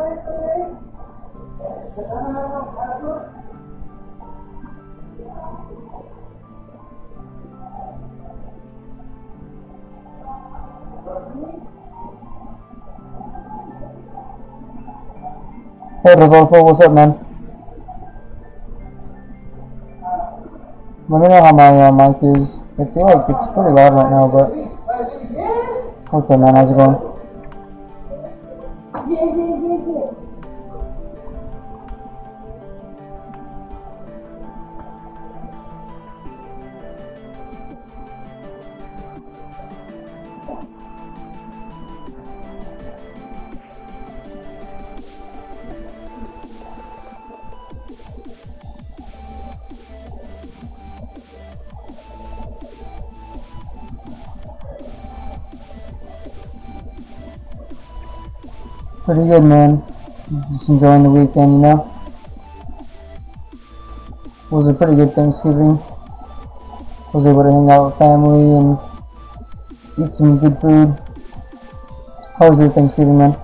Hey Rodolfo, what's up, man? Let me know how my mic is. I feel like it's pretty loud right now, but what's up, man? How's it going? Pretty good, man. Just enjoying the weekend, you know. It was a pretty good Thanksgiving. Was able to hang out with family and eat some good food. How was your Thanksgiving, man?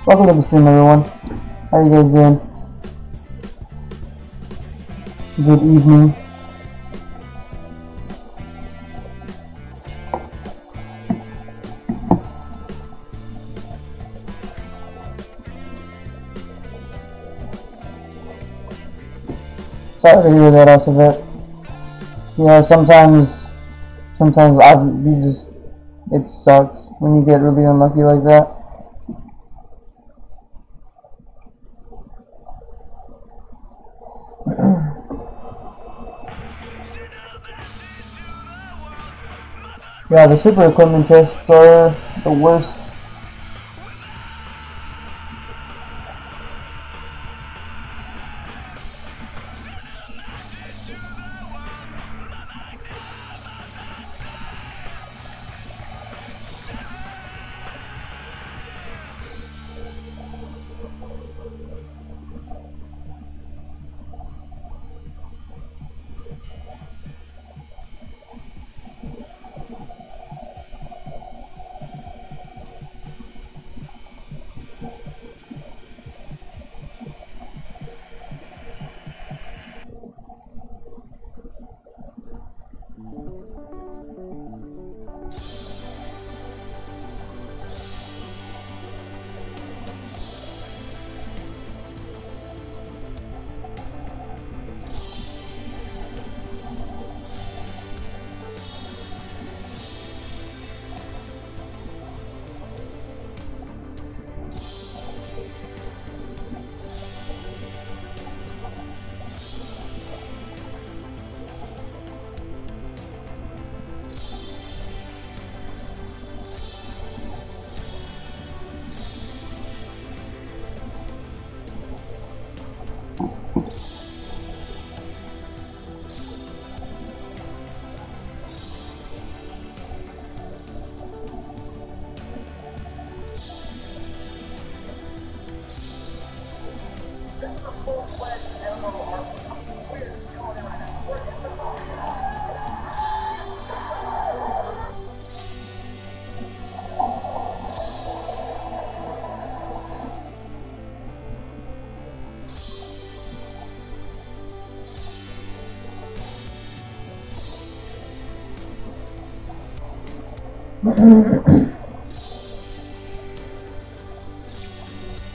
Welcome to the stream, everyone. How are you guys doing? Good evening. Sorry to hear that, Alphabet. Yeah, sometimes I'd be just It sucks when you get really unlucky like that. Yeah, the super equipment chests are the worst.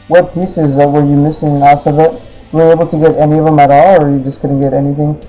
What pieces were you missing, Asabet? Were you able to get any of them at all, or you just couldn't get anything?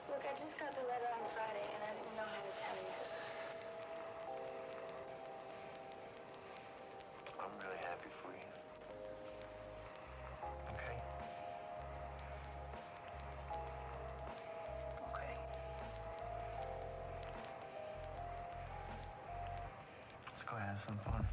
Look, I just got the letter on Friday, and I didn't know how to tell you. I'm really happy for you. Okay? Okay. Let's go have some fun.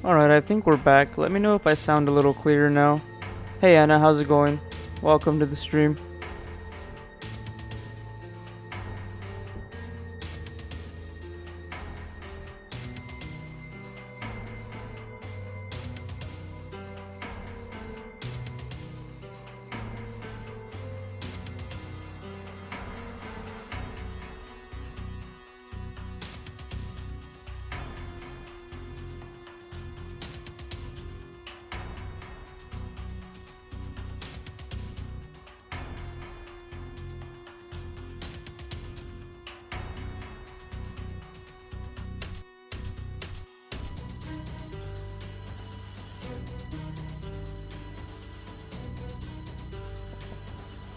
Alright, I think we're back. Let me know if I sound a little clearer now. Hey Anna, how's it going? Welcome to the stream.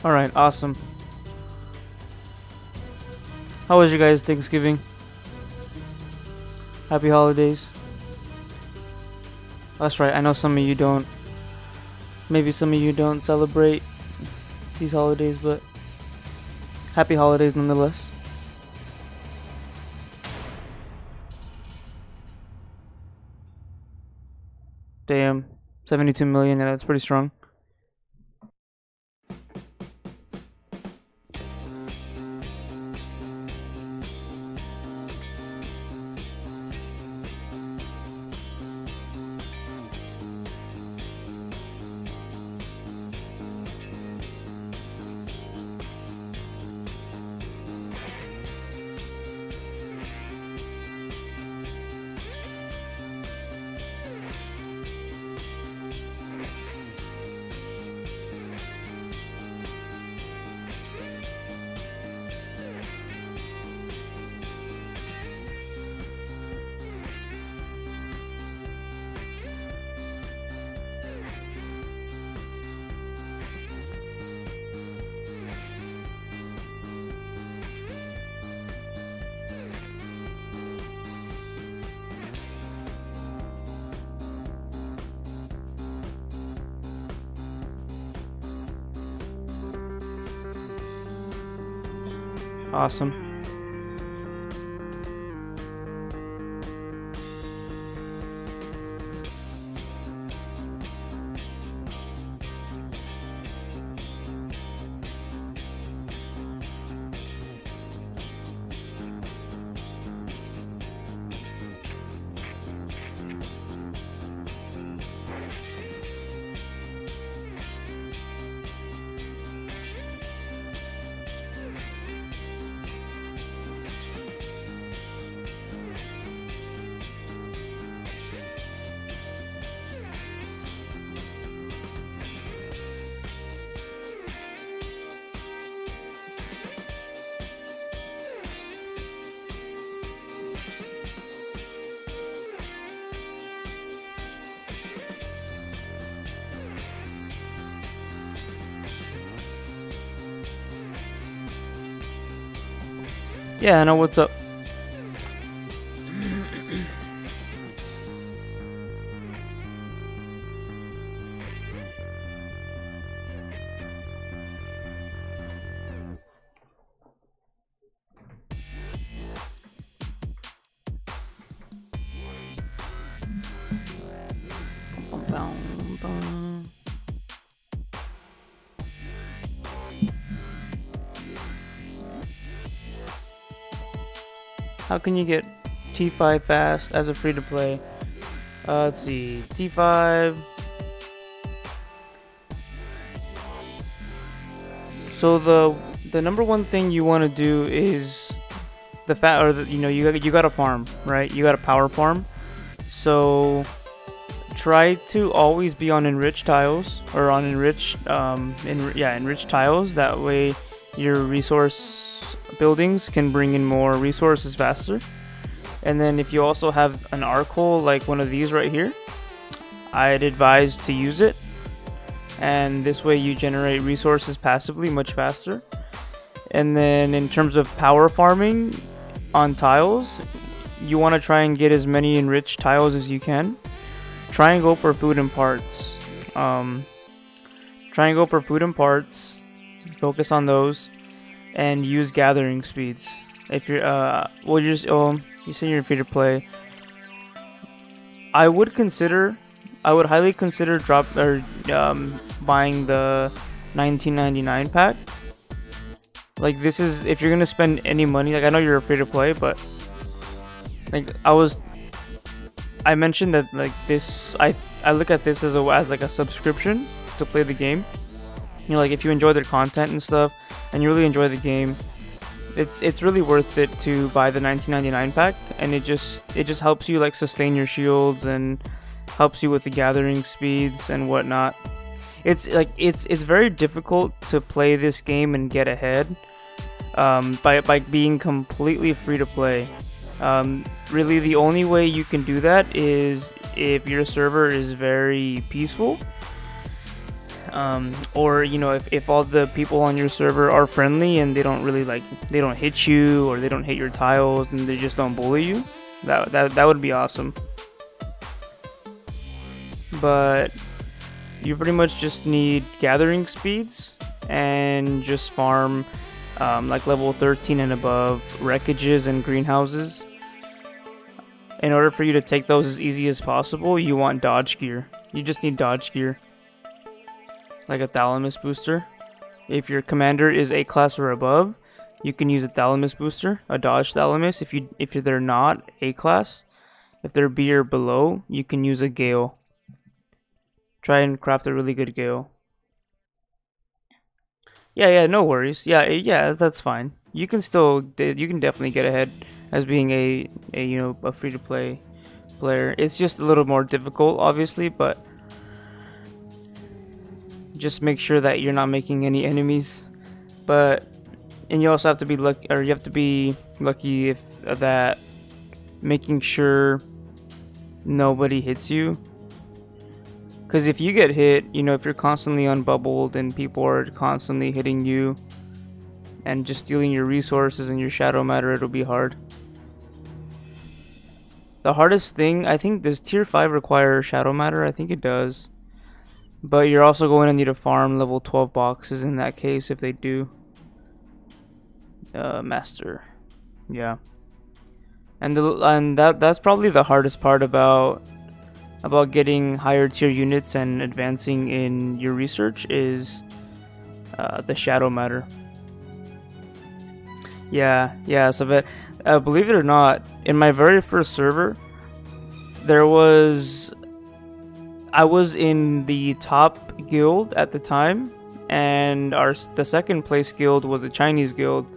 Alright, awesome. How was your guys' Thanksgiving? Happy holidays. That's right, I know some of you don't. Maybe some of you don't celebrate these holidays, but happy holidays nonetheless. Damn, 72 million, yeah, that's pretty strong. Awesome. Yeah, I know what's up. How can you get T5 fast as a free-to-play? Let's see, T5. So the number one thing you want to do is you got to farm, right? You got to power farm. So try to always be on enriched tiles or on enriched tiles. That way your resource buildings can bring in more resources faster. And then if you also have an arc hole like one of these right here, I'd advise to use it, and this way you generate resources passively much faster. And then in terms of power farming on tiles, you want to try and get as many enriched tiles as you can. try and go for food and parts. Try and go for food and parts. Focus on those, and use gathering speeds. If you're well, you're just, you say you're free to play. I would highly consider buying the 1999 pack. Like, this is, if you're gonna spend any money, like, I know you're free to play, but like I mentioned that, like, this, I look at this as like a subscription to play the game. You know, like, if you enjoy their content and stuff and you really enjoy the game, it's really worth it to buy the 1999 pack, and it just helps you, like, sustain your shields and helps you with the gathering speeds and whatnot. It's like it's very difficult to play this game and get ahead by being completely free to play. Really, the only way you can do that is if your server is very peaceful, or, you know, if all the people on your server are friendly and they don't really, like, they don't hit you or they don't hit your tiles and they just don't bully you. That would be awesome. But you pretty much just need gathering speeds and just farm like level 13 and above wreckages and greenhouses. In order for you to take those as easy as possible, you want dodge gear. You just need dodge gear, like a thalamus booster. If your commander is A class or above, you can use a thalamus booster, a dodge thalamus. If they're not A class, if they're B or below, you can use a gale. Try and craft a really good gale. Yeah, no worries. Yeah, that's fine. You can definitely get ahead as being a you know, a free to play player. It's just a little more difficult, obviously, but just make sure that you're not making any enemies. And you also have to be lucky, or you have to be lucky if that making sure nobody hits you. Because if you get hit, you know, if you're constantly unbubbled and people are constantly hitting you and just stealing your resources and your shadow matter, it'll be hard. The hardest thing, I think, does tier 5 require shadow matter? I think it does. But you're also going to need to farm level 12 boxes in that case if they do. Master. Yeah. And that's probably the hardest part about getting higher tier units and advancing in your research is the shadow matter. Yeah, so that, believe it or not, in my very first server, I was in the top guild at the time, and the second place guild was a Chinese guild,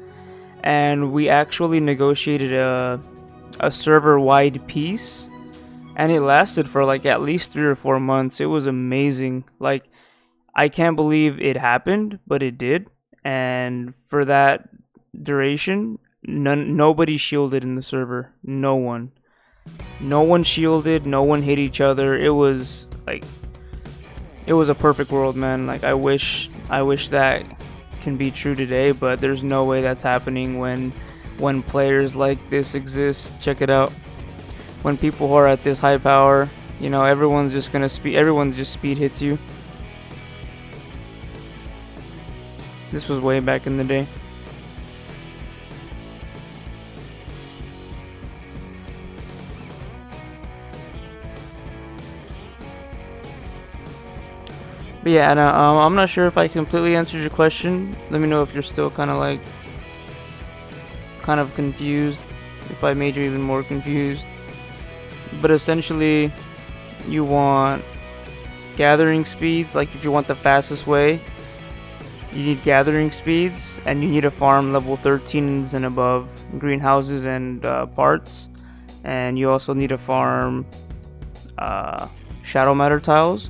and we actually negotiated a server-wide peace, and it lasted for like at least 3 or 4 months. It was amazing. Like, I can't believe it happened, but it did. And for that duration, nobody shielded in the server. No one shielded, no one hit each other. It was a perfect world, man. Like, I wish that can be true today, but there's no way that's happening when players like this exist. Check it out. When people who are at this high power, you know, everyone's just speed hits you. This was way back in the day. But yeah, and I'm not sure if I completely answered your question. Let me know if you're still kind of confused, if I made you even more confused. But essentially, you want gathering speeds. Like, if you want the fastest way, you need gathering speeds, and you need to farm level 13s and above greenhouses and parts. And you also need to farm shadow matter tiles.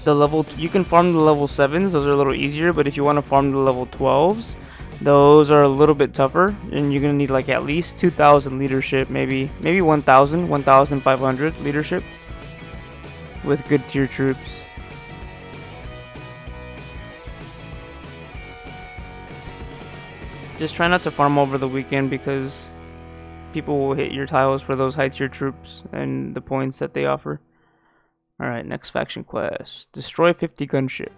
You can farm the level 7s, those are a little easier, but if you want to farm the level 12s, those are a little bit tougher, and you're gonna need like at least 2,000 leadership, maybe 1,500 leadership with good tier troops. Just try not to farm over the weekend, because people will hit your tiles for those high tier troops and the points that they offer. Alright, next faction quest. Destroy 50 gunship.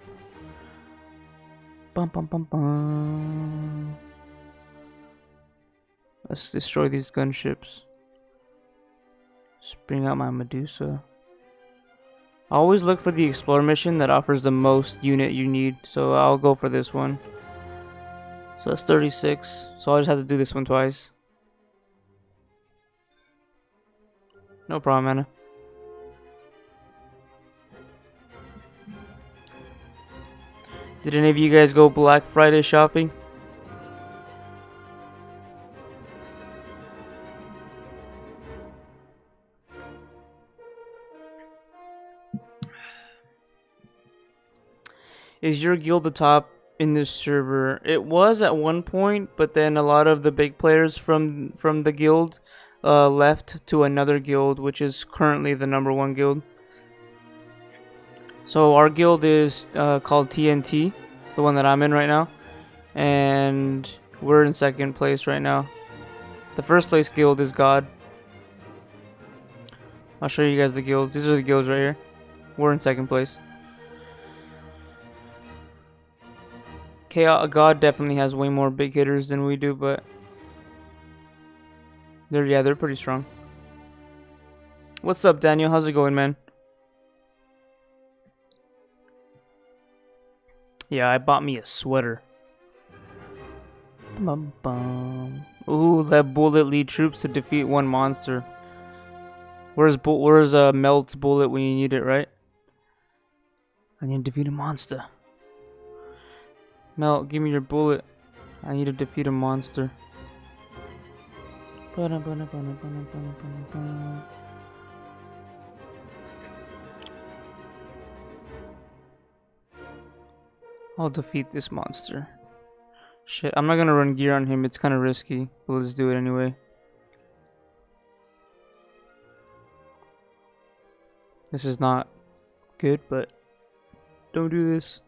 Bum bum bum bum. Let's destroy these gunships. Just bring out my Medusa. I always look for the Explorer mission that offers the most unit you need, so I'll go for this one. So that's 36, so I'll just have to do this one twice. No problem, Anna. Did any of you guys go Black Friday shopping? Is your guild the top in this server? It was at one point, but then a lot of the big players from the guild left to another guild, which is currently the #1 guild. So our guild is called TNT, the one that I'm in right now, and we're in second place right now. The first place guild is God. I'll show you guys the guilds. These are the guilds right here. We're in second place. God definitely has way more big hitters than we do, but they're pretty strong. What's up, Daniel? How's it going, man? Yeah, I bought me a sweater. Bum, bum. Ooh, let bullet lead troops to defeat one monster. Where's Melt's bullet when you need it, right? I need to defeat a monster. Melt, give me your bullet. I need to defeat a monster. I'll defeat this monster. Shit, I'm not gonna run gear on him. It's kind of risky. But let's do it anyway. This is not good, but don't do this.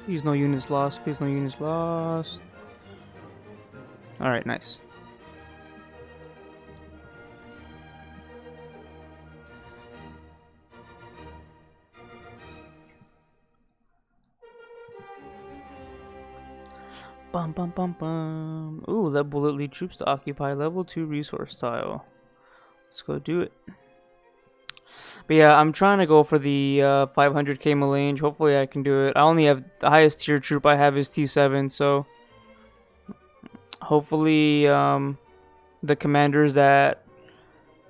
Please no units lost. Please no units lost. Alright, nice. Bum bum bum bum. Ooh, let bullet lead troops to occupy level 2 resource tile. Let's go do it. But yeah, I'm trying to go for the 500k melange. Hopefully I can do it. I only have the highest tier troop I have is T7, so hopefully the commanders that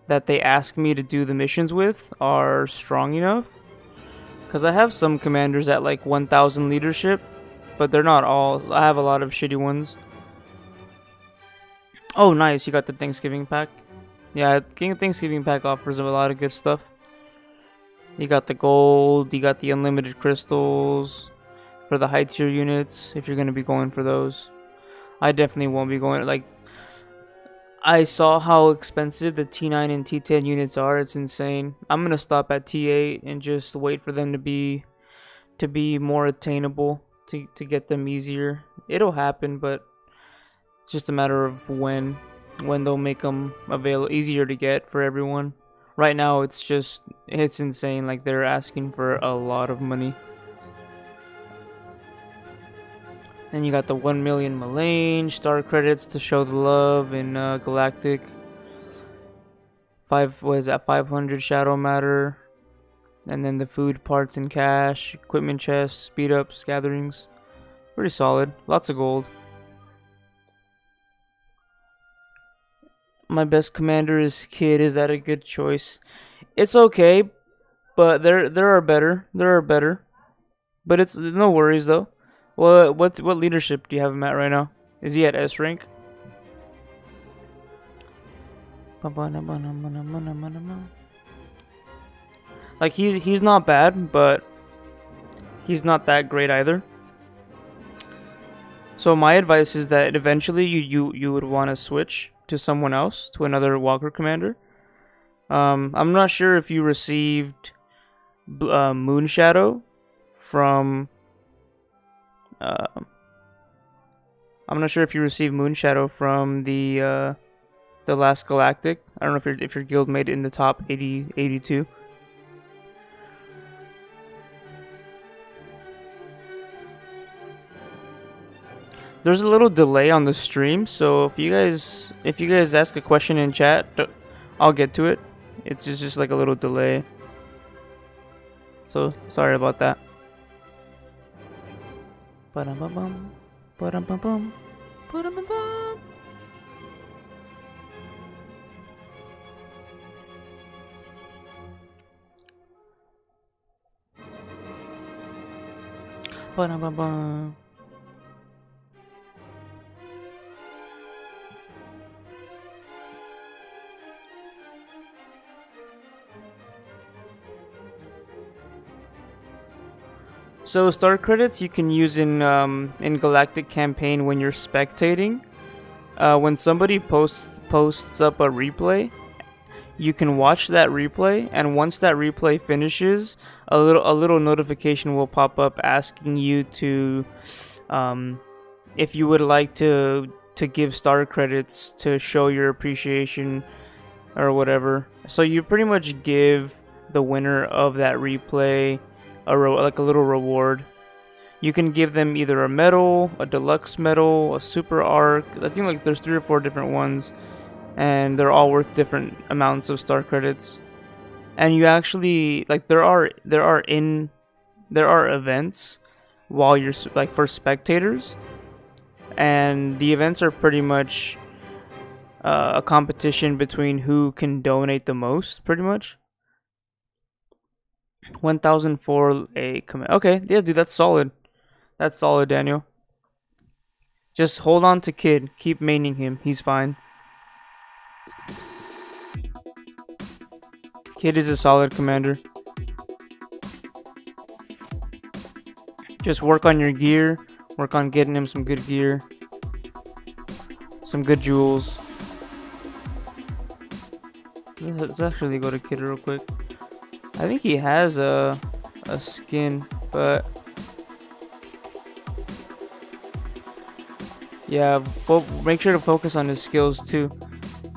they ask me to do the missions with are strong enough. Because I have some commanders at like 1000 leadership, but they're not all. I have a lot of shitty ones. Oh, nice. You got the Thanksgiving pack. Yeah, King of Thanksgiving pack offers a lot of good stuff. You got the gold, you got the unlimited crystals for the high tier units if you're going to be going for those. I definitely won't be going, like, I saw how expensive the T9 and T10 units are. It's insane. I'm going to stop at T8 and just wait for them to be more attainable, to get them easier. It'll happen, but it's just a matter of when they'll make them easier to get for everyone. Right now, it's insane. Like, they're asking for a lot of money. And you got the 1 million melange star credits to show the love in Galactic. 500 shadow matter. And then the food parts and cash, equipment chests, speed ups, gatherings. Pretty solid. Lots of gold. My best commander is Kid. Is that a good choice? It's okay, but there are better. There are better. But it's no worries though. What leadership do you have him at right now? Is he at S rank? Like he's not bad, but he's not that great either. So my advice is that eventually you would want to switch to someone else, to another Walker commander. I'm not sure if you received Moon Shadow from I'm not sure if you received Moonshadow from the last Galactic. I don't know if your guild made it in the top 82. There's a little delay on the stream, so if you guys ask a question in chat, I'll get to it. It's just like a little delay. So sorry about that. Ba-dum-bum-bum, ba-dum-bum-bum, ba-dum-bum-bum. Ba-dum-bum-bum. So star credits you can use in Galactic Campaign when you're spectating. When somebody posts up a replay, you can watch that replay, and once that replay finishes, a little notification will pop up asking you to, if you would like to give star credits to show your appreciation or whatever. So you pretty much give the winner of that replay like a little reward. You can give them either a medal, a deluxe medal, a super arc. I think like there's 3 or 4 different ones, and they're all worth different amounts of star credits. And you actually like there are events while you're like for spectators, and the events are pretty much a competition between who can donate the most, pretty much. 1004 a command. Okay, yeah, dude, that's solid. That's solid, Daniel. Just hold on to Kid. Keep maining him. He's fine. Kid is a solid commander. Just work on your gear. Work on getting him some good gear. Some good jewels. Let's actually go to Kid real quick. I think he has a skin, but yeah, make sure to focus on his skills too.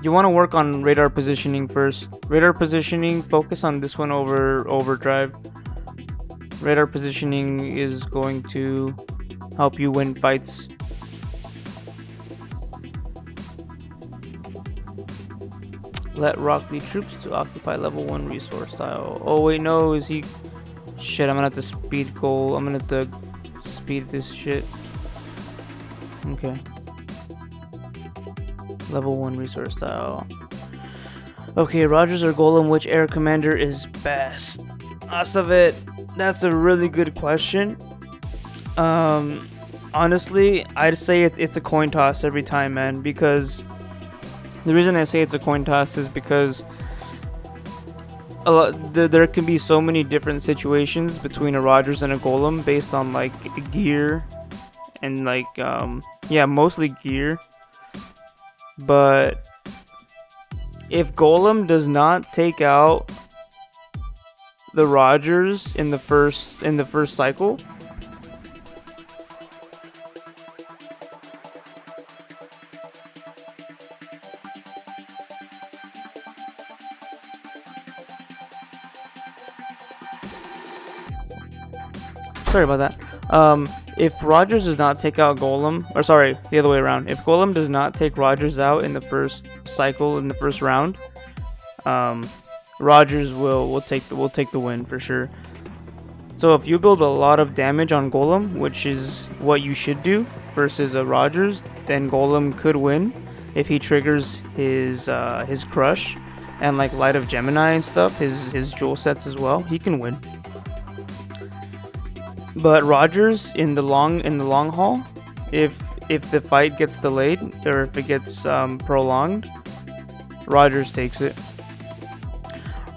You want to work on radar positioning first. Radar positioning, focus on this one over overdrive. Radar positioning is going to help you win fights. Let Rock lead troops to occupy level 1 resource tile. Oh wait, no, is he... Shit, I'm gonna have to speed goal. I'm gonna have to speed this shit. Okay. Level 1 resource tile. Okay, Rogers or Gollum, which air commander is best? Asavet, that's a really good question. Honestly, I'd say it's a coin toss every time, man, because... The reason I say it's a coin toss is because there can be so many different situations between a Rogers and a Golem based on like gear and like yeah, mostly gear. But if Golem does not take out the Rogers in the first cycle, sorry about that. If Rogers does not take out Golem, or sorry, the other way around. If Golem does not take Rogers out in the first cycle, in the first round, Rogers will take the win for sure. So if you build a lot of damage on Golem, which is what you should do versus a Rogers, then Golem could win if he triggers his crush and like Light of Gemini and stuff, his jewel sets as well. He can win. But Rogers in the long haul, if the fight gets delayed or if it gets prolonged, Rogers takes it.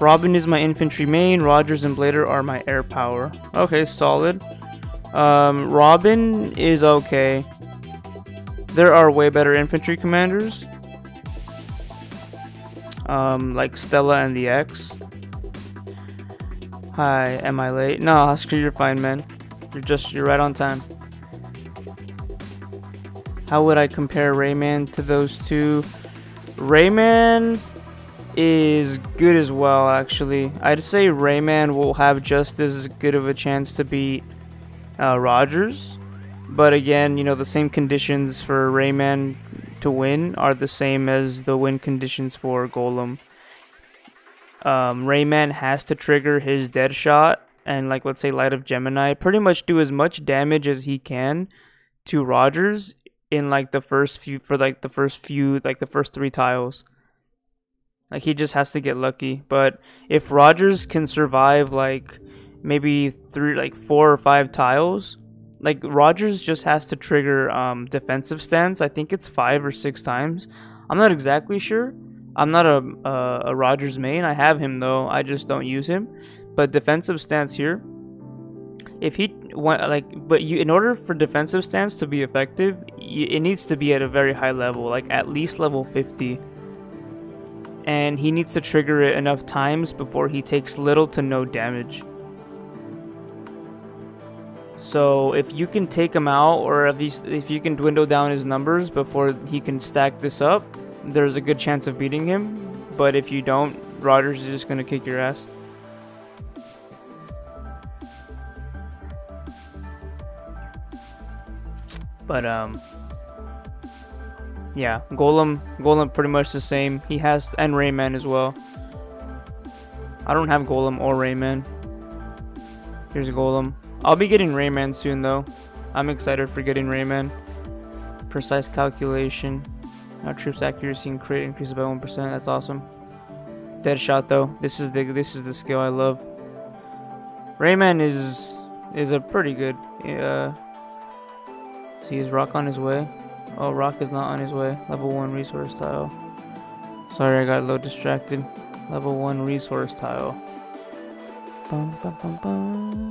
Robin is my infantry main. Rogers and Blader are my air power. Okay, solid. Robin is okay. There are way better infantry commanders, like Stella and the X. Hi, am I late? No, Oscar, you're fine, man. You're right on time. How would I compare Rayman to those two? Rayman is good as well, actually. I'd say Rayman will have just as good of a chance to beat Rogers. But again, you know, the same conditions for Rayman to win are the same as the win conditions for Gollum. Rayman has to trigger his dead shot and, like, let's say Light of Gemini, pretty much do as much damage as he can to Rogers in like the first few the first 3 tiles. Like, he just has to get lucky. But if Rogers can survive like maybe 4 or 5 tiles, like, Rogers just has to trigger defensive stance. I think it's 5 or 6 times. I'm not exactly sure. I'm not a Rogers main. I have him though. I just don't use him. But defensive stance here, if he in order for defensive stance to be effective, it needs to be at a very high level, like at least level 50. And he needs to trigger it enough times before he takes little to no damage. So if you can take him out, or if you can dwindle down his numbers before he can stack this up, there's a good chance of beating him. But if you don't, Rogers is just gonna kick your ass. But yeah, Gollum pretty much the same. He has, and Rayman as well. I don't have Gollum or Rayman. Here's Gollum. I'll be getting Rayman soon though. I'm excited for getting Rayman. Precise calculation. Our troops accuracy and crit increases by 1%. That's awesome. Dead shot though. This is the skill I love. Rayman is a pretty good. See, is Rock on his way? Oh, Rock is not on his way. Level 1 resource tile. Sorry, I got a little distracted. Level 1 resource tile. Bum, bum, bum, bum.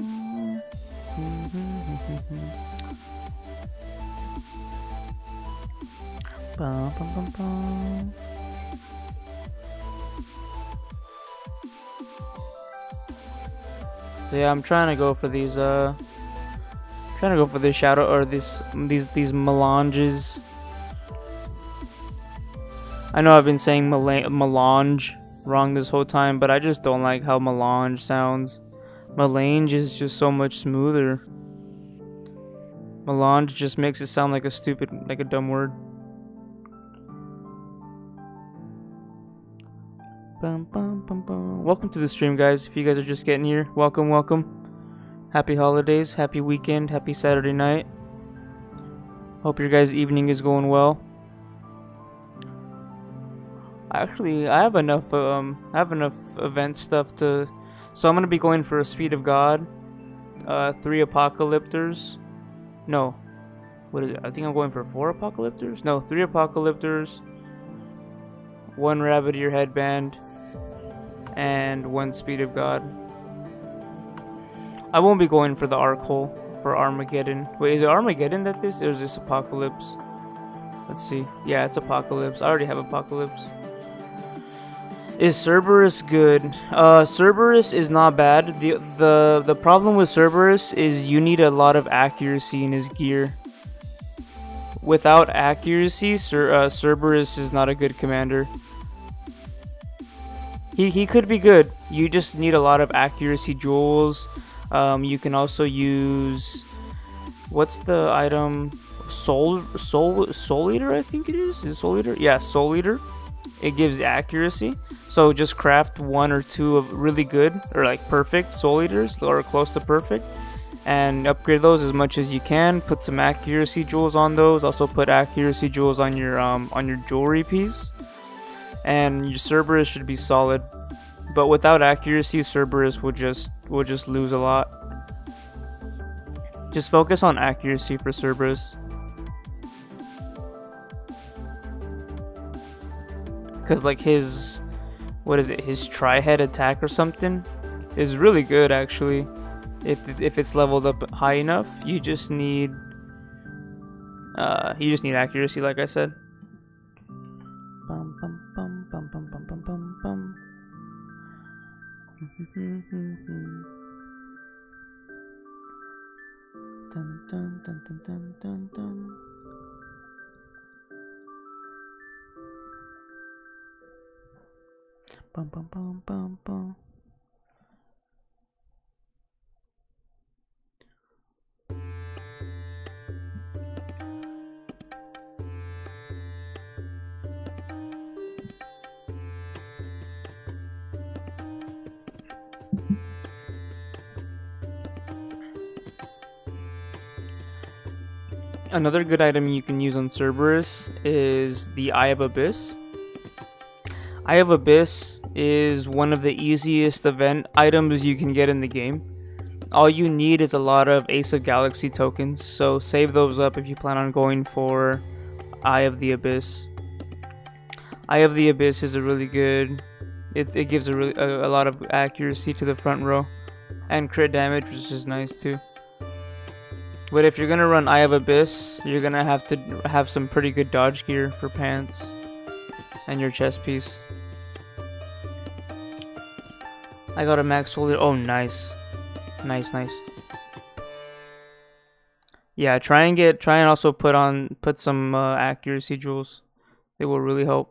Bum, bum, bum, bum. So yeah, I'm trying to go for these shadow, or these melanges. I know I've been saying melange wrong this whole time, but I just don't like how melange sounds. Melange is just so much smoother. Melange just makes it sound like a dumb word. Bum, bum, bum, bum. Welcome to the stream, guys. If you guys are just getting here, welcome. Happy holidays, happy weekend, happy Saturday night. Hope your guys' evening is going well. Actually, I have enough event stuff to, so I'm gonna be going for a Speed of God, 3 Apocalyptors. No, what is it? I think I'm going for 4 Apocalyptors. No, 3 Apocalyptors, 1 Rabbit Ear Headband, and 1 Speed of God. I won't be going for the arc hole for Armageddon. Wait, is it Armageddon that this, or is this Apocalypse? Let's see. Yeah, it's Apocalypse. I already have Apocalypse. Is Cerberus good? Cerberus is not bad. The problem with Cerberus is you need a lot of accuracy in his gear. Without accuracy, Cerberus is not a good commander. He could be good. You just need a lot of accuracy jewels. You can also use, what's the item? Soul Eater, I think it is. Is it Soul Eater? Yeah, Soul Eater. It gives accuracy. So just craft 1 or 2 of really good or like perfect Soul Eaters, or close to perfect, and upgrade those as much as you can. Put some accuracy jewels on those. Also put accuracy jewels on your jewelry piece, and your Cerberus should be solid. But without accuracy, Cerberus will just lose a lot. Just focus on accuracy for Cerberus. Cause like his, what is it? His tri-head attack or something is really good actually. If it's leveled up high enough, you just need accuracy, like I said. Bum, bum, bum, bum, bum, bum, bum, bum, bum. Dun, dun, dun, dun, dun, dun, dun. Bum, bum, bum, bum, bum. Another good item you can use on Cerberus is the Eye of Abyss. Eye of Abyss is one of the easiest event items you can get in the game. All you need is a lot of Ace of Galaxy tokens, so save those up if you plan on going for Eye of the Abyss. Eye of the Abyss is a really good... It gives a lot of accuracy to the front row, and crit damage, which is nice too. But if you're gonna run Eye of Abyss, you're gonna have to have some pretty good dodge gear for pants and your chest piece. I got a max soldier. Oh, nice, nice. Yeah, try and also put some accuracy jewels. They will really help.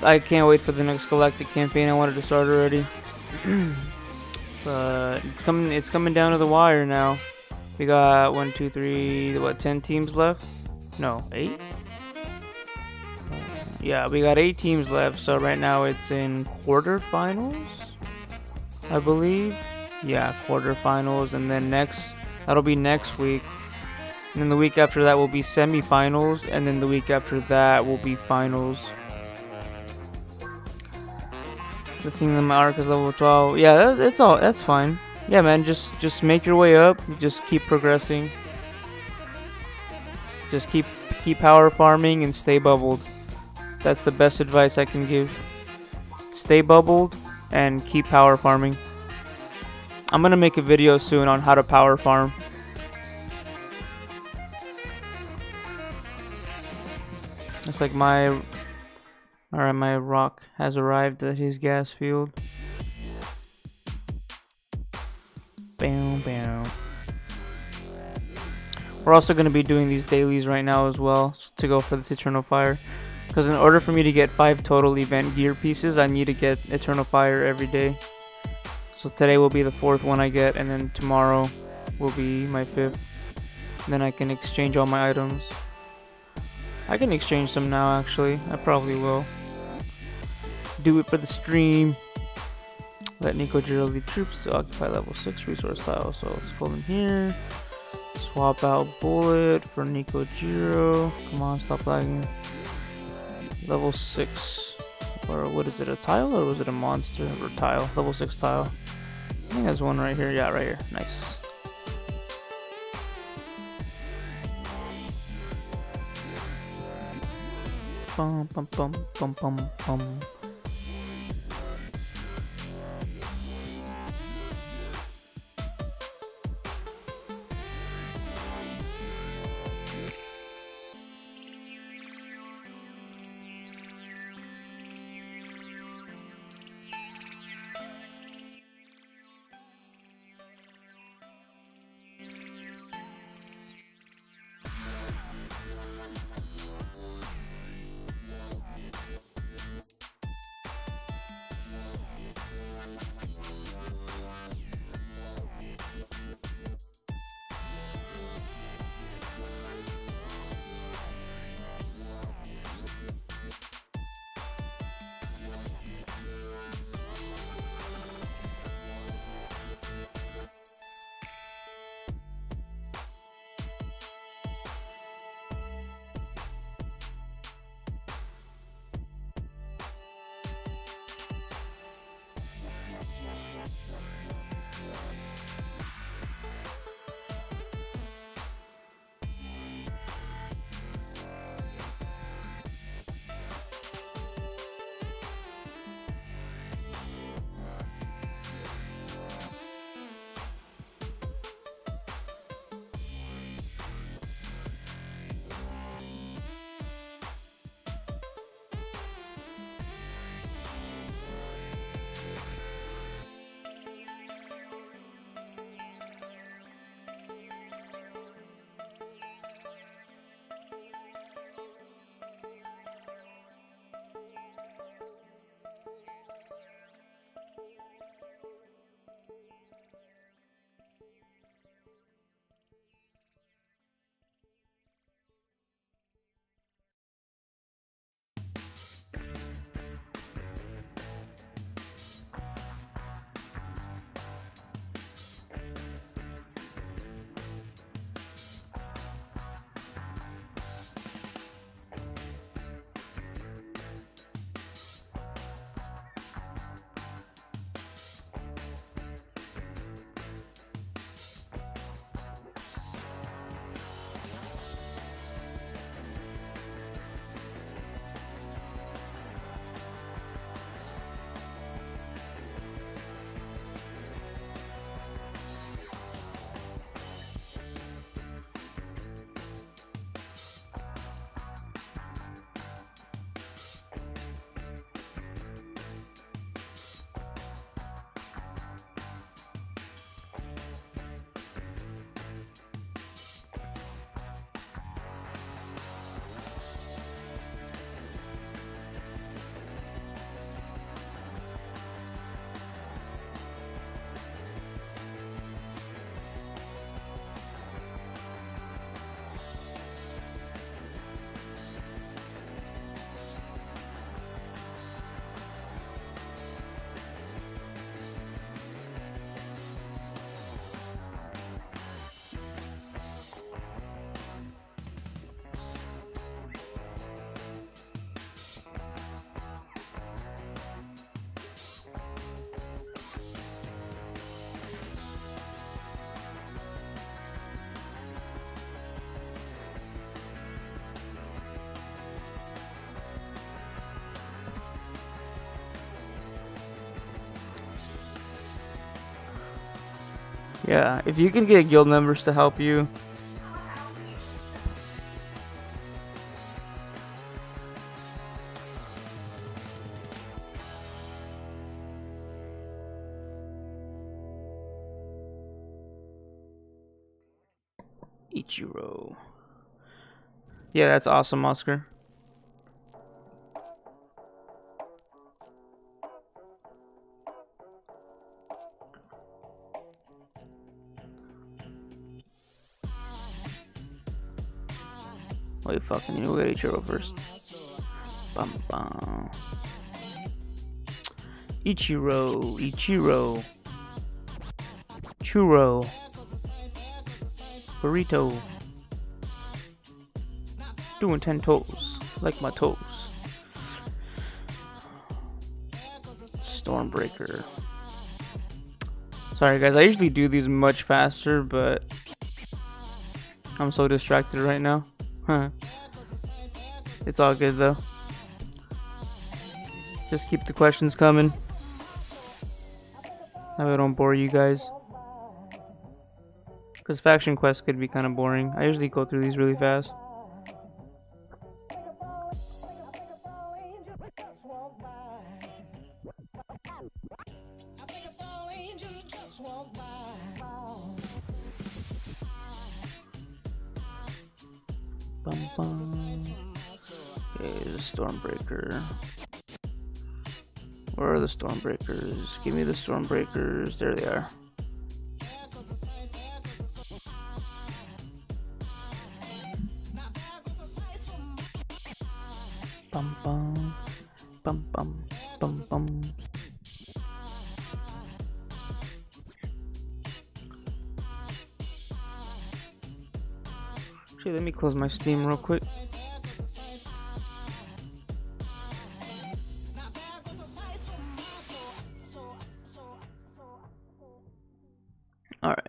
I can't wait for the next Galactic Campaign. I wanted to start already. But it's coming down to the wire now. We got 1, 2, 3, 10 teams left? No, 8? Yeah, we got 8 teams left, so right now it's in quarterfinals, I believe. Yeah, quarterfinals, and then that'll be next week. And then the week after that will be semifinals, and then the week after that will be finals. The Kingdom Arc is level 12. Yeah, that's fine. Yeah, man, just make your way up. Just keep progressing. Just keep power farming and stay bubbled. That's the best advice I can give. Stay bubbled and keep power farming. I'm gonna make a video soon on how to power farm. It's like my rock has arrived at his gas field. Bam, bam. We're also going to be doing these dailies right now as well to go for this Eternal Fire. Because in order for me to get 5 total event gear pieces, I need to get Eternal Fire every day. So today will be the 4th one I get, and then tomorrow will be my 5th. And then I can exchange all my items. I can exchange some now, actually. I probably will. Do it for the stream. Let Nico Jiro lead troops to occupy level 6 resource tile. So let's go in here. Swap out Bullet for Nico Jiro. Come on, stop lagging. Level 6. Or what is it, a tile or was it a monster? Or tile? Level 6 tile. I think there's one right here. Yeah, right here. Nice. Bum, bum, bum, bum, bum, bum. Yeah, if you can get guild members to help you. Ichiro. Yeah, that's awesome, Oscar. Wait, fucking, you get Ichiro first. Bum bum. Ichiro, Ichiro. Churro. Burrito. Doing 10 toes, like my toes. Stormbreaker. Sorry guys, I usually do these much faster, but I'm so distracted right now. It's all good though. Just keep the questions coming. That way I don't bore you guys. Because faction quests could be kind of boring. I usually go through these really fast. Bum, bum. Okay, the Stormbreaker. Where are the Stormbreakers? Give me the Stormbreakers. There they are. Bum bum bum bum bum bum. Actually, let me close my Steam real quick. All right.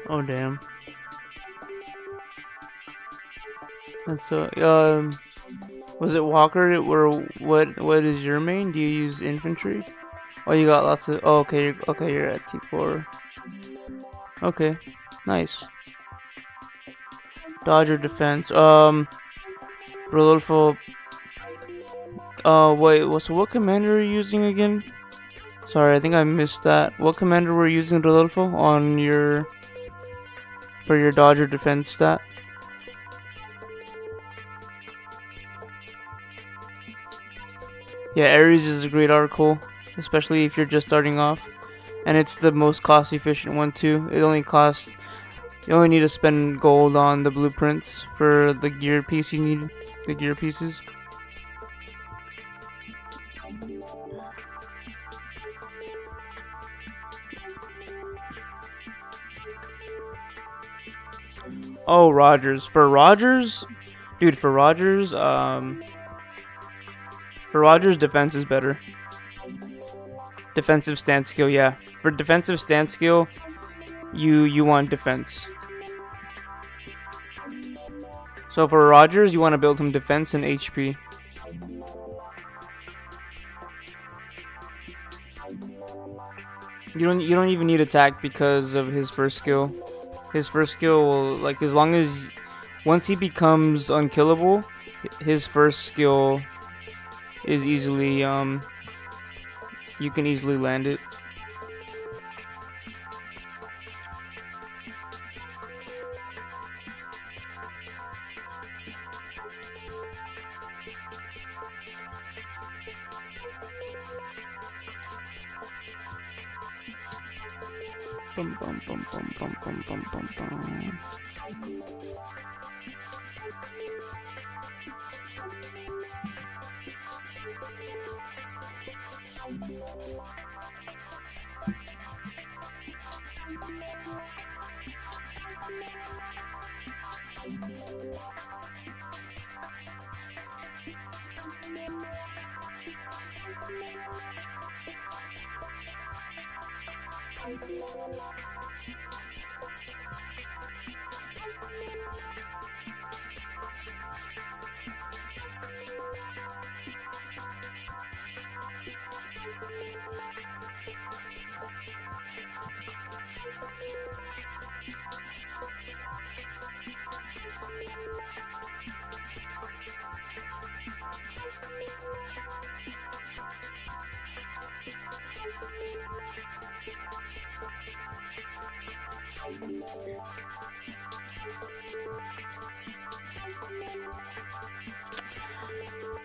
Oh damn. And so, was it Walker? Or what is your main? Do you use infantry? Oh, you got lots of. Oh, okay. You're at T4. Okay, nice. Dodger defense. Rodolfo. Wait. So what commander are you using again? Sorry, I think I missed that. What commander were you using, Rodolfo, on your for your dodge or defense stat? Yeah, Ares is a great article, especially if you're just starting off, and it's the most cost efficient one too. You only need to spend gold on the blueprints for the gear piece. You need the gear pieces. Oh, Rogers. For Rogers, dude, for Rogers, defense is better. Defensive stance skill, yeah. For defensive stance skill, you want defense. So for Rogers, you want to build him defense and HP. You don't even need attack because of his first skill. His first skill will, like, as long as once he becomes unkillable, his first skill is easily you can easily land it. Bum, bum, bum, bum, bum, bum, bum, bum, bum.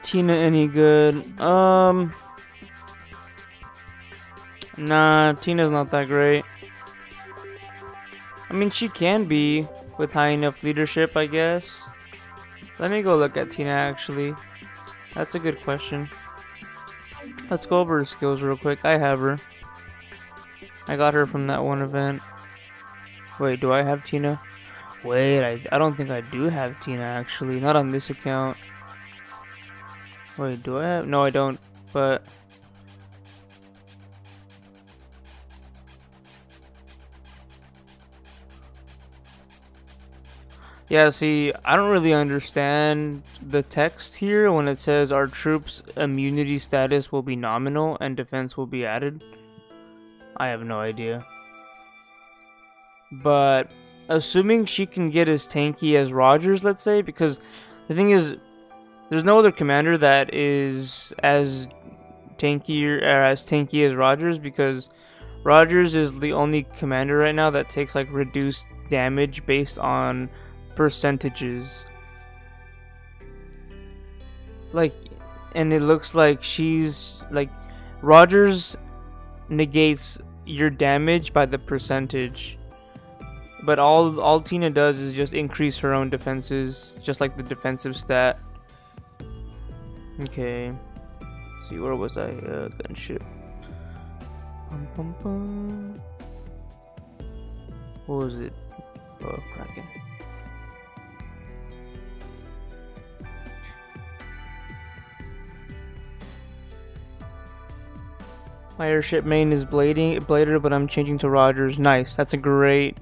Tina any good? Nah, Tina's not that great. I mean, she can be with high enough leadership, I guess. Let me go look at Tina actually. That's a good question. Let's go over her skills real quick. I have her. I got her from that one event. Wait, do I have Tina? Wait, I don't think I do have Tina actually. Not on this account. Wait, do I have? No, I don't. But yeah, see, I don't really understand the text here when it says our troops' immunity status will be nominal and defense will be added. I have no idea. But assuming she can get as tanky as Rogers, let's say, because the thing is, there's no other commander that is as tanky as Rogers, because Rogers is the only commander right now that takes like reduced damage based on percentages. Like, and it looks like she's like Rogers negates your damage by the percentage. But all Tina does is just increase her own defenses, just like the defensive stat. Okay. Let's see, where was I? Gunship. Bum, bum, bum. What was it? Oh, Kraken. My airship main is Blader, but I'm changing to Rogers. Nice. That's a great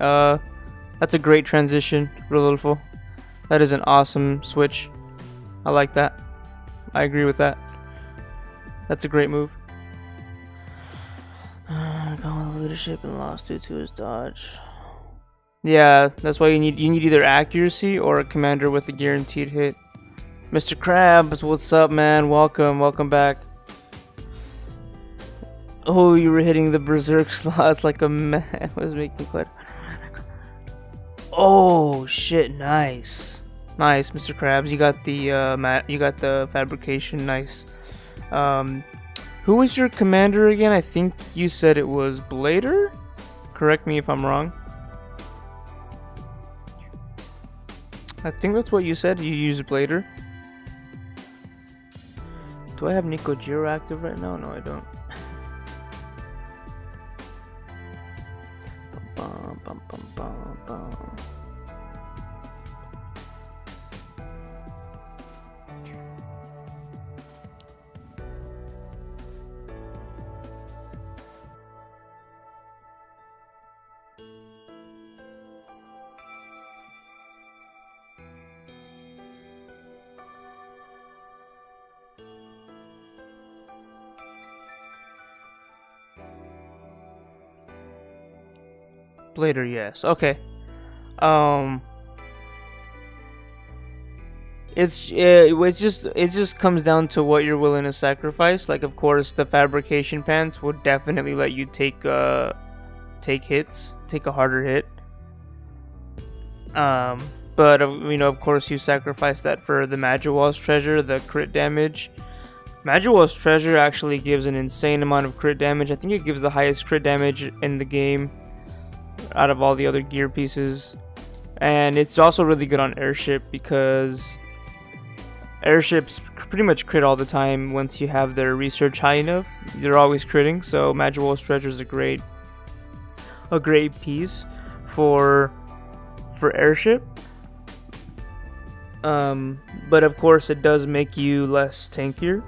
transition, Rodolfo. That is an awesome switch. I like that. I agree with that. That's a great move. Got leadership and lost due to his dodge. Yeah, that's why you need either accuracy or a commander with a guaranteed hit. Mr. Krabs, what's up, man? Welcome back. Oh, you were hitting the berserk slots like a man was making quite. Oh shit! Nice, nice, Mr. Krabs. You got the you got the fabrication. Nice. Who was your commander again? I think you said it was Blader. Correct me if I'm wrong. I think that's what you said. You used Blader. Do I have Nico Jiro active right now? No, I don't. Bum, bum, bum, bum, bum. Later, yes. Okay. It just comes down to what you're willing to sacrifice. Like, of course, the fabrication pants would definitely let you take hits, take a harder hit. But you know, of course, you sacrifice that for the Magawal's treasure, the crit damage. Magawal's treasure actually gives an insane amount of crit damage. I think it gives the highest crit damage in the game out of all the other gear pieces. And it's also really good on airship because airships pretty much crit all the time once you have their research high enough. They're always critting, so Magawal's treasure is a great piece for airship. But of course it does make you less tankier.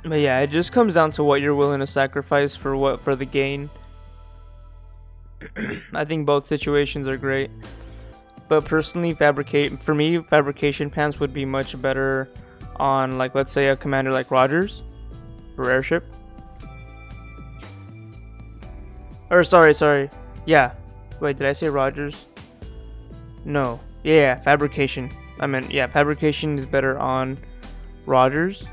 But yeah, it just comes down to what you're willing to sacrifice for the gain. I think both situations are great. But personally, fabrication pants would be much better on, like, let's say a commander like Rogers for airship. Or sorry. Yeah. Wait, did I say Rogers? No. Yeah, fabrication. I meant, yeah, fabrication is better on Rogers.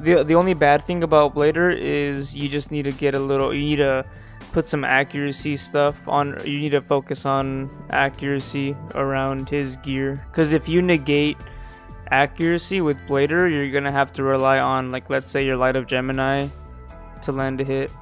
The only bad thing about Blader is you just need to get you need to put some accuracy stuff on. You need to focus on accuracy around his gear, because if you negate accuracy with Blader, you're gonna have to rely on, like, let's say your Light of Gemini to land a hit.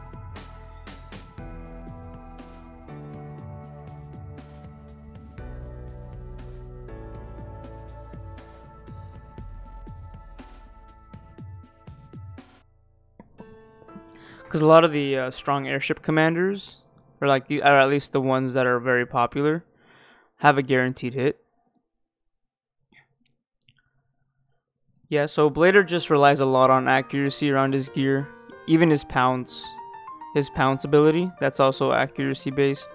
Because a lot of the strong airship commanders, or at least the ones that are very popular, have a guaranteed hit. Yeah, so Blader just relies a lot on accuracy around his gear. Even his pounce ability, that's also accuracy based.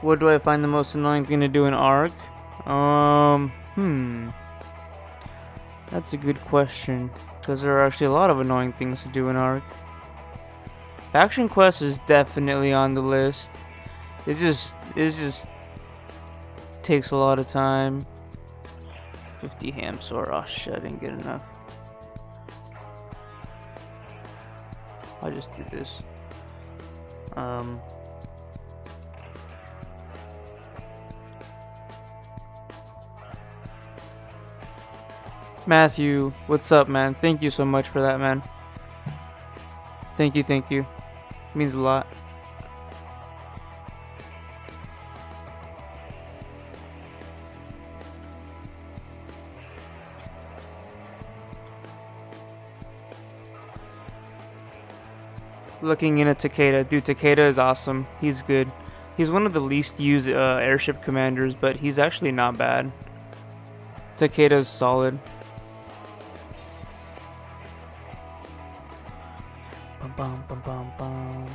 What do I find the most annoying thing to do in Ark? That's a good question, because there are actually a lot of annoying things to do in Ark. Faction Quest is definitely on the list. It just takes a lot of time. 50 ham sword. Oh shit, I didn't get enough. I'll just do this. Matthew, what's up, man? Thank you so much for that, man. Thank you, thank you. Means a lot. Looking into Takeda. Dude, Takeda is awesome. He's good. He's one of the least used airship commanders, but he's actually not bad. Takeda is solid. Bum, bum, bum, bum, bum.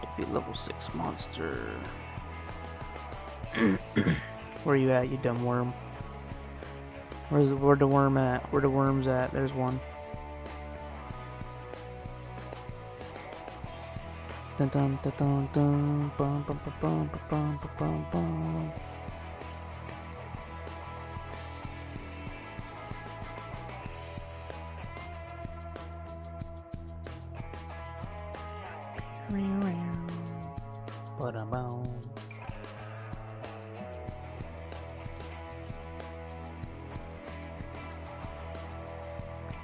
Defeat level 6 monster. Where you at, you dumb worm? Where the worm at? Where the worm's at? There's one. Dun dun dun dun dun bum bum bum bum bum bum bum.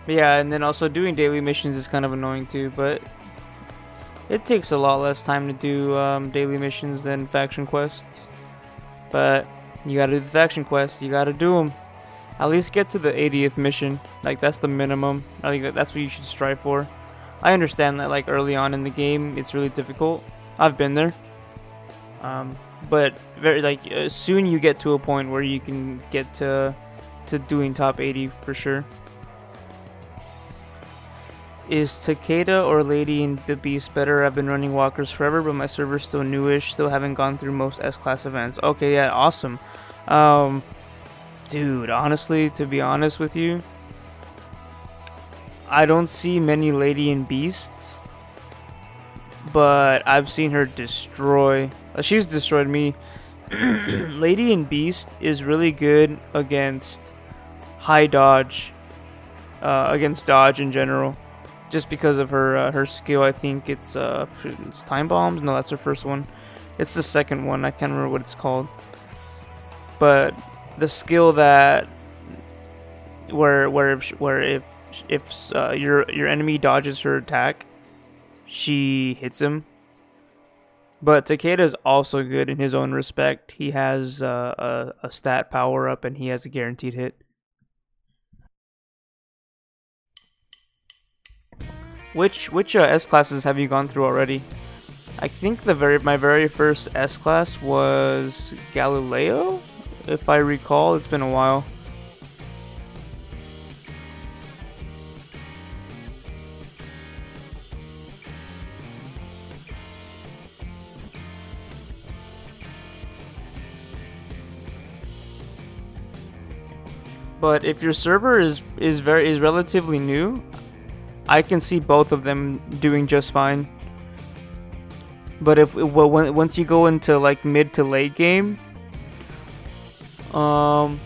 But yeah, and then also doing daily missions is kind of annoying too, but it takes a lot less time to do daily missions than faction quests. But you gotta do the faction quests, you gotta do them. At least get to the 80th mission. Like, that's the minimum. I think that's what you should strive for. I understand that, like, early on in the game, it's really difficult. I've been there. But soon you get to a point where you can get to doing top 80 for sure. Is Takeda or Lady in the Beast better? I've been running walkers forever, but my server's still newish, still haven't gone through most S-class events. Okay, yeah, awesome. Dude, honestly, to be honest with you, I don't see many Lady and Beasts, but I've seen her destroy. She's destroyed me. Lady and Beast is really good against high dodge, against dodge in general. Just because of her skill. I think it's time bombs. No, that's her first one. It's the second one. I can't remember what it's called. But the skill that where if your enemy dodges her attack, she hits him. But Takeda is also good in his own respect. He has a stat power up and he has a guaranteed hit. Which S classes have you gone through already? I think my very first S class was Galileo, if I recall. It's been a while. But if your server is relatively new, I can see both of them doing just fine. But once you go into like mid to late game, I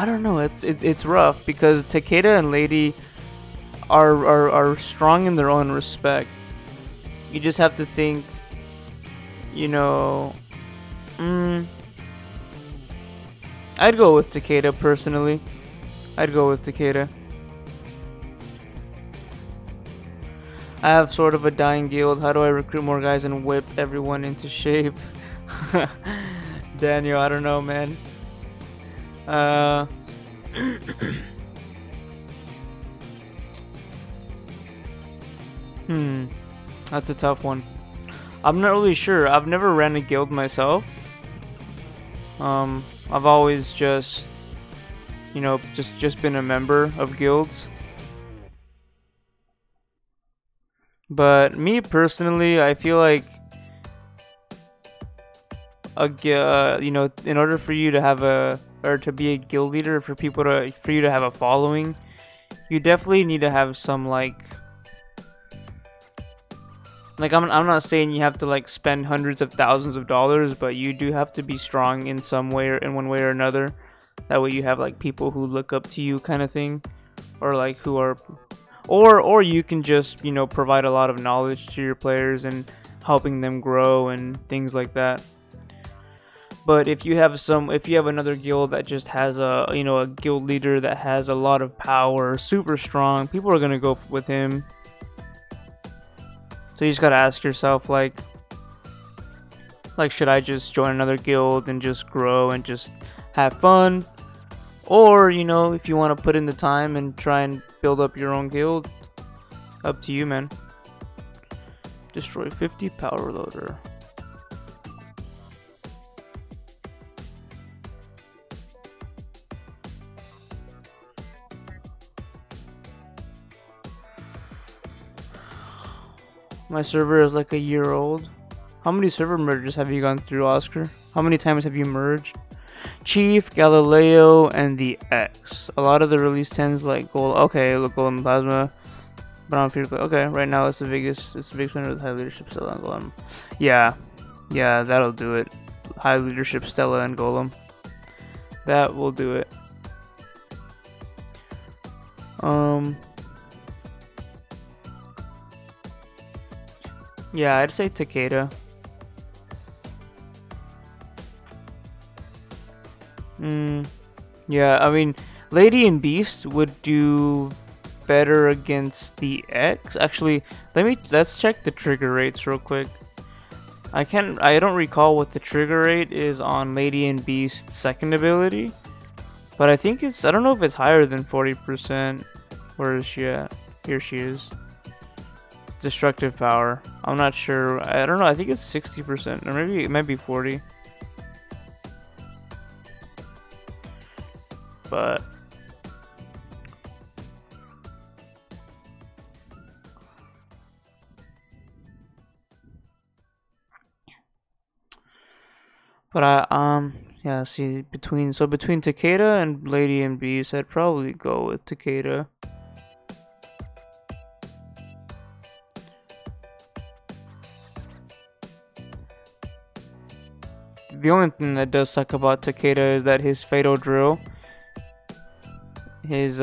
don't know. It's rough because Takeda and Lady are strong in their own respect. You just have to think, you know. I'd go with Takeda personally. I'd go with Takeda. I have sort of a dying guild. How do I recruit more guys and whip everyone into shape? Daniel, I don't know, man. That's a tough one. I'm not really sure. I've never ran a guild myself. I've always just, you know, just been a member of guilds. But me personally, I feel like you know, in order for you to have a or to be a guild leader, for you to have a following, you definitely need to have some I'm not saying you have to like spend hundreds of thousands of dollars, but you do have to be strong in some way or in one way or another. That way you have like people who look up to you kind of thing, or like who are or you can just, you know, provide a lot of knowledge to your players and helping them grow and things like that. But if you have another guild that just has a, you know, a guild leader that has a lot of power, super strong, people are gonna go with him. So you just gotta ask yourself, like should I just join another guild and just grow and just have fun? Or, you know, if you want to put in the time and try and build up your own guild, up to you, man. Destroy 50 power loader. My server is like a year old. How many server merges have you gone through, Oscar? How many times have you merged? Chief, Galileo, and the X. A lot of the release 10s like Gold. Okay, look, Golem Plasma. But I don't feel okay. Right now, it's the biggest winner with high leadership, Stella and Golem. Yeah, that'll do it. High leadership, Stella and Golem. That will do it. Yeah, I'd say Takeda. Yeah, I mean, Lady and Beast would do better against the X. Actually, let's check the trigger rates real quick. I don't recall what the trigger rate is on Lady and Beast's second ability, but I think I don't know if it's higher than 40%. Where is she at? Here she is. Destructive power. I'm not sure. I don't know. I think it's 60%, or maybe it might be 40. But yeah, see, between Takeda and Lady and Beast, I'd probably go with Takeda. The only thing that does suck about Takeda is that his Fatal Drill, his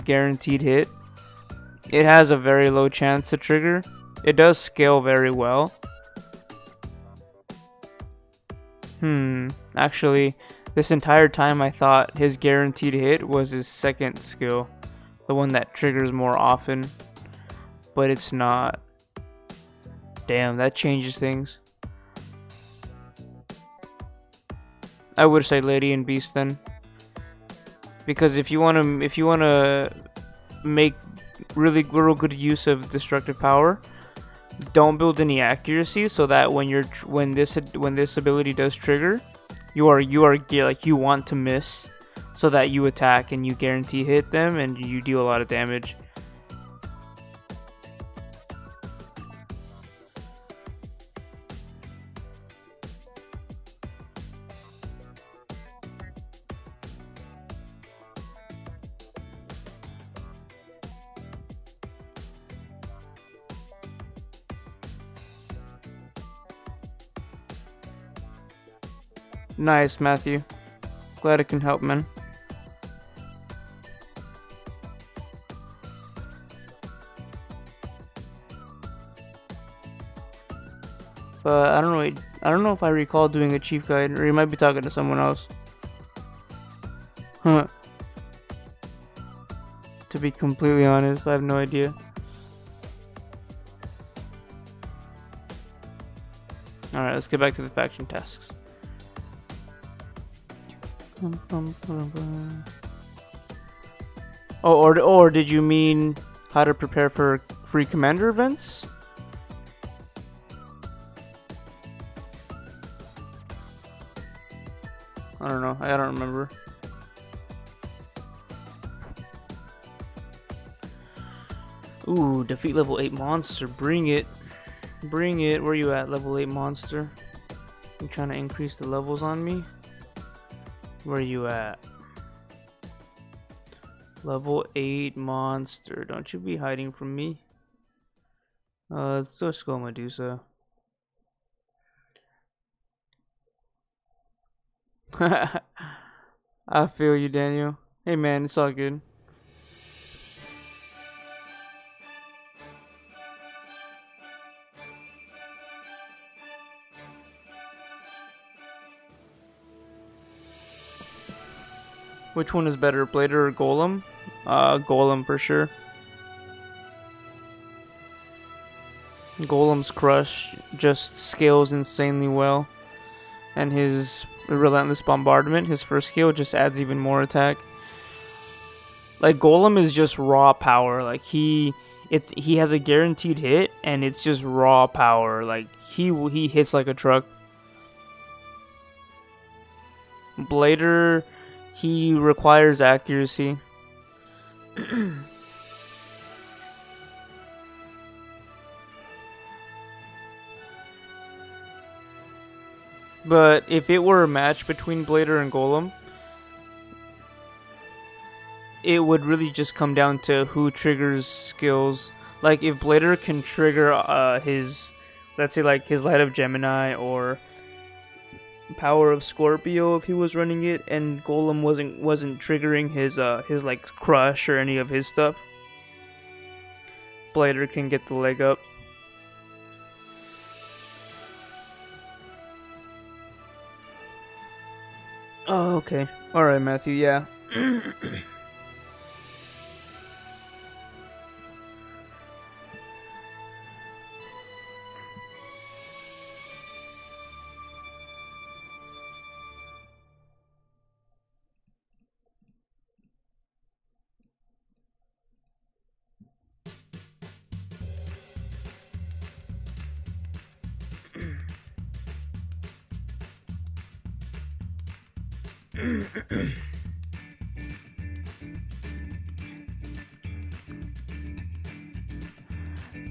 guaranteed hit, it has a very low chance to trigger. It does scale very well. Actually, this entire time I thought his guaranteed hit was his second skill, the one that triggers more often, but it's not. Damn, that changes things. I would say Lady and Beast then, because if you wanna make really real good use of destructive power, don't build any accuracy, so that when this ability does trigger, you want to miss, so that you attack and you guarantee hit them and you deal a lot of damage. Nice, Matthew. Glad I can help, man. But I don't know if I recall doing a chief guide, or you might be talking to someone else. Huh. To be completely honest, I have no idea. Alright, let's get back to the faction tasks. Oh, or did you mean how to prepare for free commander events? I don't know. I don't remember. Ooh, defeat level 8 monster. Bring it. Bring it. Where you at, level 8 monster? You trying to increase the levels on me? Where you at? Level 8 monster. Don't you be hiding from me. Let's just go Medusa. I feel you, Daniel. Hey man, it's all good. Which one is better, Blader or Golem? Golem for sure. Golem's Crush just scales insanely well. And his Relentless Bombardment, his first skill, just adds even more attack. Like, Golem is just raw power. Like, he has a guaranteed hit, and it's just raw power. Like, he hits like a truck. Blader, he requires accuracy. But if it were a match between Blader and Golem, it would really just come down to who triggers skills. Like, if Blader can trigger his, let's say, like his Light of Gemini or Power of Scorpio if he was running it, and Golem wasn't triggering his like Crush or any of his stuff, Blader can get the leg up. Oh, okay. Alright, Matthew, yeah.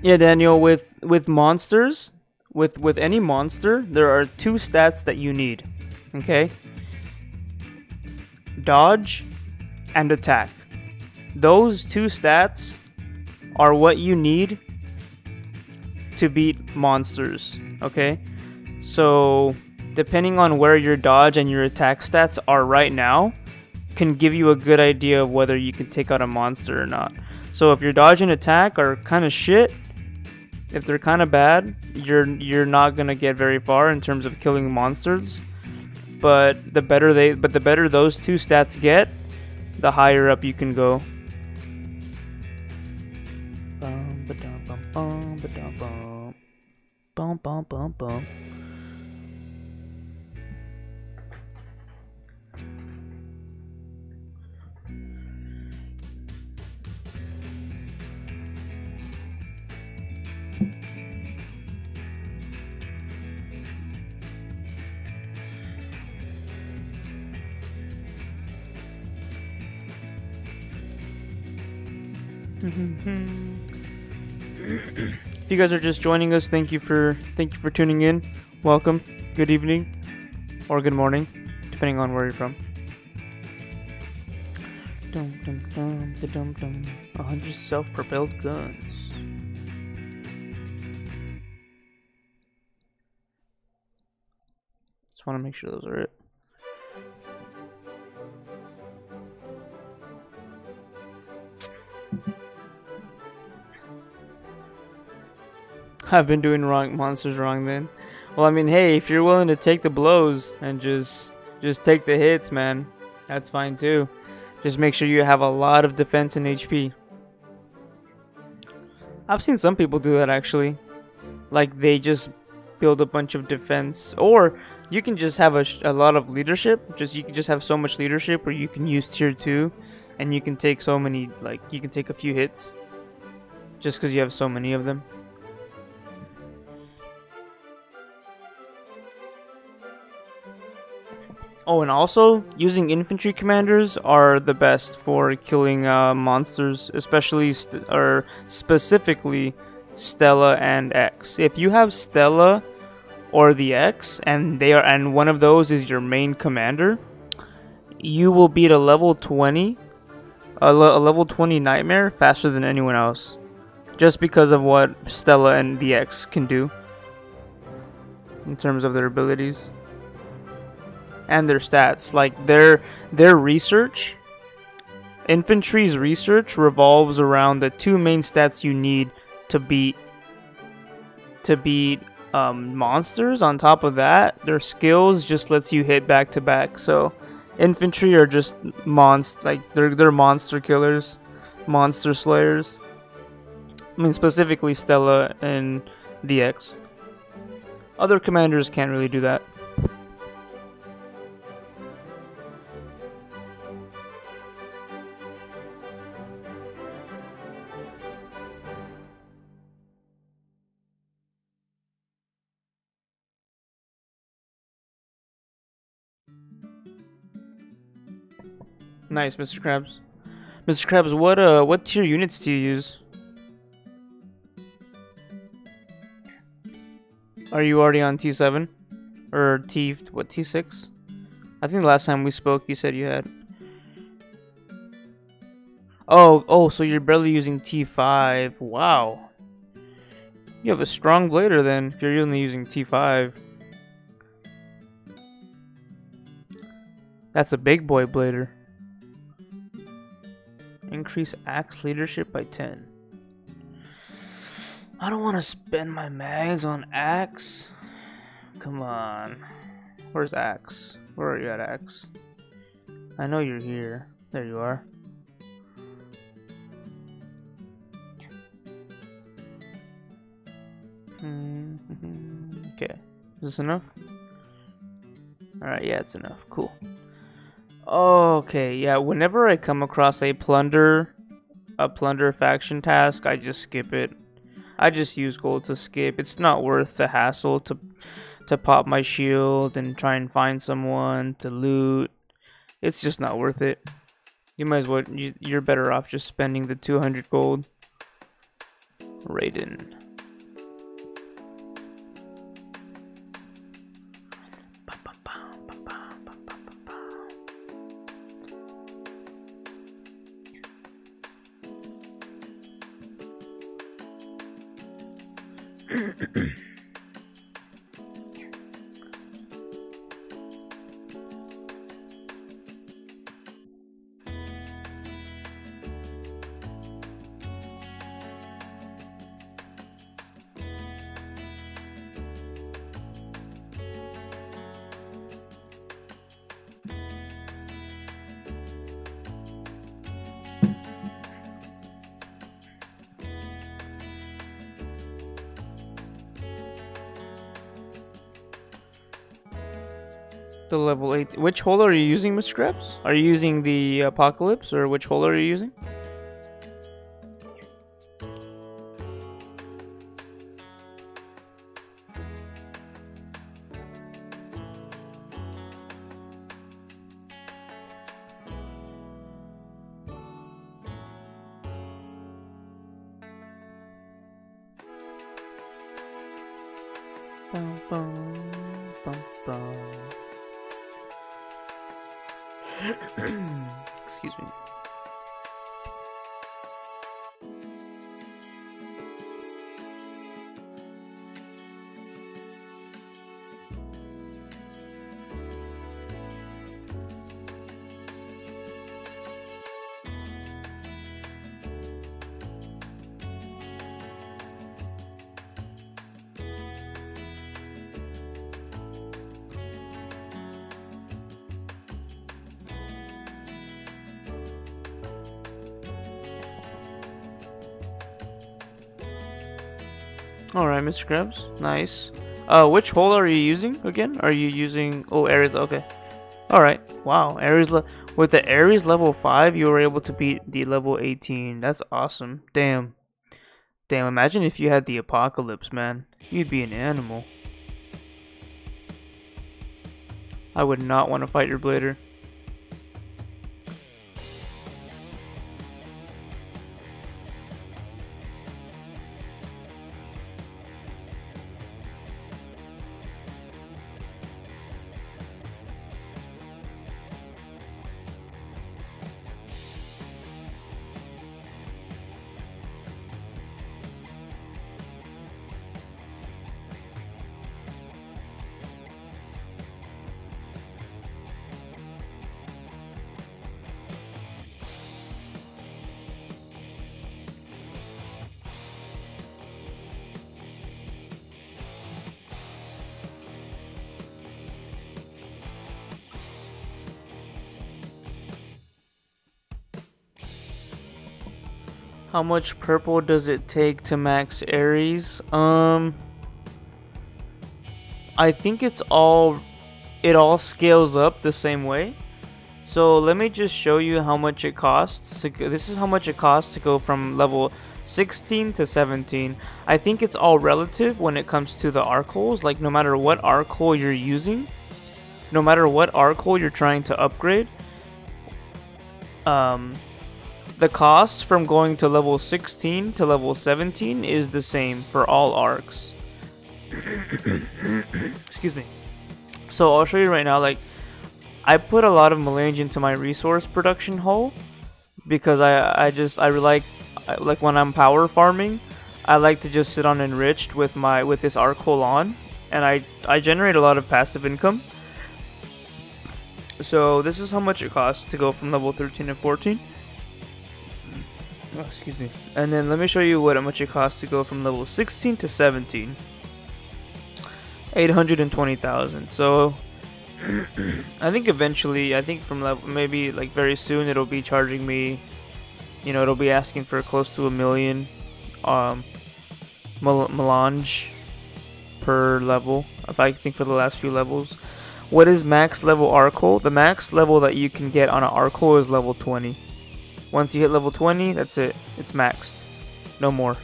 Yeah, Daniel, with monsters, with any monster, there are two stats that you need. Okay? Dodge and attack. Those two stats are what you need to beat monsters. Okay? So, depending on where your dodge and your attack stats are right now, can give you a good idea of whether you can take out a monster or not. So if your dodge and attack are kind of shit, if they're kind of bad, you're not gonna get very far in terms of killing monsters. But the better those two stats get, the higher up you can go. Bum ba dum bum bum ba dum bum bum bum bum bum. If you guys are just joining us, thank you for tuning in. Welcome. Good evening or good morning, depending on where you're from. 100 self-propelled guns. Just want to make sure those are it. I've been doing monsters wrong then. Well, I mean, hey, if you're willing to take the blows and just take the hits, man, that's fine too. Just make sure you have a lot of defense and HP. I've seen some people do that actually. Like, they just build a bunch of defense, or you can just have a lot of leadership. You can just have so much leadership where you can use tier 2 and you can take so many, like, you can take a few hits just because you have so many of them. Oh, and also, using infantry commanders are the best for killing monsters, especially or specifically Stella and X. If you have Stella or the X, and one of those is your main commander, you will beat a level 20, a level 20 nightmare faster than anyone else, just because of what Stella and the X can do in terms of their abilities. And their stats, like their research, infantry's research revolves around the two main stats you need to beat monsters. On top of that, their skills just lets you hit back to back. So infantry are just they're monster killers, monster slayers. I mean, specifically Stella and the X. Other commanders can't really do that. Nice, Mr. Krabs. Mr. Krabs, what tier units do you use? Are you already on T7? Or T6? I think the last time we spoke you said you had. Oh, so you're barely using T5. Wow. You have a strong blader then, if you're only using T5. That's a big boy blader. Increase axe leadership by 10. I don't want to spend my mags on axe. Come on. Where's axe? Where are you at, axe? I know you're here. There you are. Okay. Is this enough? Alright, yeah, it's enough. Cool. Okay, yeah, whenever I come across a plunder faction task, I just skip it. I just use gold to skip. It's not worth the hassle to pop my shield and try and find someone to loot. It's just not worth it. You might as well, you're better off just spending the 200 gold. Raiden. The level 8. Which hole are you using, Mr. Krebs? Are you using the Apocalypse, or which hole are you using? Bum, bum, bum, bum. Excuse me. Alright, Mr. Krabs. Nice. Which hole are you using again? Are you using... Oh, Ares. Okay. Alright. Wow. With the Ares level 5, you were able to beat the level 18. That's awesome. Damn. Damn, imagine if you had the Apocalypse, man. You'd be an animal. I would not want to fight your blader. How much purple does it take to max Ares? I think it all scales up the same way. So let me just show you how much it costs. This is how much it costs to go from level 16 to 17. I think it's all relative when it comes to the arc holes. Like no matter what arc hole you're using, no matter what arc hole you're trying to upgrade, the cost from going to level 16 to level 17 is the same for all arcs. Excuse me. So I'll show you right now. Like, I put a lot of melange into my resource production hole because I like when I'm power farming, I like to just sit on enriched with this arc hole on, and I generate a lot of passive income. So this is how much it costs to go from level 13 and 14. Oh, excuse me. And then let me show you how much it costs to go from level 16 to 17. 820,000. So I think eventually, from level, maybe like very soon, it'll be charging me, you know, it'll be asking for close to 1 million melange per level. If I think for the last few levels. What is max level arc hole? The max level that you can get on an arc hole is level 20. Once you hit level 20, that's it. It's maxed. No more.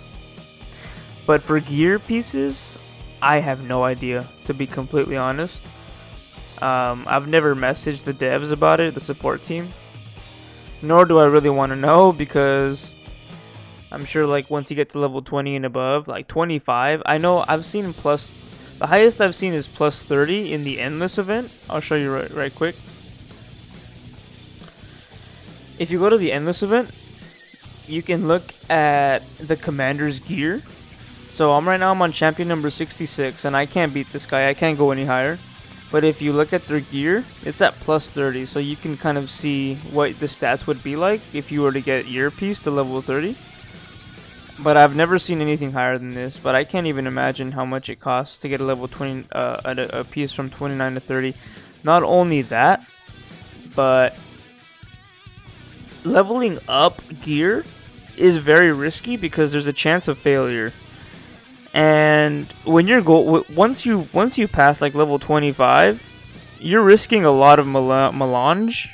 But for gear pieces, I have no idea, to be completely honest. I've never messaged the devs about it, the support team. Nor do I really want to know, because I'm sure like once you get to level 20 and above, like 25, I know I've seen plus, the highest I've seen is plus 30 in the Endless event. I'll show you right quick. If you go to the Endless event, you can look at the commander's gear. So right now I'm on champion number 66, and I can't beat this guy. I can't go any higher. But if you look at their gear, it's at plus 30, so you can kind of see what the stats would be like if you were to get earpiece to level 30. But I've never seen anything higher than this, but I can't even imagine how much it costs to get a level 20 a piece from 29 to 30. Not only that, but leveling up gear is very risky because there's a chance of failure. And when you're once you pass like level 25, you're risking a lot of melange.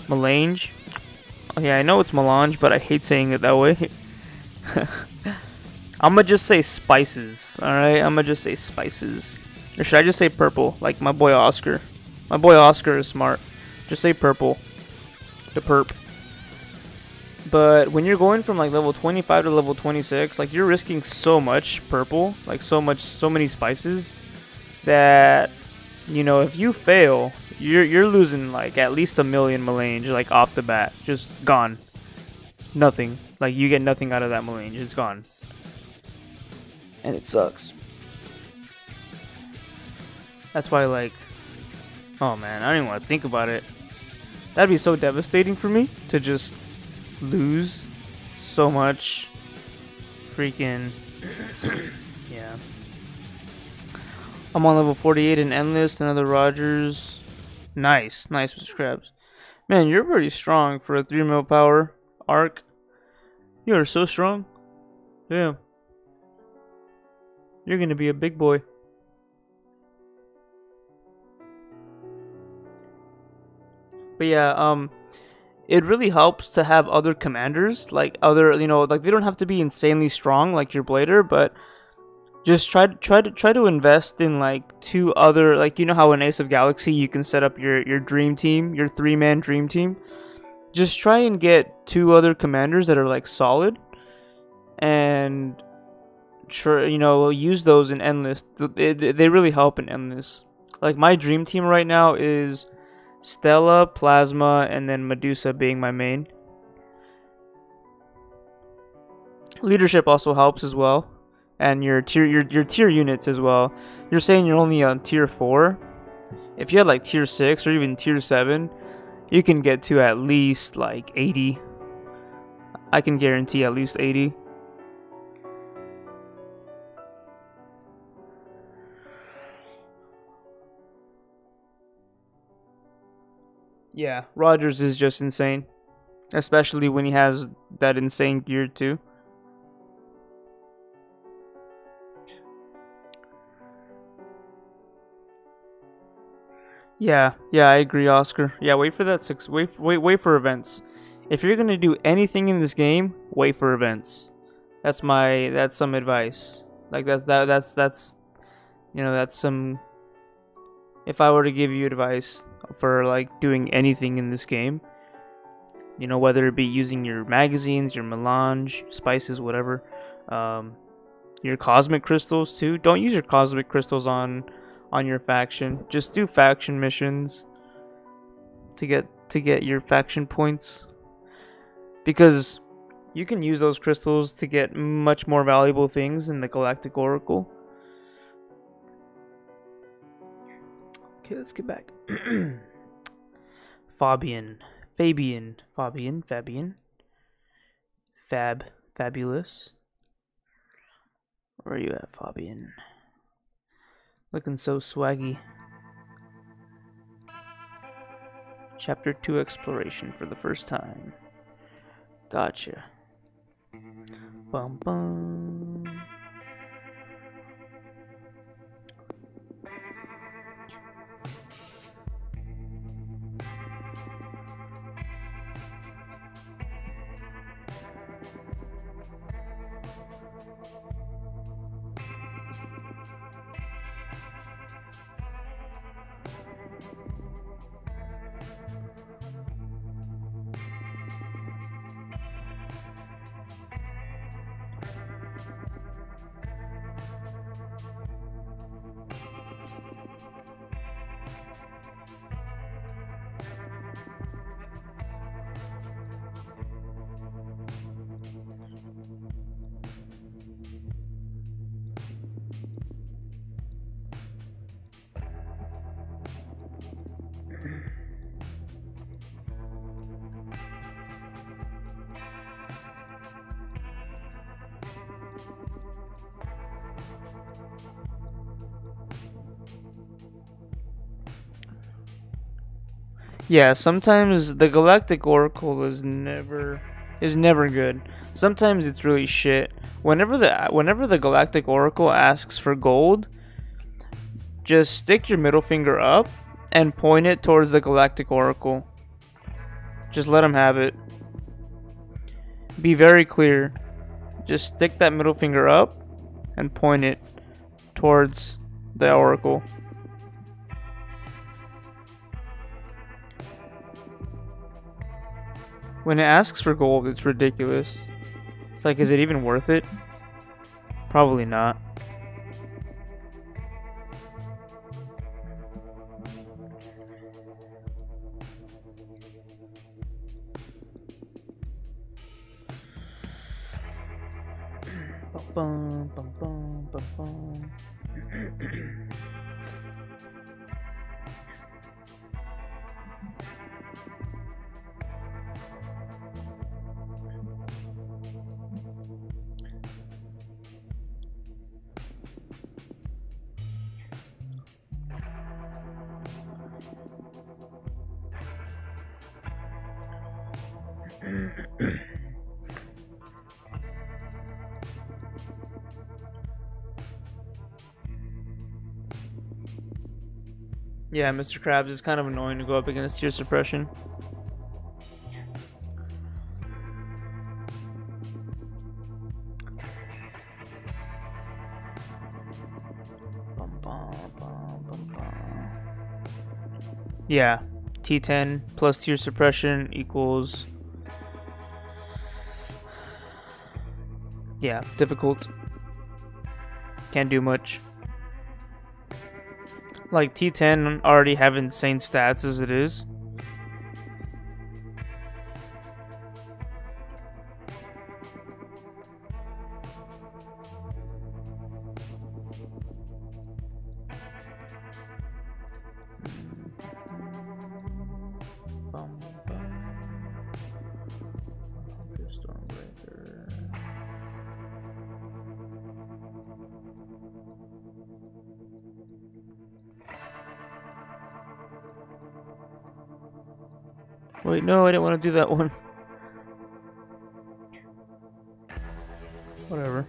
Oh, yeah, I know it's melange, but I hate saying it that way. I'm gonna just say spices. All right, I'm gonna just say spices. Or should I just say purple, like my boy Oscar? My boy Oscar is smart. Just say purple. The perp. But when you're going from like level 25 to level 26, like you're risking so much purple, like so many spices, that, you know, if you fail, you're losing like at least 1 million melange, like off the bat, just gone. Nothing. Like you get nothing out of that melange. It's gone. And it sucks. That's why, like, oh man, I don't even want to think about it. That'd be so devastating for me to just lose so much freaking yeah. I'm on level 48 in Endless, another Rogers. Nice Mr. Krabs. Man, you're pretty strong for a 3 mil power arc. You are so strong. Yeah. You're gonna be a big boy. But yeah, it really helps to have other commanders, like other, you know, like they don't have to be insanely strong like your blader, but just try to invest in like 2 other, like, you know how in Ace of Galaxy you can set up your dream team, your 3-man dream team. Just try and get 2 other commanders that are like solid, and use those in Endless. They really help in Endless. Like my dream team right now is Stella, Plasma, and then Medusa being my main. Leadership also helps as well, and your tier units as well. You're saying you're only on tier 4. If you had like tier 6 or even tier 7, you can get to at least like 80. I can guarantee at least 80. Yeah, Rogers is just insane, especially when he has that insane gear too. Yeah, I agree, Oscar. Yeah, wait for that wait for events. If you're gonna do anything in this game, wait for events. That's some advice. Like that's some. If I were to give you advice for like doing anything in this game, whether it be using your magazines, your melange, spices, whatever, your cosmic crystals too. Don't use your cosmic crystals on your faction. Just do faction missions to get your faction points, because you can use those crystals to get much more valuable things in the Galactic Oracle. Okay, let's get back. Fabulous. Where are you at, Fabian? Looking so swaggy. Chapter 2 exploration for the first time. Gotcha. Bum bum. Yeah, sometimes the Galactic Oracle is never good. Sometimes it's really shit. Whenever the Galactic Oracle asks for gold, just stick your middle finger up and point it towards the Galactic Oracle. Just let him have it. Be very clear. Just stick that middle finger up and point it towards the Oracle. When it asks for gold, it's ridiculous. It's like, is it even worth it? Probably not. Bum, bum, bum, bum, bum. Yeah, Mr. Krabs is kind of annoying to go up against tier suppression. Yeah, T10 plus tier suppression equals, yeah, difficult. Can't do much. Like, T10 already have insane stats as it is. Stormbreaker. Wait, no, I didn't want to do that one. Whatever.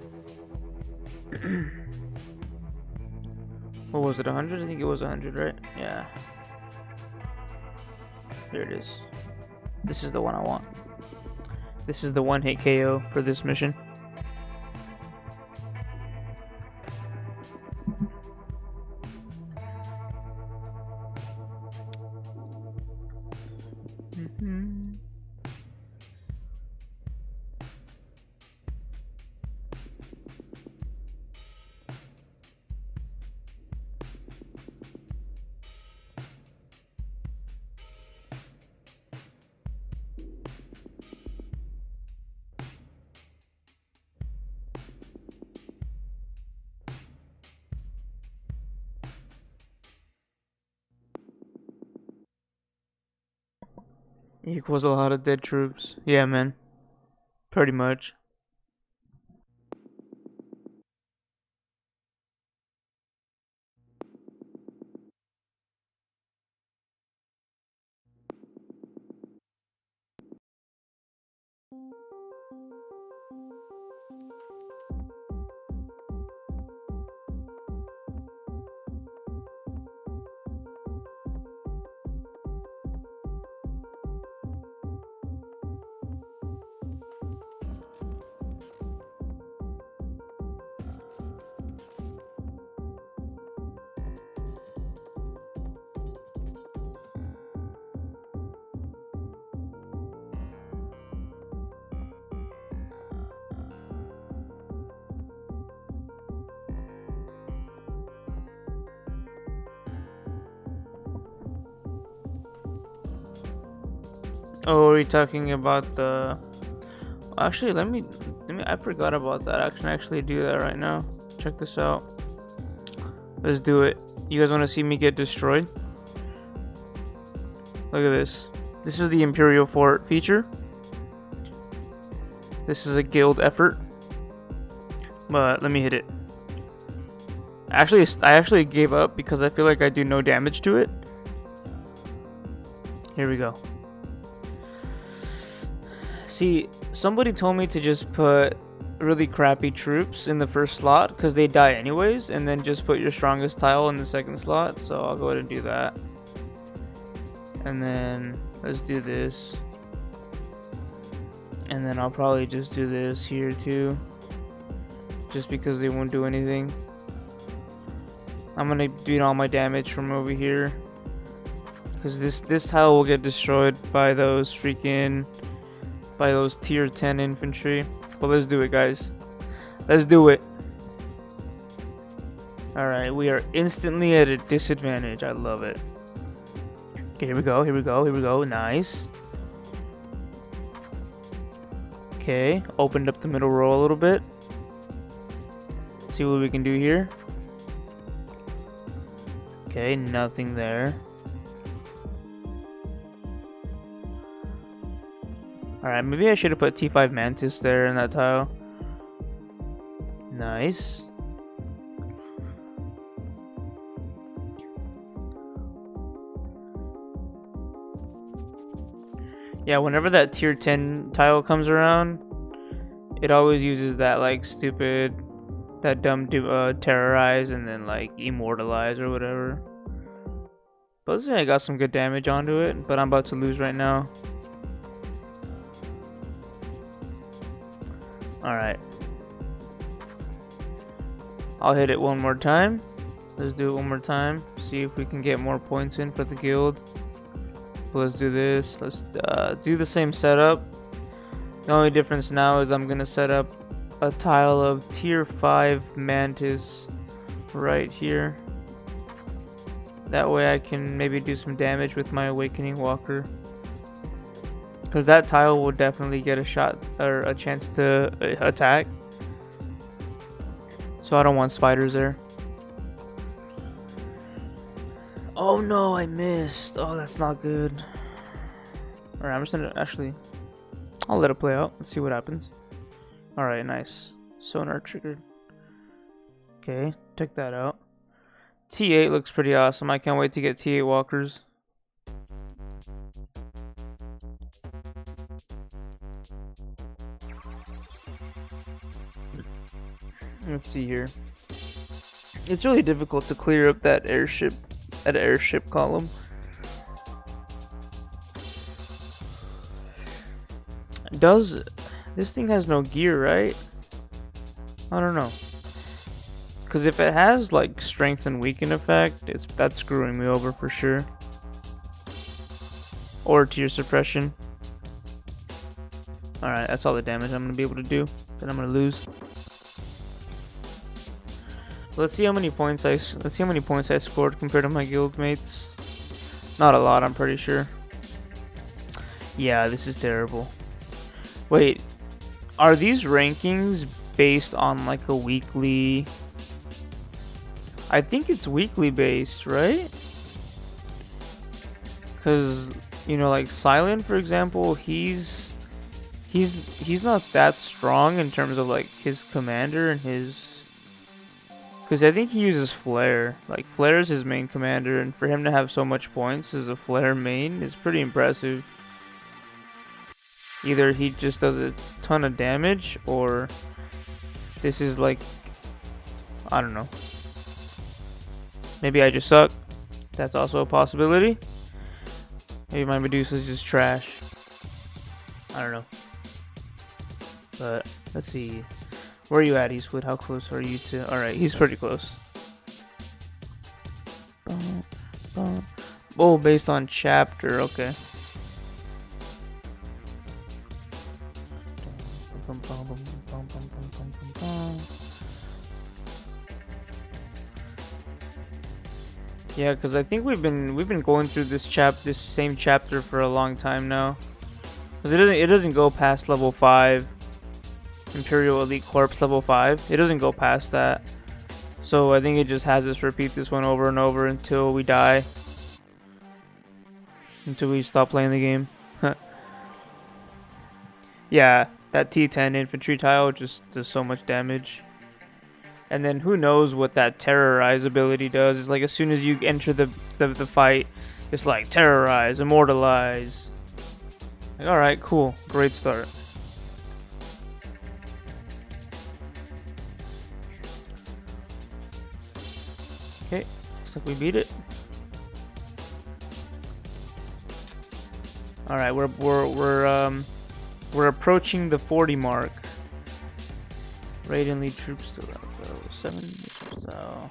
What was it, 100? I think it was 100, right? Yeah. There it is. This is the one I want. This is the one-hit KO for this mission. Equals a lot of dead troops. Yeah, man. Pretty much. Oh, are we talking about the... Actually, let me... I forgot about that. I can actually do that right now. Check this out. Let's do it. You guys want to see me get destroyed? Look at this. This is the Imperial Fort feature. This is a guild effort. But let me hit it. Actually, I actually gave up because I feel like I do no damage to it. Here we go. See, somebody told me to just put really crappy troops in the first slot because they die anyways, and then just put your strongest tile in the second slot. So I'll go ahead and do that. And then let's do this. And then I'll probably just do this here too, just because they won't do anything. I'm gonna do all my damage from over here because this tile will get destroyed by those tier 10 infantry. But let's do it, guys. Let's do it. Alright, we are instantly at a disadvantage. I love it. Okay, here we go, here we go, here we go. Nice. Okay, opened up the middle row a little bit. See what we can do here. Okay, nothing there. Alright, maybe I should have put T5 Mantis there in that tile. Nice. Yeah, whenever that tier 10 tile comes around, it always uses that like stupid, that dumb terrorize and then like immortalize or whatever. But let's say I got some good damage onto it, but I'm about to lose right now. Alright. I'll hit it one more time. Let's do it one more time. See if we can get more points in for the guild. example, let's do this. Let's do the same setup. The only difference now is I'm gonna set up a tile of tier 5 mantis right here. That way I can maybe do some damage with my awakening walker. Because that tile will definitely get a shot or a chance to attack. So I don't want spiders there. Oh no, I missed. Oh, that's not good. Alright, I'm just gonna actually... I'll let it play out. Let's see what happens. Alright, nice. Sonar triggered. Okay, check that out. T8 looks pretty awesome. I can't wait to get T8 walkers. Let's see here. It's really difficult to clear up that airship column. Does this thing has no gear, right? I don't know. Because if it has like strength and weaken effect, that's screwing me over for sure. Or tier suppression. Alright, that's all the damage I'm gonna be able to do. Then I'm gonna lose. Let's see how many points I scored compared to my guild mates. Not a lot, I'm pretty sure. Yeah, this is terrible. Wait, are these rankings based on like a weekly? I think it's weekly based, right? Because you know, like Silent, for example, he's not that strong in terms of like his commander and his. Because I think he uses Flare. Like, Flare is his main commander, and for him to have so much points as a Flare main is pretty impressive. Either he just does a ton of damage, or this is like, I don't know. Maybe I just suck. That's also a possibility. Maybe my Medusa's just trash. I don't know. But, let's see. Where are you at, Eastwood? How close are you to... Alright, he's pretty close. Oh, based on chapter, okay. Yeah, because I think we've been going through this same chapter for a long time now. Because it doesn't go past level 5. Imperial Elite Corps level 5. It doesn't go past that. So I think it just has us repeat this one over and over until we die. Until we stop playing the game. Yeah, that T10 infantry tile just does so much damage. And then who knows what that terrorize ability does. It's like as soon as you enter the fight, it's like terrorize, immortalize. Like, alright, cool. Great start. Okay, looks like we beat it. All right, we're approaching the 40 mark. Raid and lead troops to level 7. So.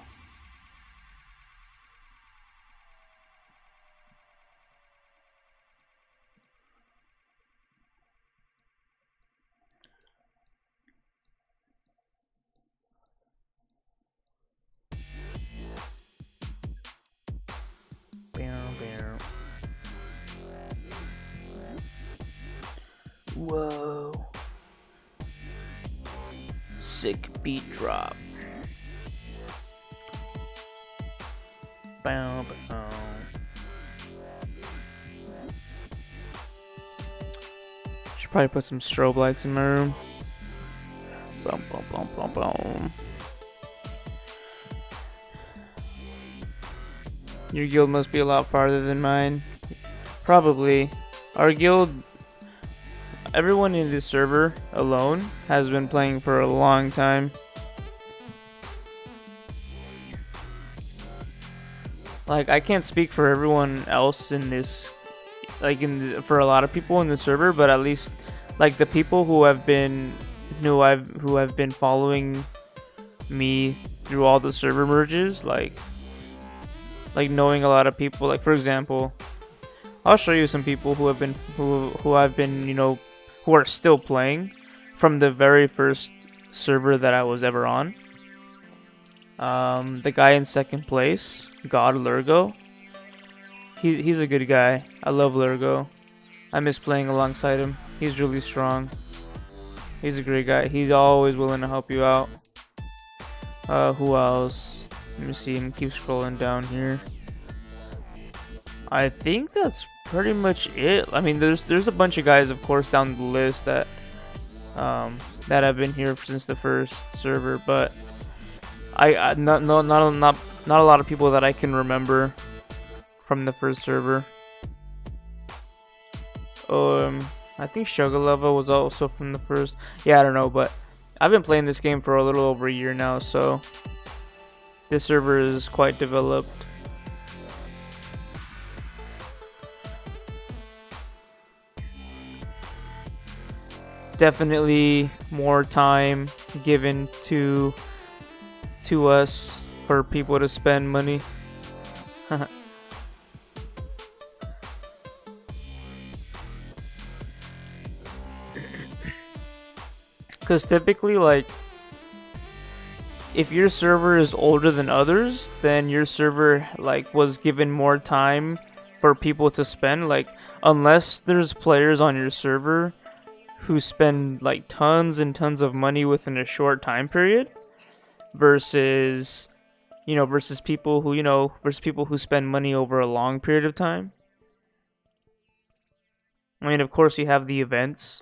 Whoa. Sick beat drop. Bow, bow. Should probably put some strobe lights in my room. Boom, boom, boom, boom, boom. Your guild must be a lot farther than mine. Probably. Our guild, everyone in this server alone has been playing for a long time. Like, I can't speak for everyone else in this, like for a lot of people in the server, but at least like the people who have been who have been following me through all the server merges, like knowing a lot of people. Like, for example, I'll show you some people who have been who I've been, you know, who are still playing from the very first server that I was ever on. The guy in second place, God Lurgo. He's a good guy. I love Lurgo. I miss playing alongside him. He's really strong. He's a great guy. He's always willing to help you out. Who else? Let me see and keep scrolling down here. I think that's pretty much it. I mean, there's a bunch of guys, of course, down the list that that have been here since the first server, but not a lot of people that I can remember from the first server. I think Sugarlova was also from the first. Yeah, I don't know, but I've been playing this game for a little over a year now, so this server is quite developed. Definitely more time given to us for people to spend money. Because typically, like, if your server is older than others, then your server, like, was given more time for people to spend. Like, unless there's players on your server who spend, like, tons and tons of money within a short time period, versus, you know, versus people who spend money over a long period of time. I mean, of course, you have the events.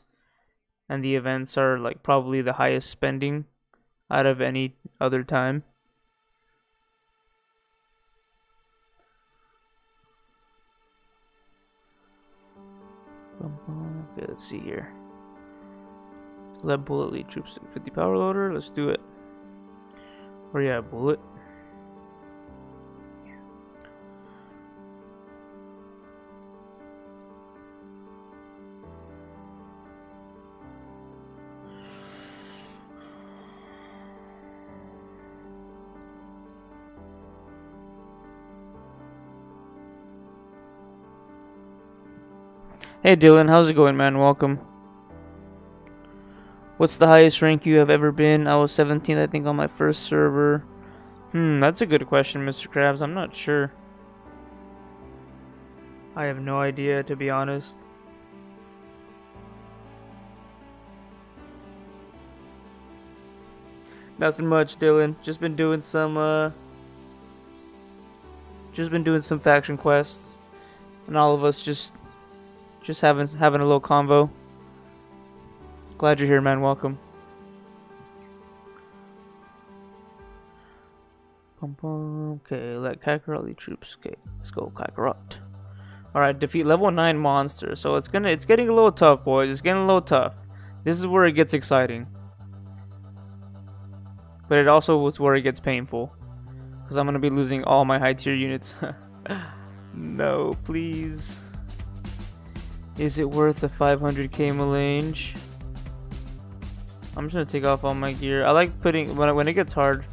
And the events are, like, probably the highest spending out of any other time. Okay, let's see here. Let Bullet lead troops in 50 power loader. Let's do it. Where you at, Bullet? Hey Dylan, how's it going, man? Welcome. What's the highest rank you have ever been? I was 17th, I think, on my first server. That's a good question, Mr. Krabs. I'm not sure. I have no idea, to be honest. Nothing much, Dylan. Just been doing some faction quests, and all of us just having a little convo. Glad you're here, man. Welcome. Okay, let Kakarot lead troops. Okay, let's go, Kakarot. Alright, defeat level 9 monsters. So it's getting a little tough, boys. It's getting a little tough. This is where it gets exciting. But it also is where it gets painful. Because I'm gonna be losing all my high tier units. No, please. Is it worth the 500k melange? I'm just gonna take off all my gear. I like putting when it gets hard.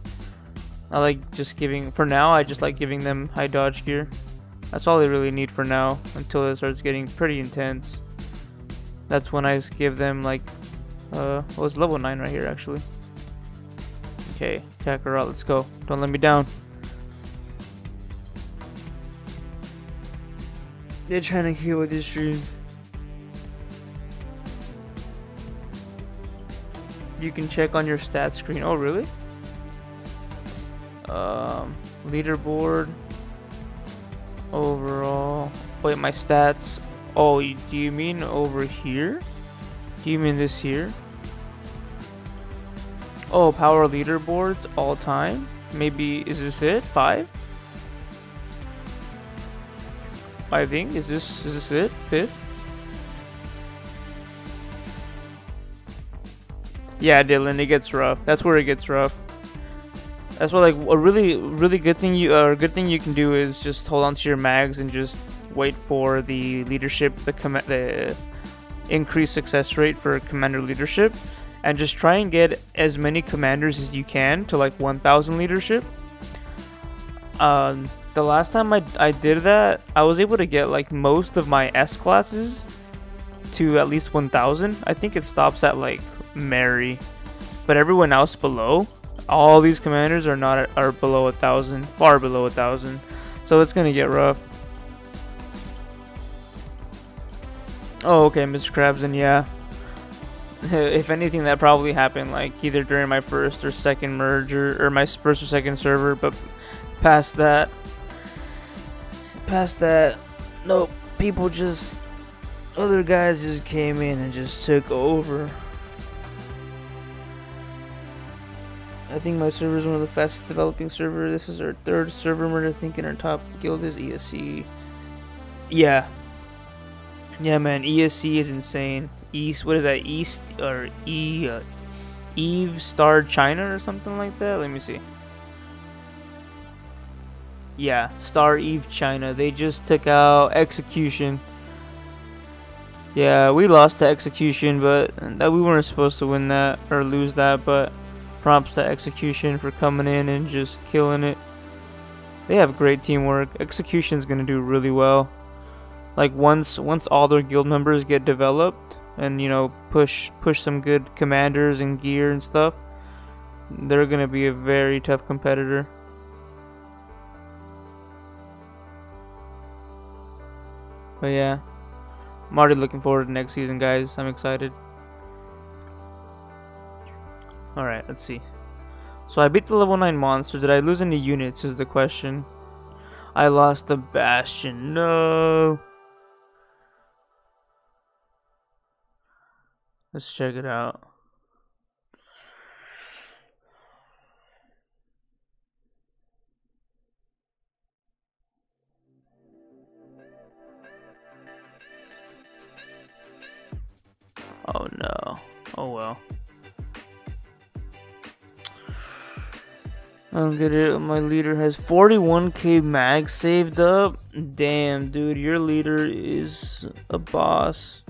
I like just giving. For now, I just like giving them high dodge gear. That's all they really need for now until it starts getting pretty intense. That's when I give them like. Well, it's level 9 right here actually. Okay, Kakarot, let's go. Don't let me down. They're trying to kill with these streams. You can check on your stats screen. Oh, really? Leaderboard. Overall. Wait, my stats. Oh, do you mean over here? Do you mean this here? Oh, power leaderboards all time. Maybe is this it? 5? I think is this it? 5th? Yeah, Dylan, it gets rough. That's where it gets rough. That's why, like, a really good thing you can do is just hold on to your mags and just wait for the leadership, the increased success rate for commander leadership, and just try and get as many commanders as you can to like 1,000 leadership. the last time I did that, I was able to get like most of my S classes to at least 1000. I think it stops at like Mary, but everyone else below, all these commanders are below 1000, far below 1000. So it's gonna get rough. Oh, okay, Mr. Krabs, and yeah. If anything, that probably happened like either during my first or second merger, or my first or second server, but past that, nope, people just, other guys just came in and just took over. I think my server is one of the fastest developing server. This is our third server merge, I think, and our top guild is ESC. Yeah, man, ESC is insane. East, what is that? East or Eve Star China or something like that. Let me see. Yeah, Star Eve China. They just took out Execution. Yeah, we lost to Execution, but that we weren't supposed to win that or lose that. But props to Execution for coming in and just killing it. They have great teamwork. Execution's gonna do really well. Like once all their guild members get developed, and you know, push some good commanders and gear and stuff, they're gonna be a very tough competitor. But yeah, I'm already looking forward to next season, guys. I'm excited. Alright, let's see. So I beat the level 9 monster. Did I lose any units is the question. I lost the Bastion. No. Let's check it out. Oh no. Oh well. I don't get it. My leader has 41k mag saved up. Damn, dude, your leader is a boss.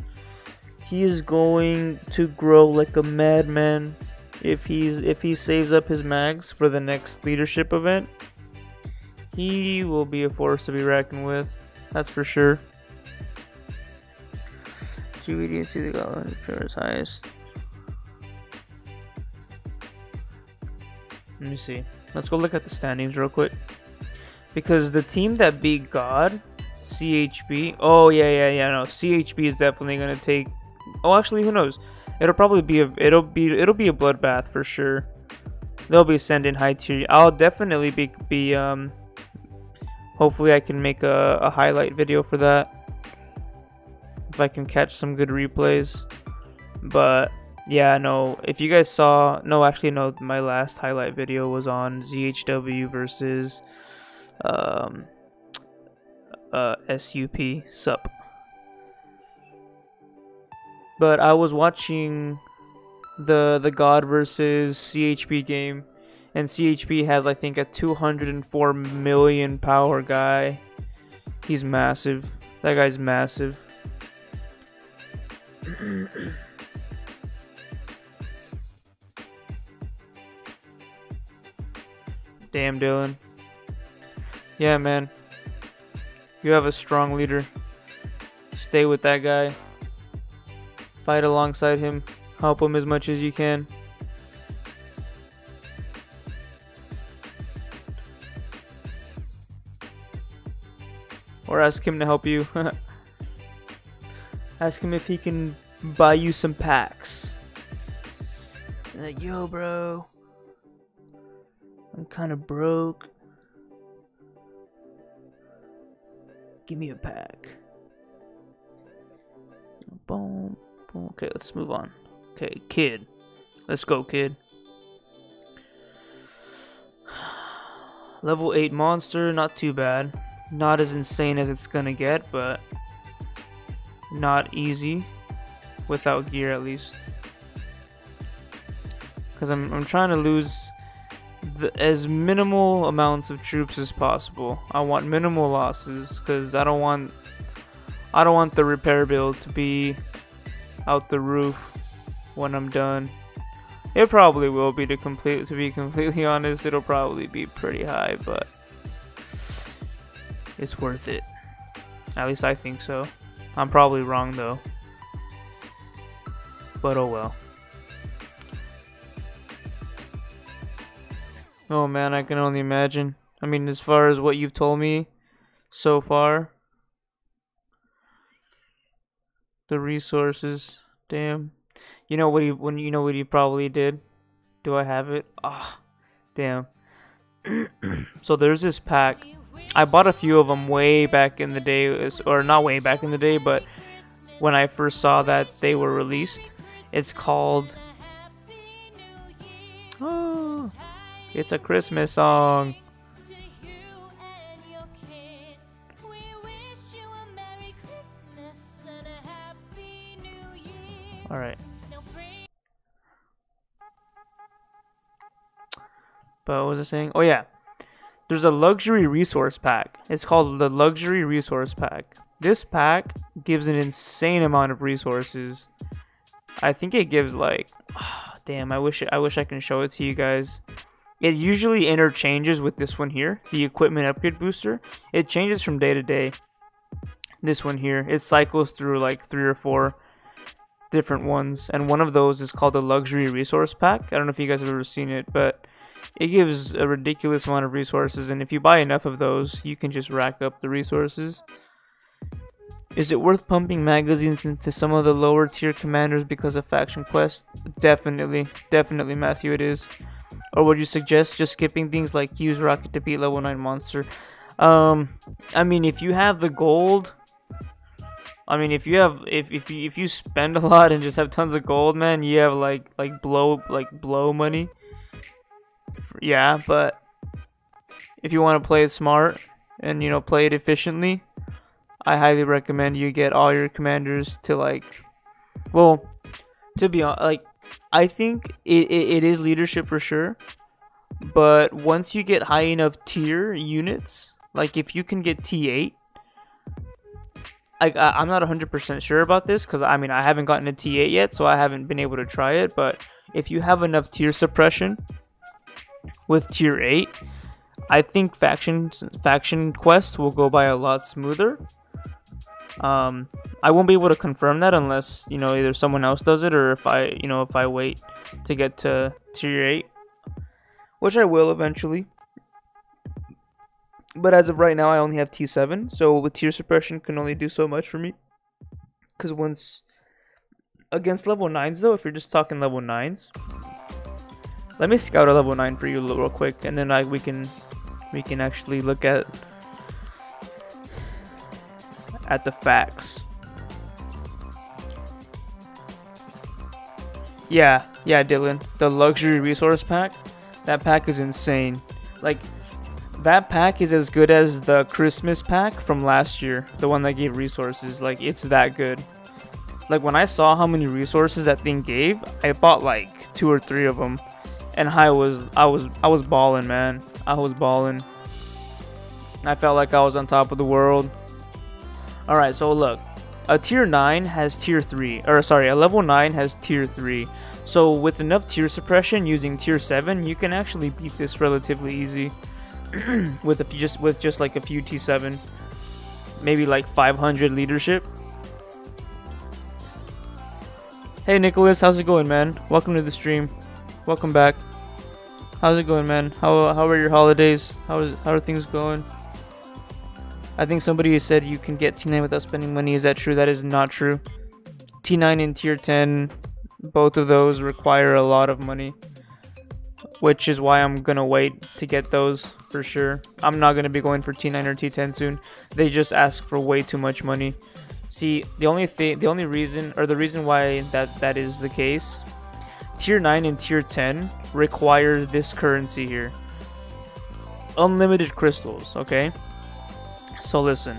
He is going to grow like a madman if he saves up his mags for the next leadership event. He will be a force to be reckoned with. That's for sure. GVD to the Gollum is highest. Let me see. Let's go look at the standings real quick. Because the team that beat God, CHB. Oh yeah. No, CHB is definitely gonna take. Oh, actually, who knows? It'll probably be a bloodbath for sure. They'll be sending high tier. I'll definitely be hopefully I can make a highlight video for that if I can catch some good replays. But yeah, no, if you guys saw, no, actually no, my last highlight video was on ZHW versus SUP. But I was watching the God versus CHP game, and CHP has, I think, a 204 million power guy. He's massive. That guy's massive. Damn, Dylan. Yeah, man. You have a strong leader. Stay with that guy. Fight alongside him. Help him as much as you can. Or ask him to help you. Ask him if he can buy you some packs. Like, yo, bro, I'm kind of broke. Give me a pack. Boom. Okay, let's move on. Okay, kid. Let's go, kid. Level 8 monster, not too bad. Not as insane as it's gonna get, but not easy. Without gear, at least. Because I'm trying to lose as minimal amounts of troops as possible. I want minimal losses, because I don't want the repair build to be out the roof when I'm done. It probably will be, to be completely honest. It'll probably be pretty high, but it's worth it. At least I think so. I'm probably wrong though. But oh well. Oh man, I can only imagine. I mean, as far as what you've told me so far, the resources, damn. You know what he probably did? Do I have it? Ah, oh, damn. So there's this pack. I bought a few of them way back in the day, or not way back in the day, but when I first saw that they were released. It's called, oh, it's a Christmas song. Alright. But what was I saying? Oh yeah. There's a luxury resource pack. It's called the luxury resource pack. This pack gives an insane amount of resources. I think it gives like, oh, damn, I wish I can show it to you guys. It usually interchanges with this one here, the equipment upgrade booster. It changes from day to day. This one here, it cycles through like 3 or 4 different ones, and one of those is called the luxury resource pack. I don't know if you guys have ever seen it, but it gives a ridiculous amount of resources, and if you buy enough of those, you can just rack up the resources. Is it worth pumping magazines into some of the lower tier commanders because of faction quests? Definitely, Matthew, it is. Or would you suggest just skipping things like use rocket to beat level 9 monster? I mean, if you have the gold, I mean, if you spend a lot and just have tons of gold, man, you have like blow money. Yeah, but if you want to play it smart and play it efficiently, I highly recommend you get all your commanders to like, well, to be honest, like, I think it is leadership for sure, but once you get high enough tier units, like if you can get T8, I'm not 100% sure about this because I mean I haven't gotten a T8 yet, so I haven't been able to try it, but if you have enough tier suppression with tier 8, I think faction quests will go by a lot smoother. I won't be able to confirm that unless either someone else does it, or if I wait to get to tier 8, which I will eventually. But as of right now, I only have T7, so with tier suppression can only do so much for me. Because once against level 9s though, if you're just talking level 9s, let me scout a level 9 for you real quick, and then we can actually look at the facts. Yeah, Dylan, the luxury resource pack, that pack is insane. Like, that pack is as good as the Christmas pack from last year, the one that gave resources. Like, it's that good. Like, when I saw how many resources that thing gave, I bought like 2 or 3 of them, and I was balling, man. I was balling. I felt like I was on top of the world. Alright, so look, a tier 9 has tier 3, or sorry, a level 9 has tier 3. So with enough tier suppression using tier 7, you can actually beat this relatively easy. with just like a few T7, maybe like 500 leadership. Hey Nicholas, how's it going, man? Welcome to the stream. Welcome back. How's it going, man? How are your holidays? How are things going? I think somebody said you can get T9 without spending money. Is that true? That is not true. T9 and tier 10, both of those require a lot of money, which is why I'm gonna wait to get those for sure. I'm not gonna be going for T9 or T10 soon. They just ask for way too much money. See, the reason why that is the case, tier 9 and tier 10 require this currency here. Unlimited crystals, okay? So listen.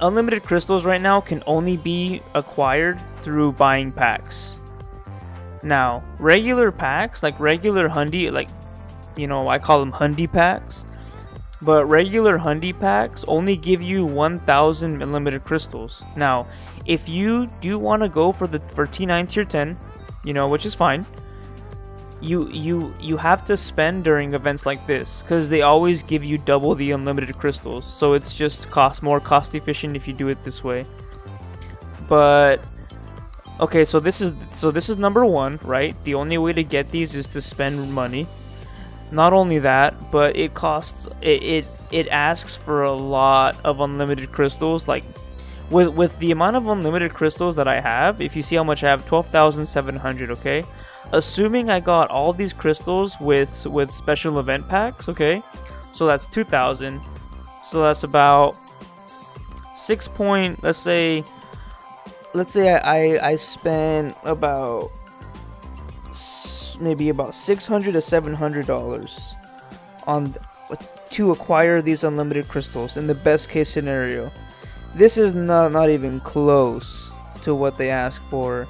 Unlimited crystals right now can only be acquired through buying packs. Now, regular packs, like regular Hundy, like, I call them Hundy packs, but regular Hundy packs only give you 1,000 unlimited crystals. Now, if you do want to go for T9 tier 10, which is fine, you have to spend during events like this, because they always give you double the unlimited crystals, so it's just more cost efficient if you do it this way. But okay, so this is number one, right? The only way to get these is to spend money. Not only that, but it costs it asks for a lot of unlimited crystals. Like with the amount of unlimited crystals that I have, if you see how much I have, 12,700, okay? Assuming I got all these crystals with special event packs, okay? So that's 2,000. So that's about let's say I spent about maybe about $600 to $700 on to acquire these unlimited crystals in the best case scenario. This is not even close to what they ask for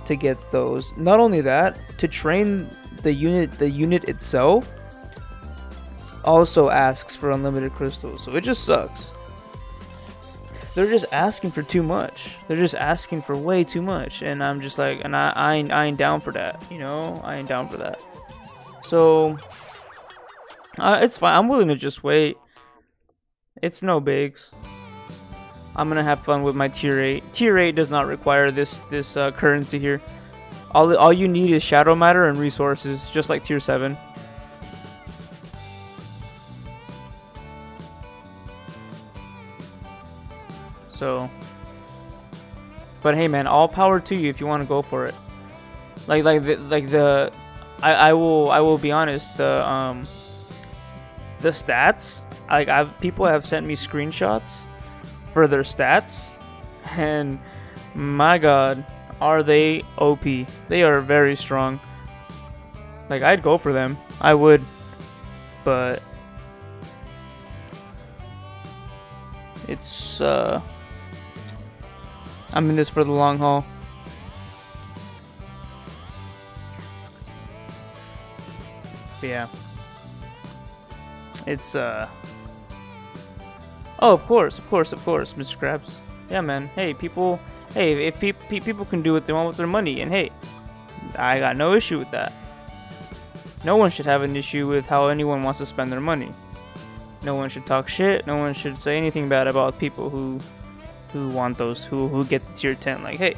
to get those. Not only that, to train the unit itself also asks for unlimited crystals, so it just sucks. They're just asking for too much. They're just asking for way too much, and I'm just like, and I ain't down for that, you know? I ain't down for that. So it's fine. I'm willing to just wait. It's no bigs. I'm gonna have fun with my tier 8. Tier 8 does not require this currency here. All you need is shadow matter and resources, just like tier 7. So, but hey, man, all power to you if you want to go for it. I will be honest. The stats, people have sent me screenshots for their stats, and my God, are they OP? They are very strong. Like, I'd go for them. I would, but it's I'm in this for the long haul. But yeah. It's oh, of course, Mr. Krabs. Yeah, man. Hey, people. Hey, if people can do what they want with their money, and hey, I got no issue with that. No one should have an issue with how anyone wants to spend their money. No one should talk shit. No one should say anything bad about people who want those, who get the tier 10. Like, hey,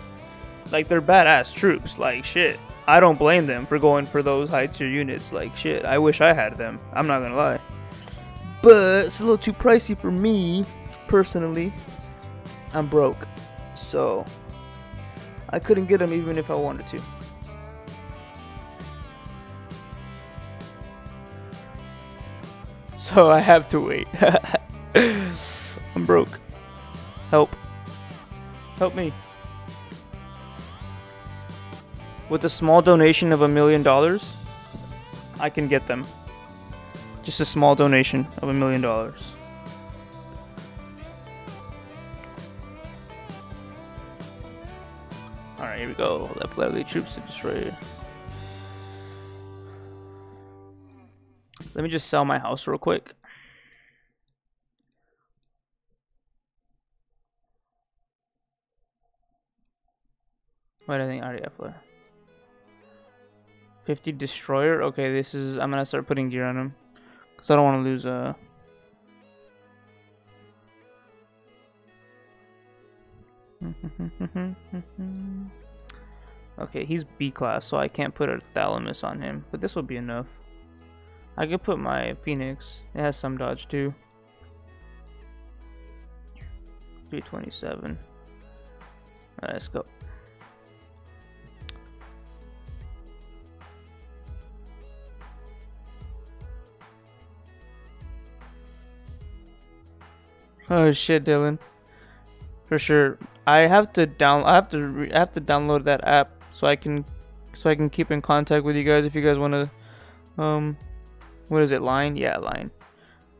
like, they're badass troops. Like, shit, I don't blame them for going for those high tier units. Like, shit, I wish I had them. I'm not gonna lie, but it's a little too pricey for me personally. I'm broke, so I couldn't get them even if I wanted to. So I have to wait. I'm broke. Help. Help me. With a small donation of $1 million, I can get them. Just a small donation of $1 million. Alright, here we go. Left lively troops to destroy. Let me just sell my house real quick. What, I think I already have 50 destroyer. Okay, this is, I'm gonna start putting gear on him because I don't want to lose Okay, he's B class, so I can't put a Thalamus on him, but this will be enough. I could put my Phoenix. It has some dodge too. 327. Alright, let's go. Oh shit, Dylan. For sure. I have to download that app so I can keep in contact with you guys if you guys want to what is it, Line? Yeah, Line.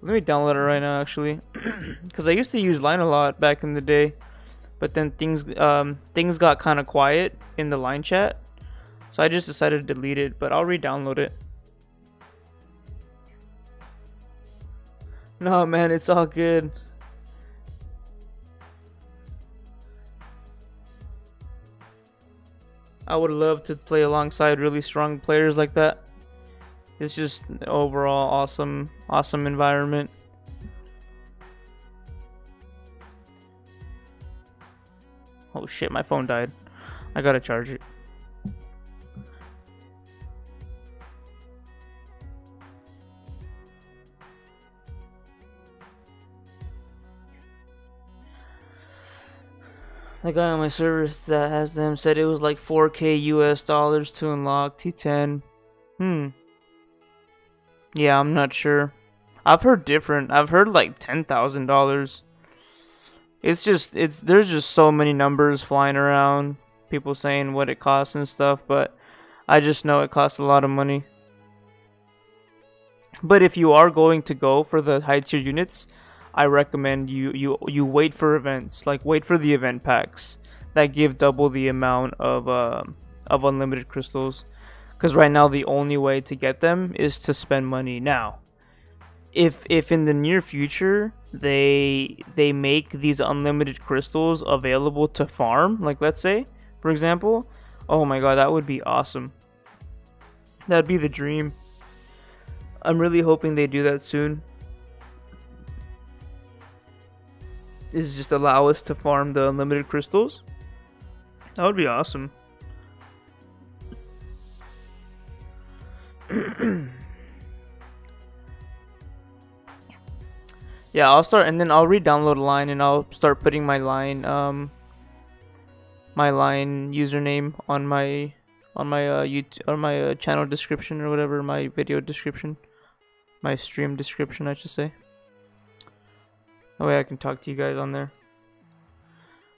Let me download it right now actually. Cuz I used to use Line a lot back in the day, but then things got kind of quiet in the Line chat. So I just decided to delete it, but I'll re-download it. No, man, it's all good. I would love to play alongside really strong players like that. It's just overall awesome environment. Oh shit, my phone died. I gotta charge it. The guy on my server that has them said it was like 4K US dollars to unlock T10. Yeah, I'm not sure. I've heard different. I've heard like $10,000. There's just so many numbers flying around. People saying what it costs and stuff, but I just know it costs a lot of money. But if you are going to go for the high tier units, I recommend you wait for events, like wait for the event packs that give double the amount of unlimited crystals. Because right now the only way to get them is to spend money. Now, if in the near future they make these unlimited crystals available to farm, like let's say, for example, oh my god, that would be awesome. That'd be the dream. I'm really hoping they do that soon. Is just allow us to farm the unlimited crystals. That would be awesome. Yeah, I'll start, and then I'll re-download line, and I'll start putting my line username on my YouTube or my channel description or whatever, my video description, my stream description, I should say. That way I can talk to you guys on there.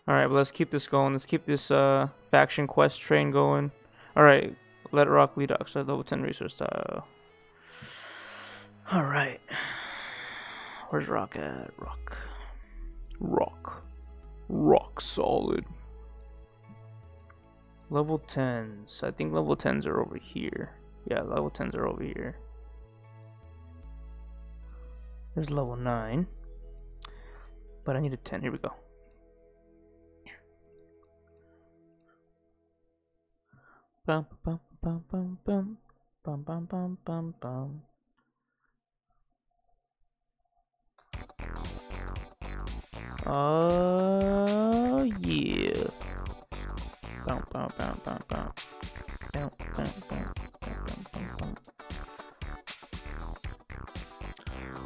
Alright, but let's keep this going. Let's keep this faction quest train going. Alright, let rock lead oxide level 10 resource style. Alright. Where's rock at? Rock solid. Level 10s. I think level 10s are over here. Yeah, level 10s are over here. There's level 9. But I need a 10. Here we go. Bum bum bum bum bum bum bum bum bum bum. Oh yeah. Bum bum bum bum bum. Bum bum bum bum bum bum.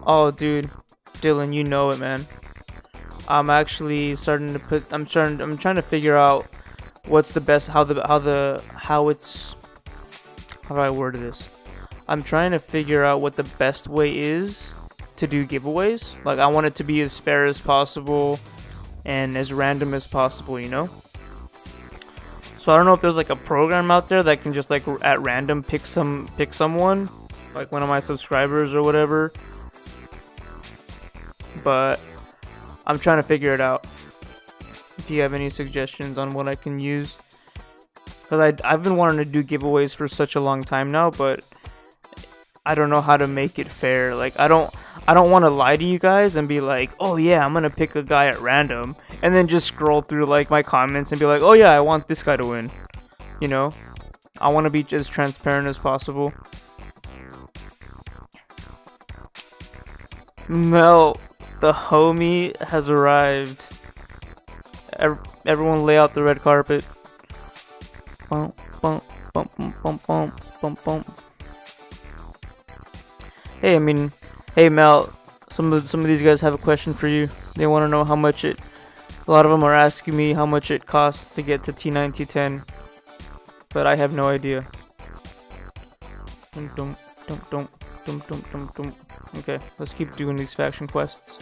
Oh dude, Dylan, you know it, man. I'm actually starting to put. I'm trying to figure out what's the best. How do I word this? I'm trying to figure out what the best way is to do giveaways. Like I want it to be as fair as possible and as random as possible, you know. So I don't know if there's like a program out there that can just like at random pick someone, like one of my subscribers or whatever. But I'm trying to figure it out. If you have any suggestions on what I can use, because I've been wanting to do giveaways for such a long time now, but I don't know how to make it fair. Like I don't want to lie to you guys and be like, oh yeah, I'm gonna pick a guy at random, and then just scroll through like my comments and be like, oh yeah, I want this guy to win. You know, I want to be as transparent as possible. Mel, the homie has arrived. Everyone lay out the red carpet. Bum, bum, bum, bum, bum, bum, bum, bum. Hey, hey Mel, some of these guys have a question for you. They want to know how much a lot of them are asking me how much it costs to get to T9, T10. But I have no idea. Okay, let's keep doing these faction quests.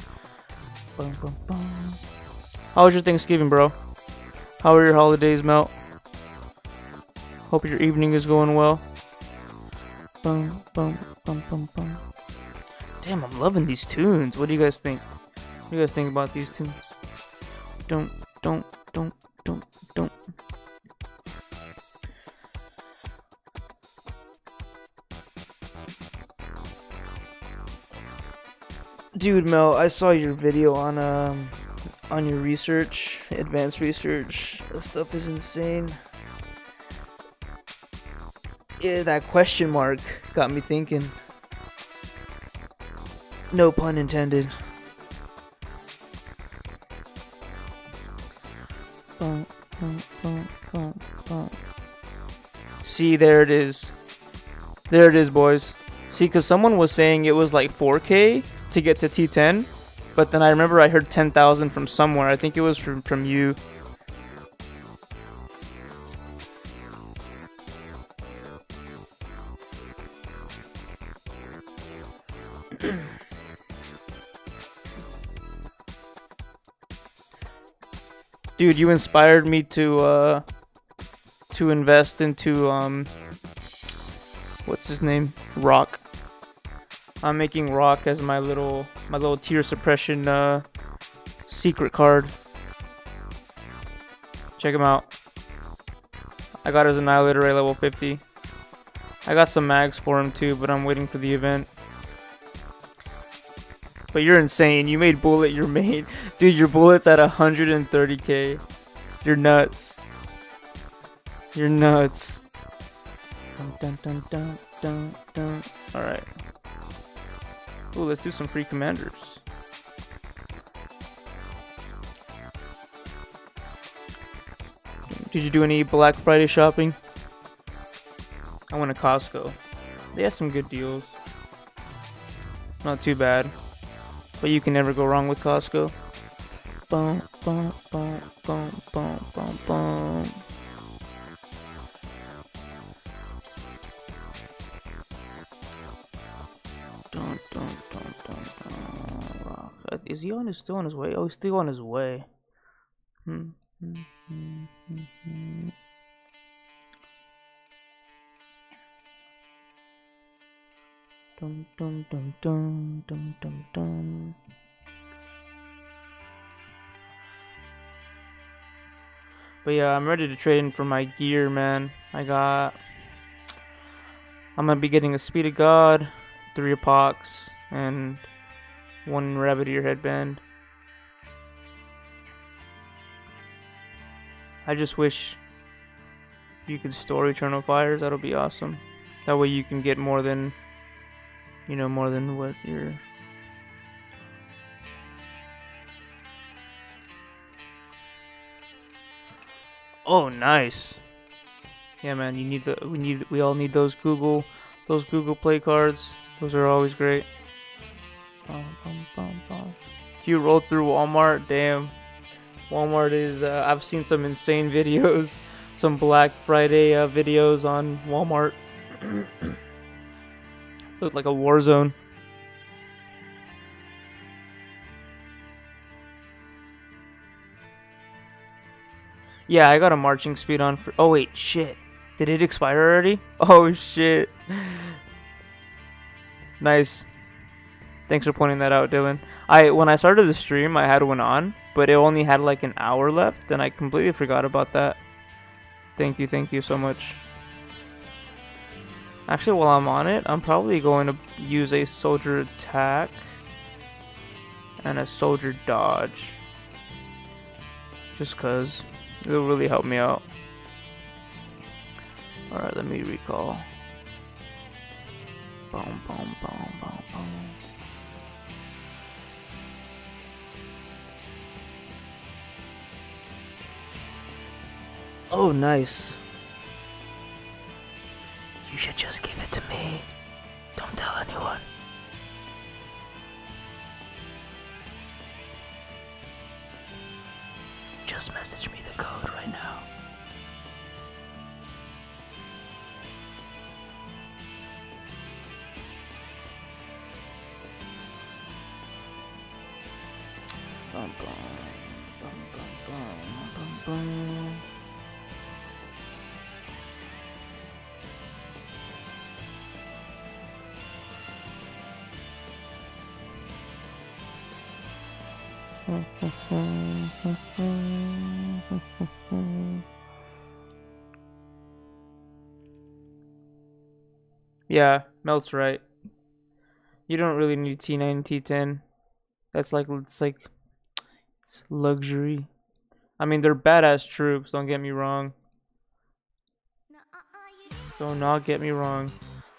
How was your Thanksgiving, bro? How are your holidays, Mel? Hope your evening is going well. Damn, I'm loving these tunes. What do you guys think? What do you guys think about these tunes? Don't. Dude, Mel, I saw your video on your research, advanced research. That stuff is insane. Yeah, that question mark got me thinking. No pun intended. See, there it is. There it is, boys. See, because someone was saying it was like 4K to get to T10, but then I remember I heard 10,000 from somewhere. I think it was from you. Dude, you inspired me to invest into what's his name? Rock. I'm making Rock as my little tear suppression secret card. Check him out. I got his Annihilator Ray level 50. I got some mags for him too, but I'm waiting for the event. But you're insane. You made Bullet your main. Dude, your Bullet's at 130k. You're nuts. You're nuts. Dun, dun, dun, dun, dun. Alright. Ooh, let's do some free commanders. Did you do any Black Friday shopping? I went to Costco. They had some good deals. Not too bad. But you can never go wrong with Costco. Boom, boom, boom, boom, boom, boom, boom. Dun, dun, dun, dun, dun. Is he still on his way? Oh, he's still on his way. Dun, dun, dun, dun, dun, dun, dun. But yeah, I'm ready to trade in for my gear, man. I'm gonna be getting a Speed of God, 3 epochs, and 1 rabbit ear headband. I just wish you could store Eternal Fires. That'll be awesome. That way you can get more than, you know, more than what you're. Oh, nice. Yeah, man, you need we all need those Google Play cards. Those are always great. You rolled through Walmart, damn. Walmart is I've seen some insane videos, some Black Friday videos on Walmart. Looked like a war zone. Yeah, I got a marching speed on for. Oh wait, shit. Did it expire already? Oh shit. Nice. Thanks for pointing that out, Dylan. When I started the stream, I had one on, but it only had like an hour left, and I completely forgot about that. Thank you so much. Actually, while I'm on it, I'm probably going to use a soldier attack and a soldier dodge. Just cause it'll really help me out. Alright, let me recall. Boom, boom, boom, boom, boom. Oh, nice. You should just give it to me. Don't tell anyone. Just message me the code right now. Bum, bum, bum, bum, bum, bum, bum. Yeah, Melt's right. You don't really need T9 and T10. It's luxury. I mean, they're badass troops, don't get me wrong. Do not get me wrong.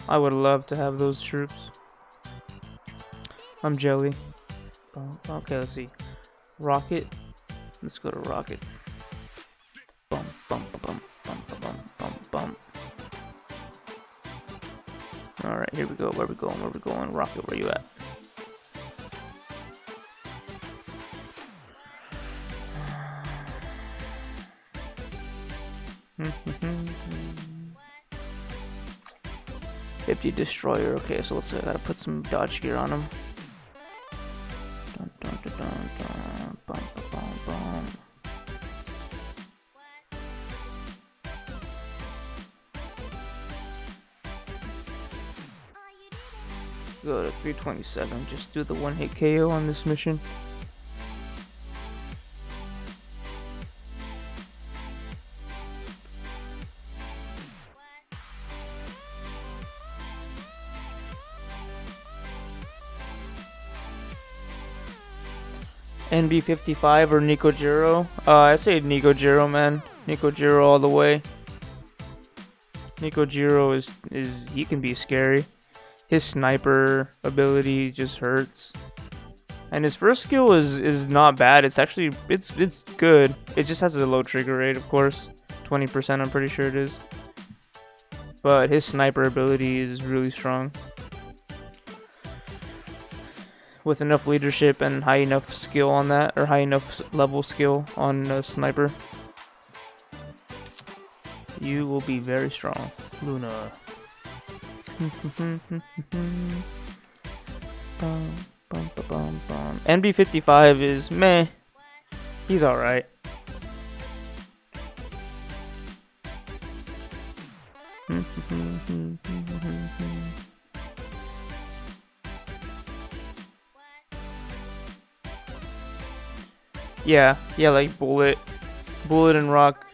I would love to have those troops. I'm jelly. Okay, let's see. Rocket. Let's go to rocket. Bum bum bum bum bum bum bum. All right, here we go. Where we going? Where we going? Rocket, where you at? Empty destroyer. Okay, so let's. I gotta put some dodge gear on him. Dun, dun, dun, dun, dun. Bum, bum, bum, bum. Go to 327. Just do the one-hit KO on this mission. NB55 or Nikojiro? I say Nikojiro, man. Nikojiro all the way. Nikojiro is he can be scary. His sniper ability just hurts. And his first skill is not bad. It's actually it's good. It just has a low trigger rate, of course. 20% I'm pretty sure it is. But his sniper ability is really strong. With enough leadership and high enough skill on that, or high enough level skill on a sniper, you will be very strong. Luna. NB55 is meh. He's alright. Yeah, like Bullet and Rock,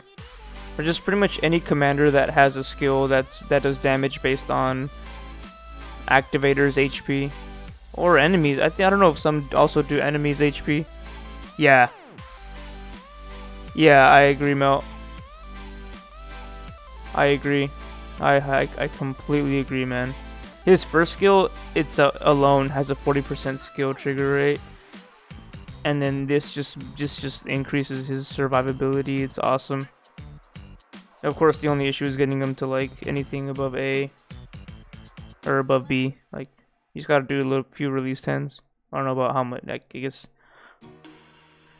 or just pretty much any commander that has a skill that does damage based on activators HP or enemies. I don't know if some also do enemies HP. Yeah, I agree, Mel. I agree. I completely agree, man. His first skill, alone has a 40% skill trigger rate. And then this just increases his survivability. It's awesome. Of course, the only issue is getting him to like anything above A or above B. Like, you just gotta do a few release 10s. I don't know about how much. Like, I guess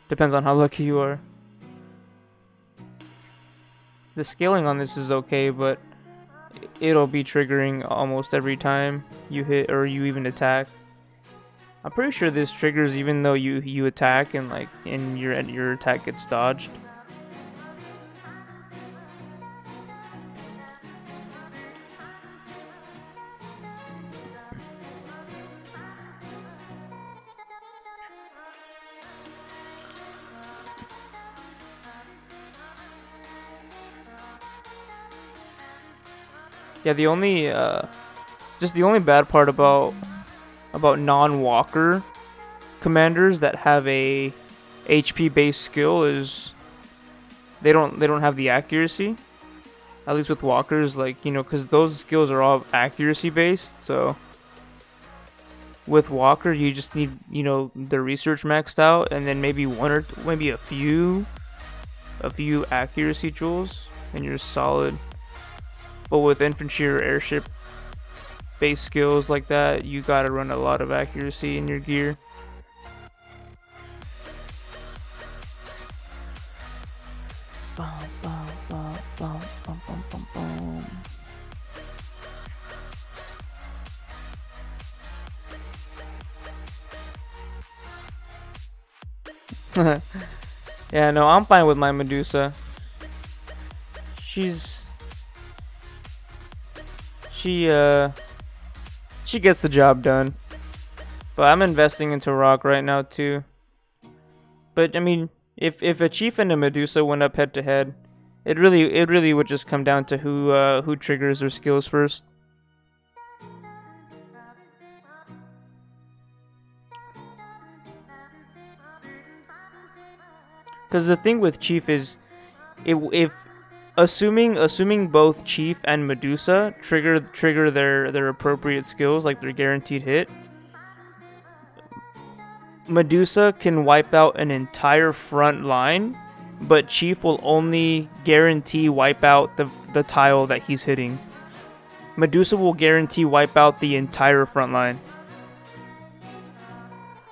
depends on how lucky you are. The scaling on this is okay, but it'll be triggering almost every time you hit or you even attack. I'm pretty sure this triggers even though you attack and like your attack gets dodged. Yeah, the only bad part about non-walker commanders that have a HP based skill is they don't have the accuracy. At least with walkers, like, you know, because those skills are all accuracy based. So with walker, you just need, you know, the research maxed out, and then maybe a few accuracy jewels, and you're solid. But with infantry or airship base skills like that, you gotta run a lot of accuracy in your gear. Yeah, no, I'm fine with my Medusa. She gets the job done. But I'm investing into Rock right now too. But I mean, if a Chief and a Medusa went up head to head, it really would just come down to who triggers their skills first. Because the thing with Chief is, if assuming both Chief and Medusa trigger their appropriate skills, like their guaranteed hit, Medusa can wipe out an entire front line, but Chief will only guarantee wipe out the tile that he's hitting. Medusa will guarantee wipe out the entire front line.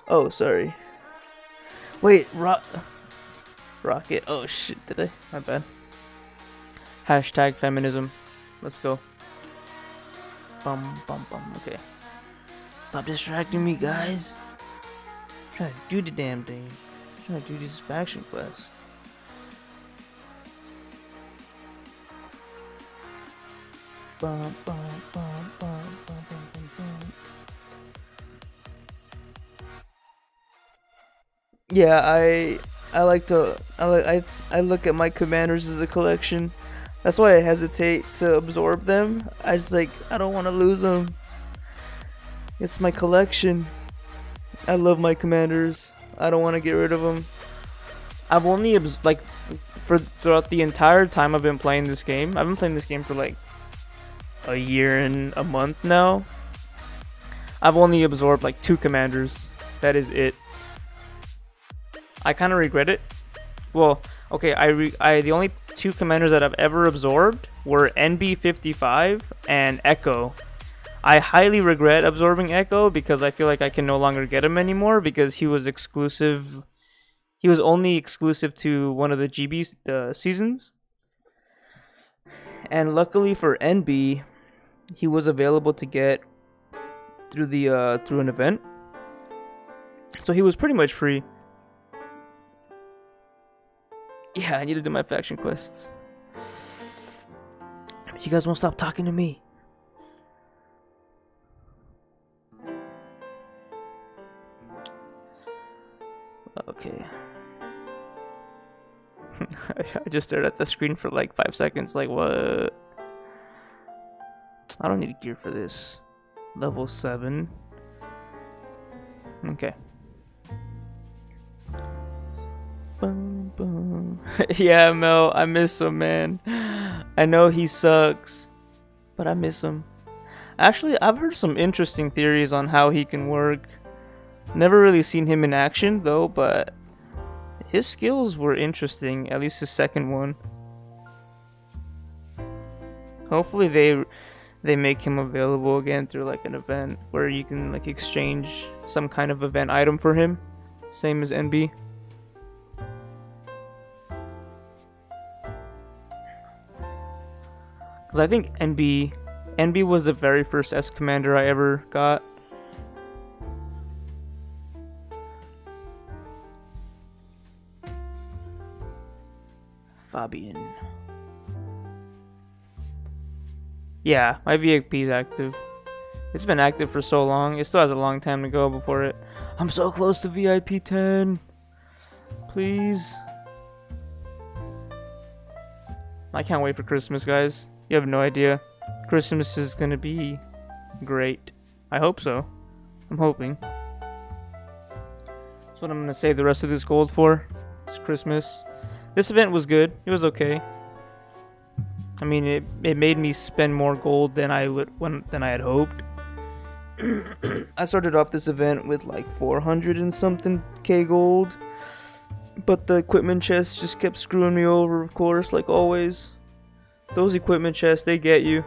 Oh, sorry. Wait, Rocket. Oh shit, did I? My bad. Hashtag feminism. Let's go. Bum bum bum. Okay. Stop distracting me, guys. I'm trying to do the damn thing. I'm trying to do these faction quests. Bum bum bum bum bum bum bum. Yeah, I look at my commanders as a collection. That's why I hesitate to absorb them. I don't want to lose them. It's my collection. I love my commanders. I don't want to get rid of them. I've only throughout the entire time I've been playing this game. I've been playing this game for like a year and a month now. I've only absorbed like 2 commanders. That is it. I kind of regret it. Well, okay, the only 2 commanders that I've ever absorbed were NB55 and Echo. I highly regret absorbing Echo because I feel like I can no longer get him anymore because he was exclusive. He was only exclusive to one of the GB seasons. And luckily for NB, he was available to get through through an event. So he was pretty much free. Yeah, I need to do my faction quests. You guys won't stop talking to me. Okay. I just stared at the screen for like 5 seconds, like what? I don't need gear for this. Level 7. Okay. Boom, boom. Yeah, Mel, I miss him, man. I know he sucks, but I miss him. Actually, I've heard some interesting theories on how he can work. Never really seen him in action, though, but his skills were interesting, at least his second one. Hopefully they make him available again through like an event where you can like exchange some kind of event item for him, same as NB. Because I think NB was the very first S commander I ever got. Fabian. Yeah, my VIP is active. It's been active for so long. It still has a long time to go before it. I'm so close to VIP 10. Please. I can't wait for Christmas, guys. You have no idea. Christmas is gonna be great. I hope so. I'm hoping. That's what I'm gonna save the rest of this gold for. It's Christmas. This event was good. It was okay. I mean, it made me spend more gold than I had hoped. I started off this event with like 400 and something K gold, but the equipment chests just kept screwing me over, of course, like always. Those equipment chests, they get you.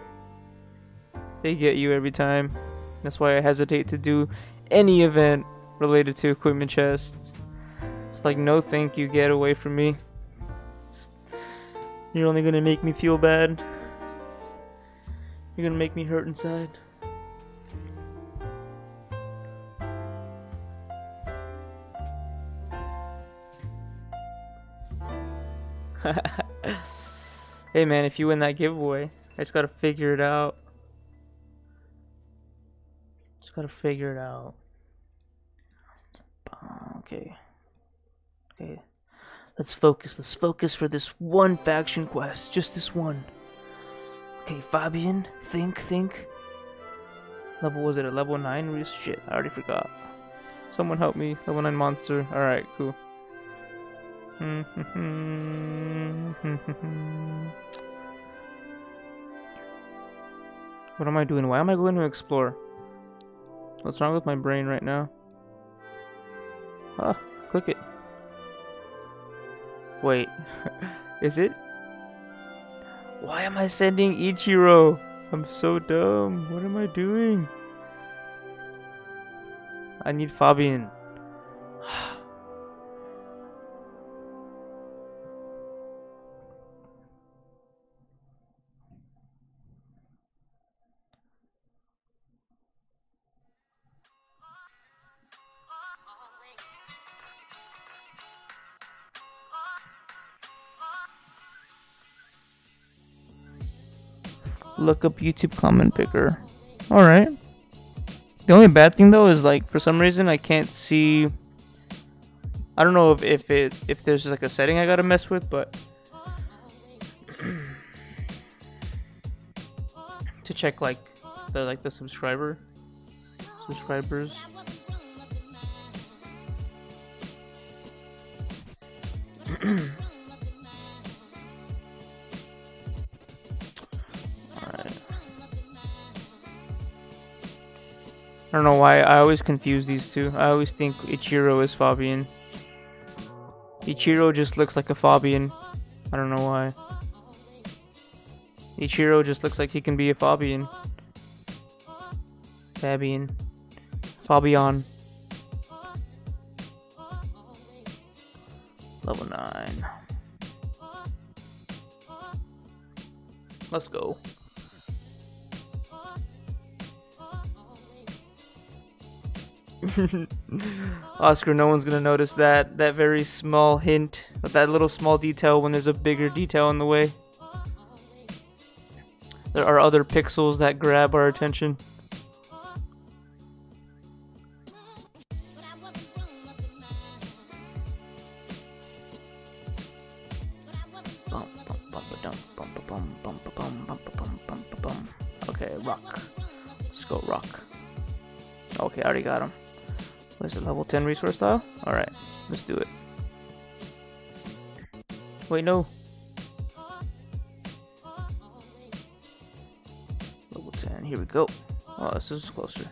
They get you every time. That's why I hesitate to do any event related to equipment chests. It's like, no thank you, get away from me. You're only gonna make me feel bad. You're gonna make me hurt inside. Hey man, if you win that giveaway, I just gotta figure it out. Just gotta figure it out. Okay. Okay. Let's focus. Let's focus for this one faction quest. Just this one. Okay, Fabian. Think. Level, was it a level 9? Shit, I already forgot. Someone help me. Level 9 monster. Alright, cool. What am I doing? Why am I going to explore? What's wrong with my brain right now? Ah, click it. Wait, is it? Why am I sending Ichiro? I'm so dumb. What am I doing? I need Fabian. Look up YouTube comment picker. Alright. The only bad thing though is like for some reason I can't see. I don't know if there's like a setting I gotta mess with, but to check like the subscribers. I don't know why I always confuse these two. I always think Ichiro is Fabian. Ichiro just looks like a Fabian. I don't know why. Ichiro just looks like he can be a Fabian. Fabian. Level 9. Let's go. Oscar, no one's gonna notice that very small hint, that little small detail when there's a bigger detail in the way. There are other pixels that grab our attention. Okay, rock. Let's go rock. Okay, I already got him. Where's the level 10 resource tile? Alright, let's do it. Wait, no. Level 10, here we go. Oh, this is closer.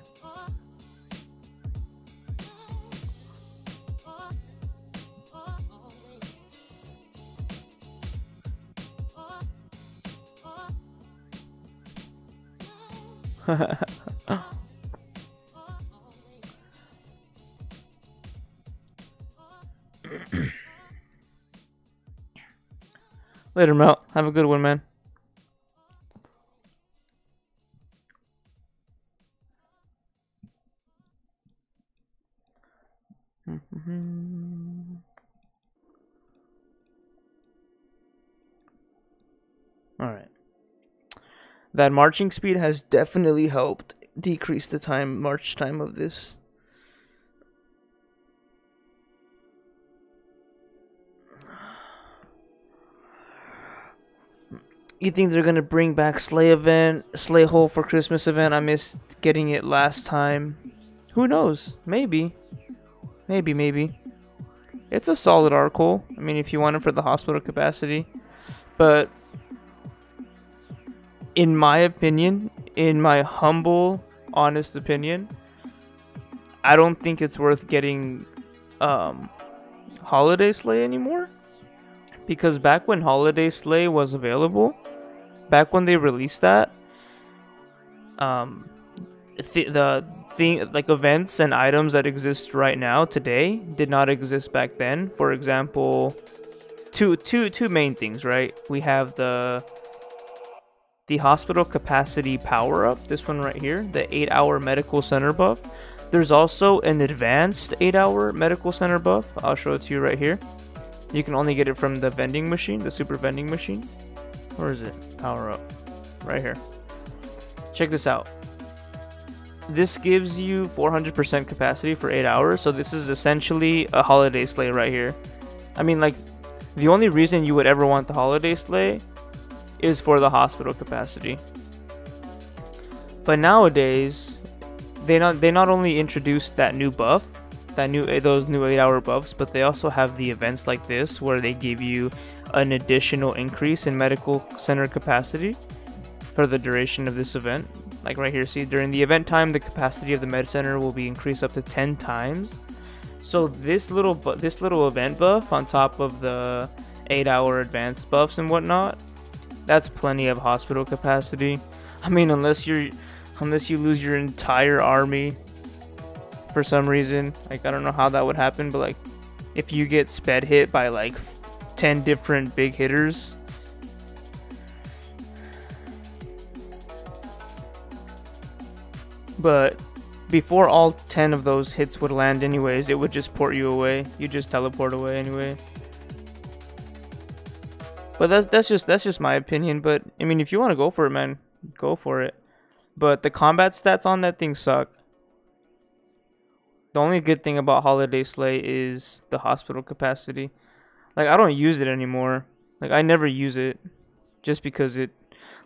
Later, Mel. Have a good one, man. Alright. That marching speed has definitely helped decrease the march time of this. You think they're gonna bring back Slay Hole for Christmas event? I missed getting it last time. Who knows? Maybe. Maybe. It's a solid arc hole. I mean, if you want it for the hospital capacity. But in my opinion, in my humble, honest opinion, I don't think it's worth getting Holiday Slay anymore. Because back when Holiday Slay was available, back when they released that, like events and items that exist right now today did not exist back then. For example, two main things, right? We have the hospital capacity power up, this one right here, the 8-hour medical center buff. There's also an advanced 8-hour medical center buff. I'll show it to you right here. You can only get it from the vending machine, the super vending machine. Where is it? Power up. Right here. Check this out. This gives you 400% capacity for 8 hours. So this is essentially a Holiday Slay right here. I mean, like, the only reason you would ever want the Holiday Slay is for the hospital capacity. But nowadays, they not only introduced that new buff, those new 8-hour buffs, but they also have the events like this where they give you an additional increase in medical center capacity for the duration of this event. like right here, see, during the event time, the capacity of the med center will be increased up to 10 times. So this little event buff on top of the 8-hour advanced buffs and whatnot, that's plenty of hospital capacity. I mean, unless you lose your entire army for some reason. Like, I don't know how that would happen, but like, if you get sped hit by like 10 different big hitters, but before all 10 of those hits would land anyways, it would just port you away. You just teleport away anyway. But that's just my opinion. But I mean, if you want to go for it, man, go for it. But the combat stats on that thing suck. The only good thing about Holiday Sleigh is the hospital capacity. Like, I don't use it anymore. Like, I never use it just because it,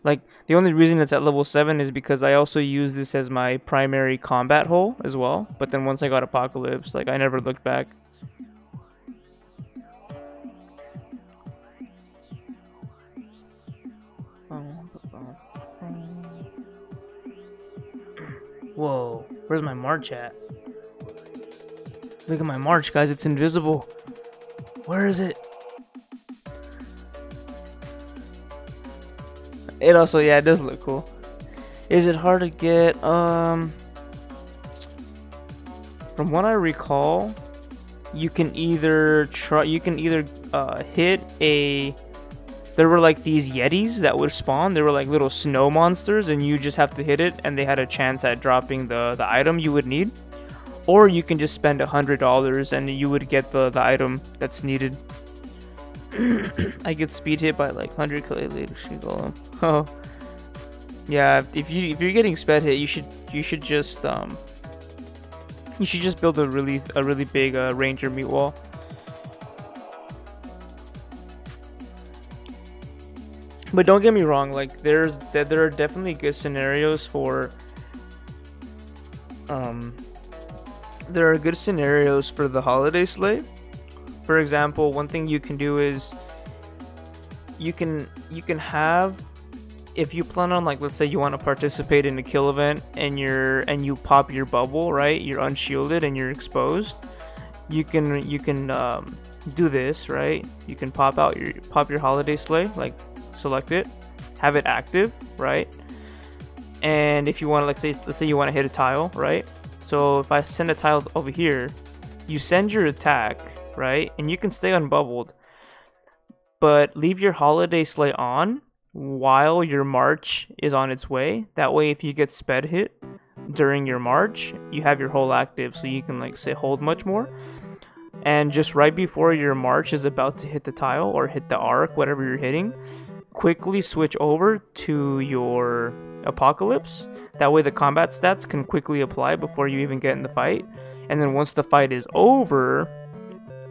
like, the only reason it's at level 7 is because I also use this as my primary combat hole as well. But then once I got Apocalypse, like, I never looked back. Whoa, where's my march at? Look at my march, guys, it's invisible. Where is it? It also, yeah, it does look cool. Is it hard to get? From what I recall, you can either hit a. There were like these Yetis that would spawn. They were like little snow monsters, and you just have to hit it, and they had a chance at dropping the item you would need. Or you can just spend $100 and you would get the item that's needed. I get speed hit by like 100 clay later. Gollum. Oh, yeah. If you're getting sped hit, you should just build a really big ranger meat wall. But don't get me wrong. Like there are definitely good scenarios for There are good scenarios for the Holiday Sleigh. For example, one thing you can do is you can have, if you plan on, like, let's say you want to participate in a kill event and you pop your bubble, right? You're unshielded and you're exposed. You can do this, right? You can pop your Holiday Sleigh, like select it, have it active, right? And if you want to, let's say you want to hit a tile, right? So if I send a tile over here, you send your attack, right? And you can stay unbubbled, but leave your Holiday Sleigh on while your march is on its way. That way, if you get sped hit during your march, you have your hole active, so you can, like, say, hold much more. And just right before your march is about to hit the tile or hit the arc, whatever you're hitting, quickly switch over to your Apocalypse. That way the combat stats can quickly apply before you even get in the fight. And then once the fight is over,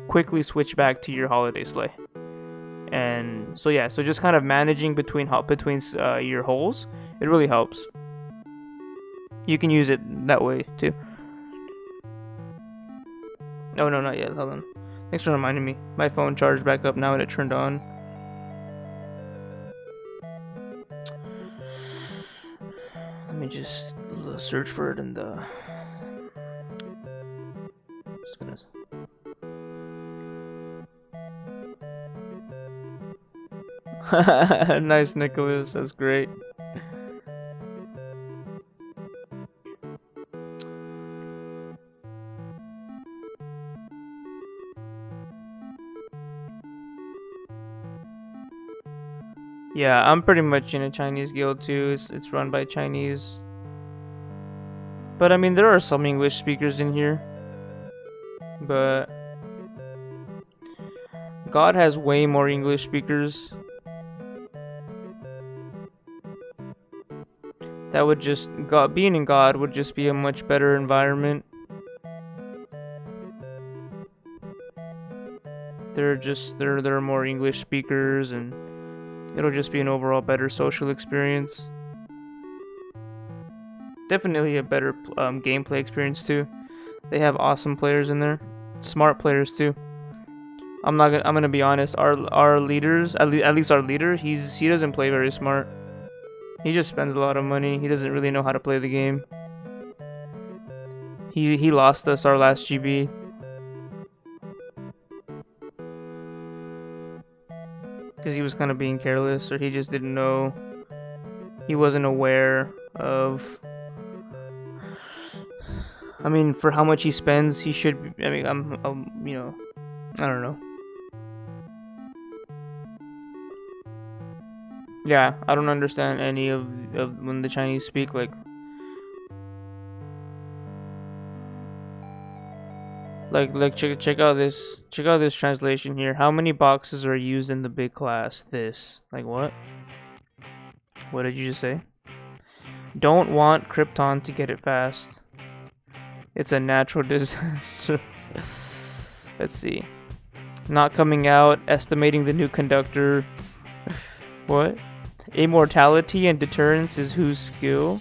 quickly switch back to your Holiday Sleigh. And so yeah, so just kind of managing between your holes, it really helps. You can use it that way too. Oh no, not yet. Hold on. Thanks for reminding me. My phone charged back up now and it turned on. Let me just search for it in the. Nice, Nicholas. That's great. Yeah, I'm pretty much in a Chinese guild too. It's run by Chinese. But I mean, there are some English speakers in here. But God has way more English speakers. That would just, being in God would just be a much better environment. There are more English speakers, and it'll just be an overall better social experience. Definitely a better gameplay experience too. They have awesome players in there, smart players too. I'm gonna be honest. Our leaders, at least our leader, he doesn't play very smart. He just spends a lot of money. He doesn't really know how to play the game. He lost us our last GB. Because he was kind of being careless, or he just didn't know. He wasn't aware of. I mean, for how much he spends, he should. I mean, you know, I don't know. Yeah, I don't understand any of when the Chinese speak. Like check out this translation here. How many boxes are used in the big class? This. Like what? What did you just say? Don't want Krypton to get it fast. It's a natural disaster. Let's see. Not coming out, estimating the new conductor. What? Immortality and deterrence is whose skill?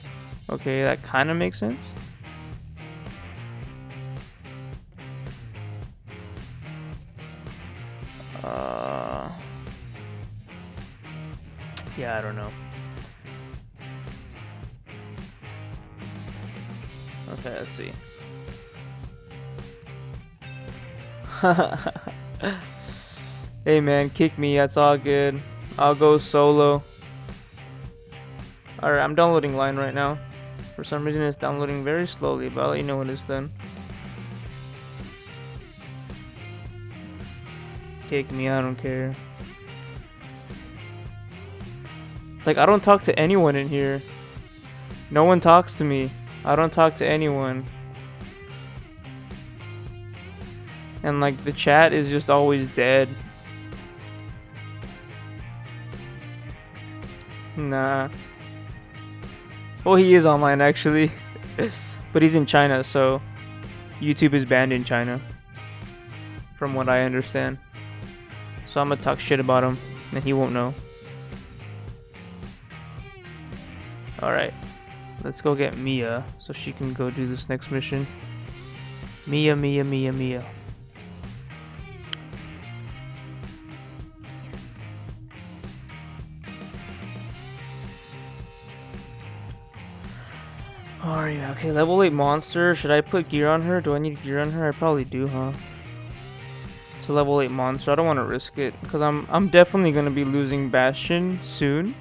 Okay, that kind of makes sense. Yeah, I don't know. Okay, let's see. Hey man, kick me, that's all good. I'll go solo. Alright, I'm downloading Line right now. For some reason it's downloading very slowly, but I'll let you know when it's done. Kick me, I don't care. Like, I don't talk to anyone in here. No one talks to me. I don't talk to anyone. And like, the chat is just always dead. Nah. Well, he is online actually. But he's in China, so YouTube is banned in China. From what I understand. So I'm gonna talk shit about him, and he won't know. Alright. Let's go get Mia, so she can go do this next mission. Mia. Oh yeah, okay, level 8 monster. Should I put gear on her? Do I need gear on her? I probably do, huh? It's a level 8 monster. I don't want to risk it, because I'm definitely going to be losing Bastion soon.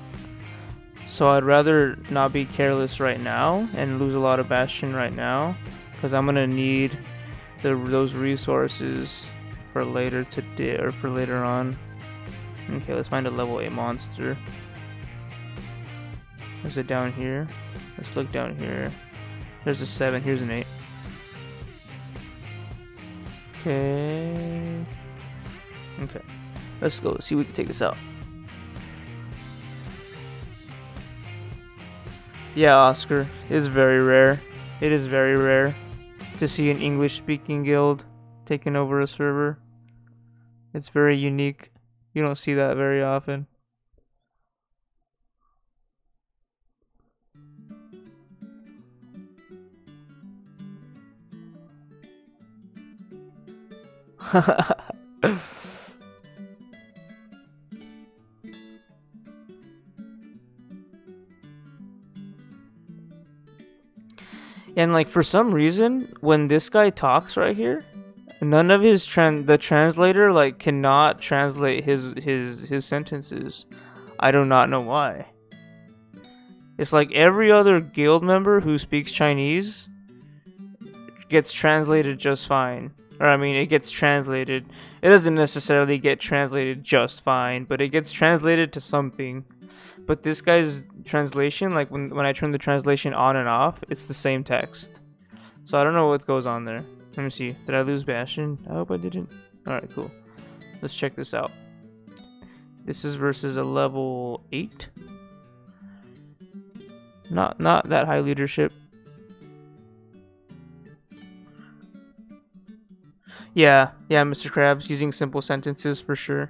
So I'd rather not be careless right now and lose a lot of Bastion right now, because I'm going to need those resources for later today, or for later on. Okay, let's find a level 8 monster. Is it down here? Let's look down here. There's a 7. Here's an 8. Okay. Okay. Let's go. Let's see if we can take this out. Yeah, Oscar. It is very rare. It is very rare to see an English-speaking guild taking over a server. It's very unique. You don't see that very often. And like, for some reason, when this guy talks right here, none of his the translator like cannot translate his sentences. I do not know why. It's like every other guild member who speaks Chinese gets translated just fine. Or I mean, it gets translated. It doesn't necessarily get translated just fine, but it gets translated to something. But this guy's translation, like when I turn the translation on and off, it's the same text. So I don't know what goes on there. Let me see. Did I lose Bastion? I hope I didn't. Alright, cool. Let's check this out. This is versus a level 8. Not that high leadership. Yeah, Mr. Krabs, using simple sentences for sure.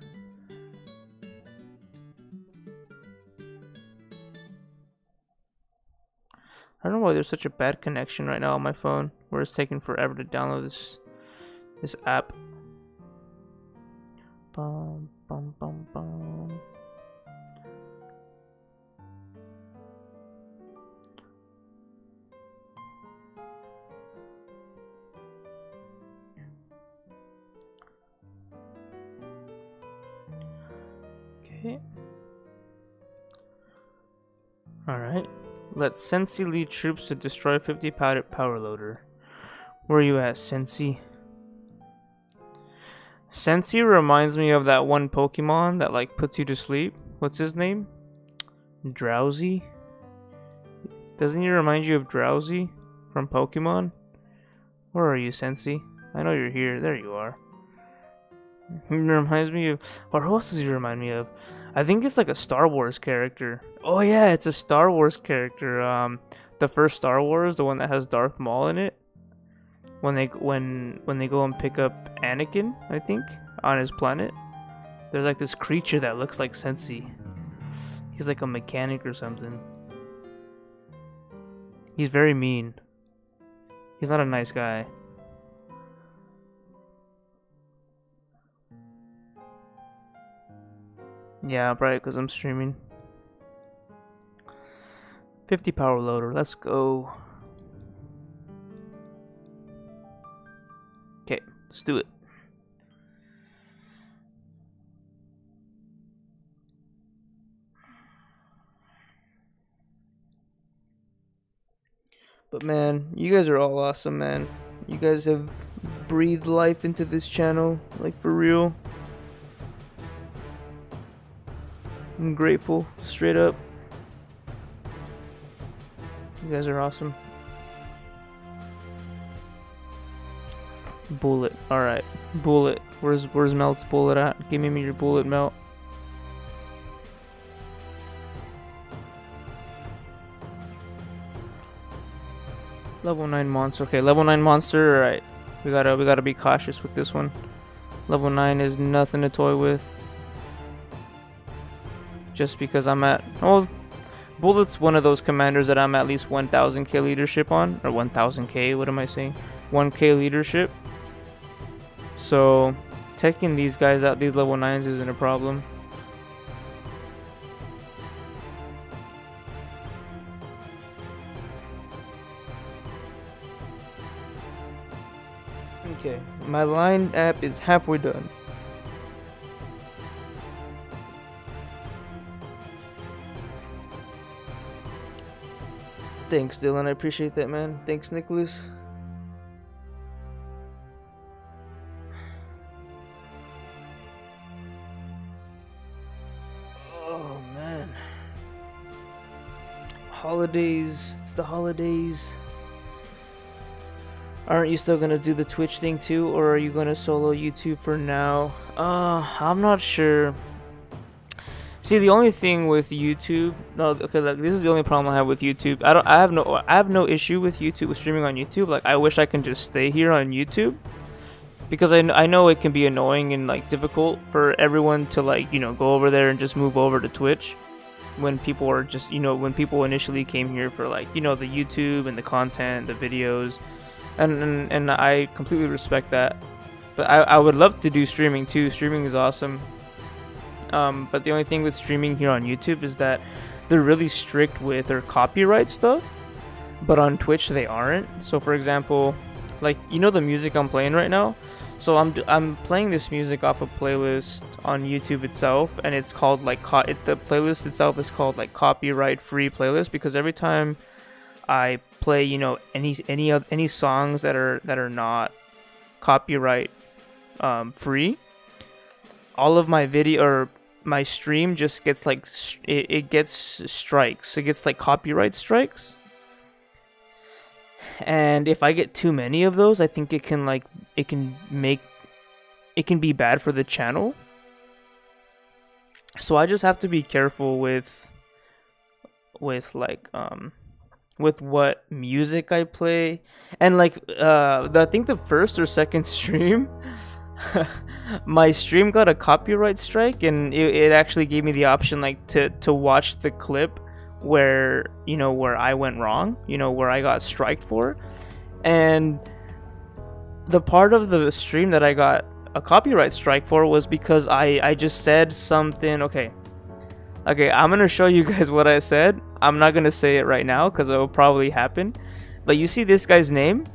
I don't know why there's such a bad connection right now on my phone, where it's taking forever to download this app. Bum, bum, bum, bum. Alright. Let Sensi lead troops to destroy 50 power loader. Where are you at, Sensi? Sensi reminds me of that one Pokemon that like puts you to sleep. What's his name? Drowsy? Doesn't he remind you of Drowsy from Pokemon? Where are you, Sensi? I know you're here. There you are. He reminds me of... Or who else does he remind me of? I think it's like a Star Wars character. Oh yeah, it's a Star Wars character. The first Star Wars, the one that has Darth Maul in it. When they go and pick up Anakin, I think, on his planet, there's like this creature that looks like Sensi. He's like a mechanic or something. He's very mean. He's not a nice guy. Yeah, probably because I'm streaming. 50 power loader, let's go. Okay, let's do it. But man, you guys are all awesome, man. You guys have breathed life into this channel, like for real. I'm grateful, straight up. You guys are awesome. Bullet, alright. Bullet. Where's Melt's bullet at? Give me your bullet, Melt. Level 9 monster. Okay, level 9 monster, alright. We gotta be cautious with this one. Level 9 is nothing to toy with. Just because I'm at... Oh, Bullet's one of those commanders that I'm at least 1000k leadership on. Or 1000k, what am I saying? 1k leadership. So, taking these guys out, these level 9s, isn't a problem. Okay, my line app is halfway done. Thanks, Dylan. I appreciate that, man. Thanks, Nicholas. Oh, man. Holidays. It's the holidays. Aren't you still gonna do the Twitch thing too, or are you gonna solo YouTube for now? I'm not sure. See, the only thing with YouTube, no, okay, like this is the only problem I have with YouTube. I have no issue with YouTube, with streaming on YouTube. Like, I wish I can just stay here on YouTube, because I know it can be annoying and like difficult for everyone to like, you know, go over there and just move over to Twitch when people are just, you know, when people initially came here for like, you know, the YouTube and the content, the videos, and I completely respect that. But I would love to do streaming too. Streaming is awesome. But the only thing with streaming here on YouTube is that they're really strict with their copyright stuff, but on Twitch they aren't. So for example, like, you know, the music I'm playing right now, so I'm playing this music off a playlist on YouTube itself, and it's called like the playlist itself is called like copyright free playlist, because every time I play, you know, any songs that are not copyright free, all of my video or my stream just gets like it gets strikes. It gets like copyright strikes, and if I get too many of those, I think it can be bad for the channel. So I just have to be careful with like with what music I play. And like I think the first or second stream my stream got a copyright strike, and it actually gave me the option like to watch the clip where, you know, where I went wrong, you know, where I got striked for. And the part of the stream that I got a copyright strike for was because I just said something. Okay, I'm gonna show you guys what I said. I'm not gonna say it right now because it will probably happen, but you see this guy's name,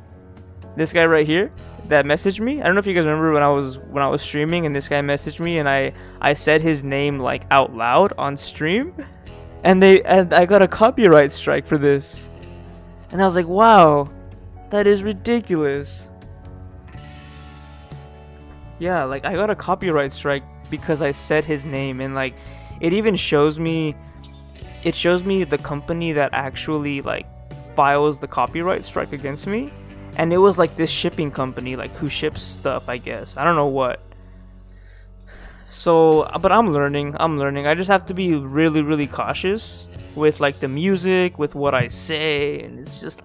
this guy right here that messaged me. I don't know if you guys remember when I was streaming and this guy messaged me, and I said his name like out loud on stream, and I got a copyright strike for this, and I was like, wow, that is ridiculous. Yeah, like I got a copyright strike because I said his name, and like it even shows me, the company that actually like files the copyright strike against me, and it was like this shipping company, like who ships stuff, I guess. I don't know what. So, but I'm learning. I just have to be really, really cautious with like the music, with what I say, and it's just.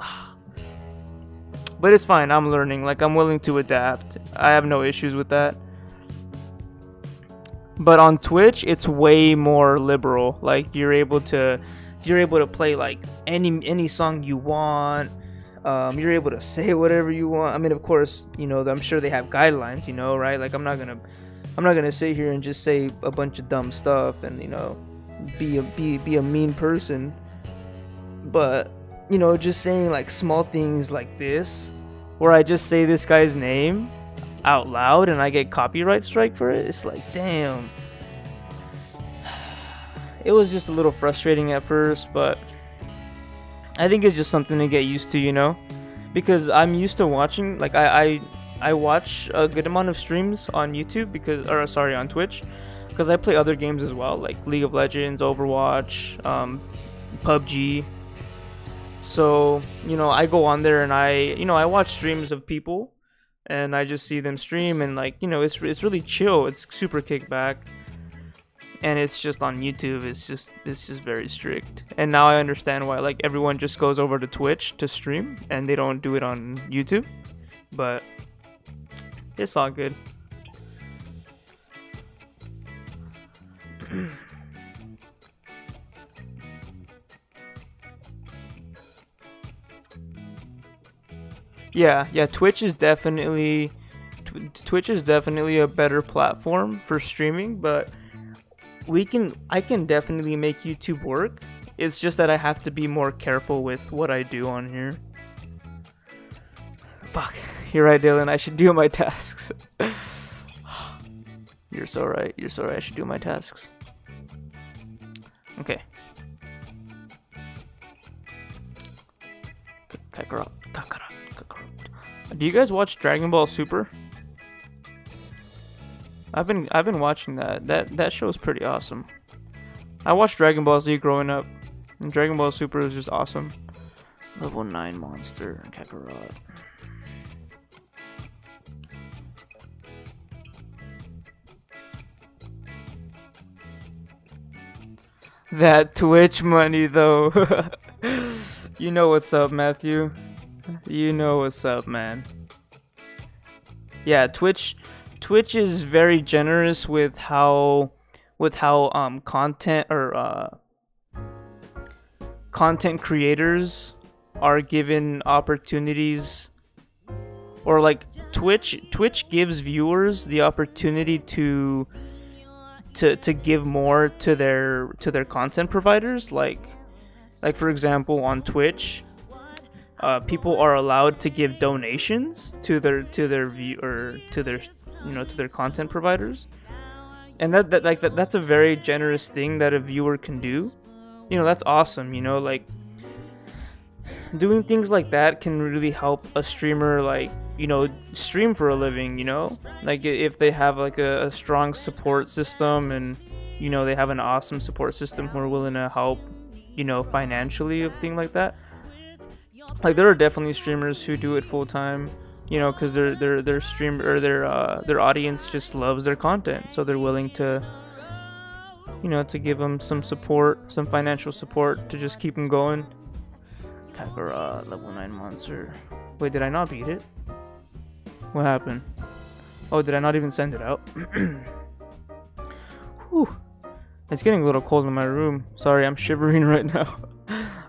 But it's fine. I'm learning. Like I'm willing to adapt. I have no issues with that. But on Twitch, it's way more liberal. Like you're able to play like any song you want. You're able to say whatever you want. I mean, of course, you know, I'm sure they have guidelines, you know, right? Like I'm not gonna sit here and just say a bunch of dumb stuff and, you know, be a mean person. But, you know, just saying like small things like this, where I just say this guy's name out loud and I get copyright strike for it, it's like, damn. It was just a little frustrating at first, but I think it's just something to get used to, you know, because I'm used to watching, like I watch a good amount of streams on YouTube on Twitch, because I play other games as well, like League of Legends, Overwatch, PUBG. So, you know, I go on there and I watch streams of people, and I just see them stream, and like, you know, it's really chill. It's super kickback, and it's just on YouTube. It's just very strict. And now I understand why like everyone just goes over to Twitch to stream and they don't do it on YouTube. But it's all good. Yeah, Twitch is definitely a better platform for streaming, but I can definitely make YouTube work. It's just that I have to be more careful with what I do on here. Fuck, you're right, Dylan. I should do my tasks. You're so right. I should do my tasks. Okay. Kakarot. Do you guys watch Dragon Ball Super? I've been watching that. That show is pretty awesome. I watched Dragon Ball Z growing up, and Dragon Ball Super is just awesome. Level 9 monster Kakarot. That Twitch money though. You know what's up, Matthew. You know what's up, man. Yeah, Twitch is very generous with how content creators are given opportunities, or like Twitch gives viewers the opportunity to give more to their content providers. Like for example, on Twitch, people are allowed to give donations to their content providers, and that's a very generous thing that a viewer can do. You know, that's awesome. You know, like doing things like that can really help a streamer, like, you know, stream for a living. You know, like if they have like a strong support system, and you know they have an awesome support system who are willing to help, you know, financially, of thing like that. Like there are definitely streamers who do it full time, you know, because their stream or their audience just loves their content, so they're willing to, you know, to give them some support, some financial support to just keep them going. Kakarot, level 9 monster. Wait, did I not beat it? What happened? Oh, did I not even send it out? Whew. It's getting a little cold in my room. Sorry, I'm shivering right now.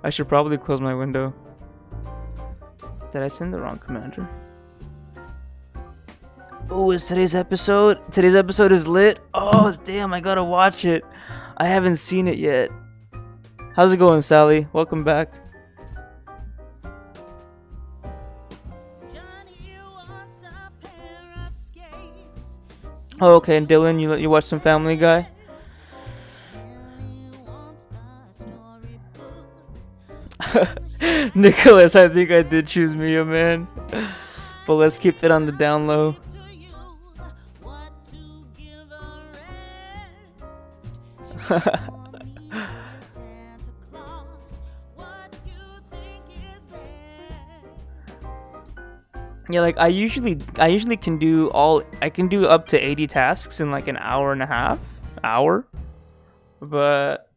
I should probably close my window. Did I send the wrong commander? Oh, is today's episode? Today's episode is lit? Oh, damn, I gotta watch it. I haven't seen it yet. How's it going, Sally? Welcome back. Oh, okay, and Dylan, you watch some Family Guy? Nicholas, I think I did choose Mia, man. But let's keep it on the down low. Yeah, like I usually can do up to 80 tasks in like an hour and a half, but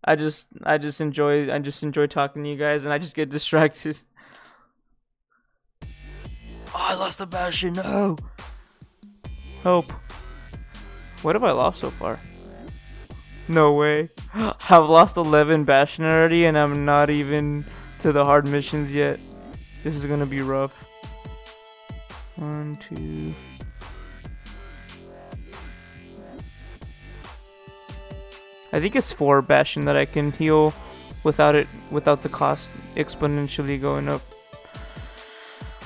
I just enjoy talking to you guys, and I just get distracted. Oh, I lost the Bastion. No. Hope. What have I lost so far? No way. I've lost 11 Bastion already, and I'm not even to the hard missions yet. This is gonna be rough. 1, 2. I think it's 4 Bastion that I can heal without the cost exponentially going up.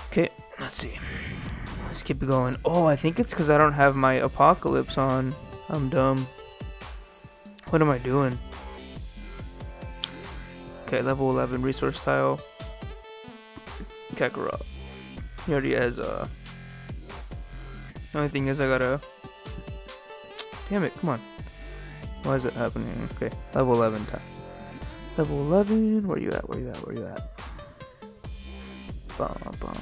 Okay, let's see. Let's keep it going. Oh, I think it's because I don't have my Apocalypse on. I'm dumb. What am I doing? Okay, level 11 resource tile. Kakarot. He already has the only thing is I gotta. Damn it! Come on. Why is it happening? Okay, level 11 time. Level 11. Where you at? Where you at? Where you at? Bum, bum.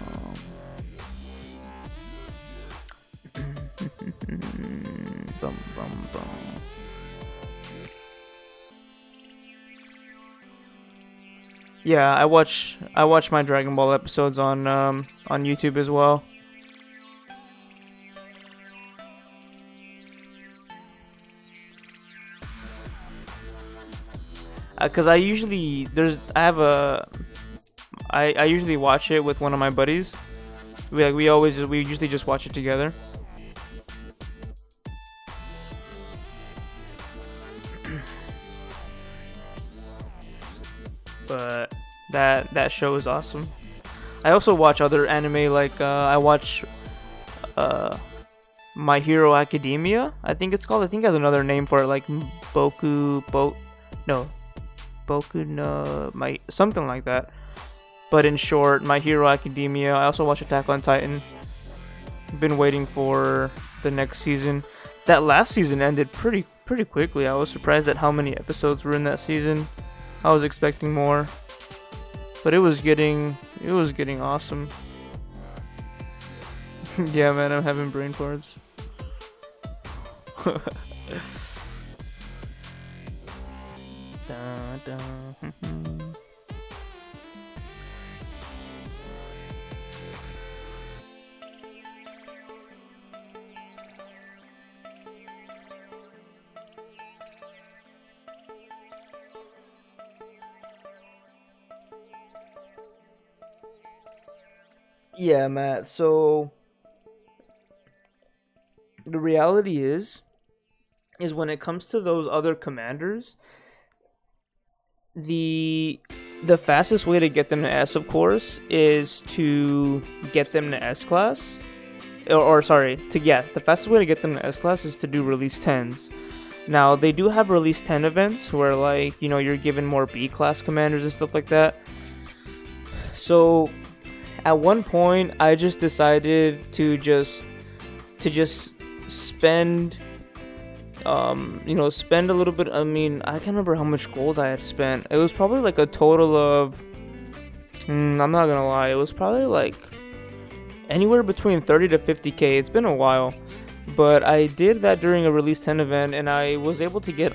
Bum, bum, bum. Yeah, I watch my Dragon Ball episodes on YouTube as well. Cause I usually I usually watch it with one of my buddies. We usually just watch it together. But that show is awesome. I also watch other anime, like I watch My Hero Academia, I think it's called. I think it has another name for it, like Boku no something like that. But in short, My Hero Academia. I also watch Attack on Titan. Been waiting for the next season. That last season ended pretty quickly. I was surprised at how many episodes were in that season. I was expecting more, but it was getting awesome. Yeah, man, I'm having brain farts. Dun, dun. Yeah, Matt, so the reality is when it comes to those other commanders, the fastest way to get them to S, of course, is to get them to S class. The fastest way to get them to S class is to do release 10s. Now, they do have release 10 events where, like, you know, you're given more B class commanders and stuff like that. So at one point, I just decided to just spend, spend a little bit. I mean, I can't remember how much gold I had spent. It was probably like a total of, I'm not gonna lie, it was probably like anywhere between 30 to 50k. It's been a while, but I did that during a release 10 event, and I was able to get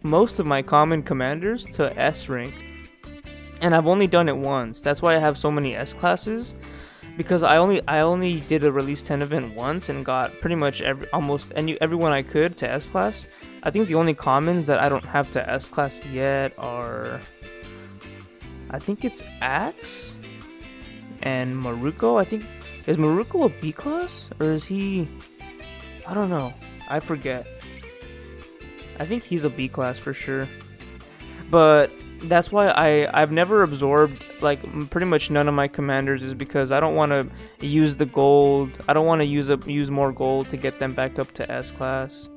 most of my common commanders to S rank. And I've only done it once. That's why I have so many S classes, because I only did a release 10 event once and got pretty much everyone I could to S class. I think the only commons that I don't have to S class yet are, I think it's Axe and Maruko. I think, is Maruko a B class, or is he, I don't know, I forget. I think he's a B class for sure. But that's why I've never absorbed, like, pretty much none of my commanders, is because I don't want to use the gold. I don't want to use more gold to get them back up to S class.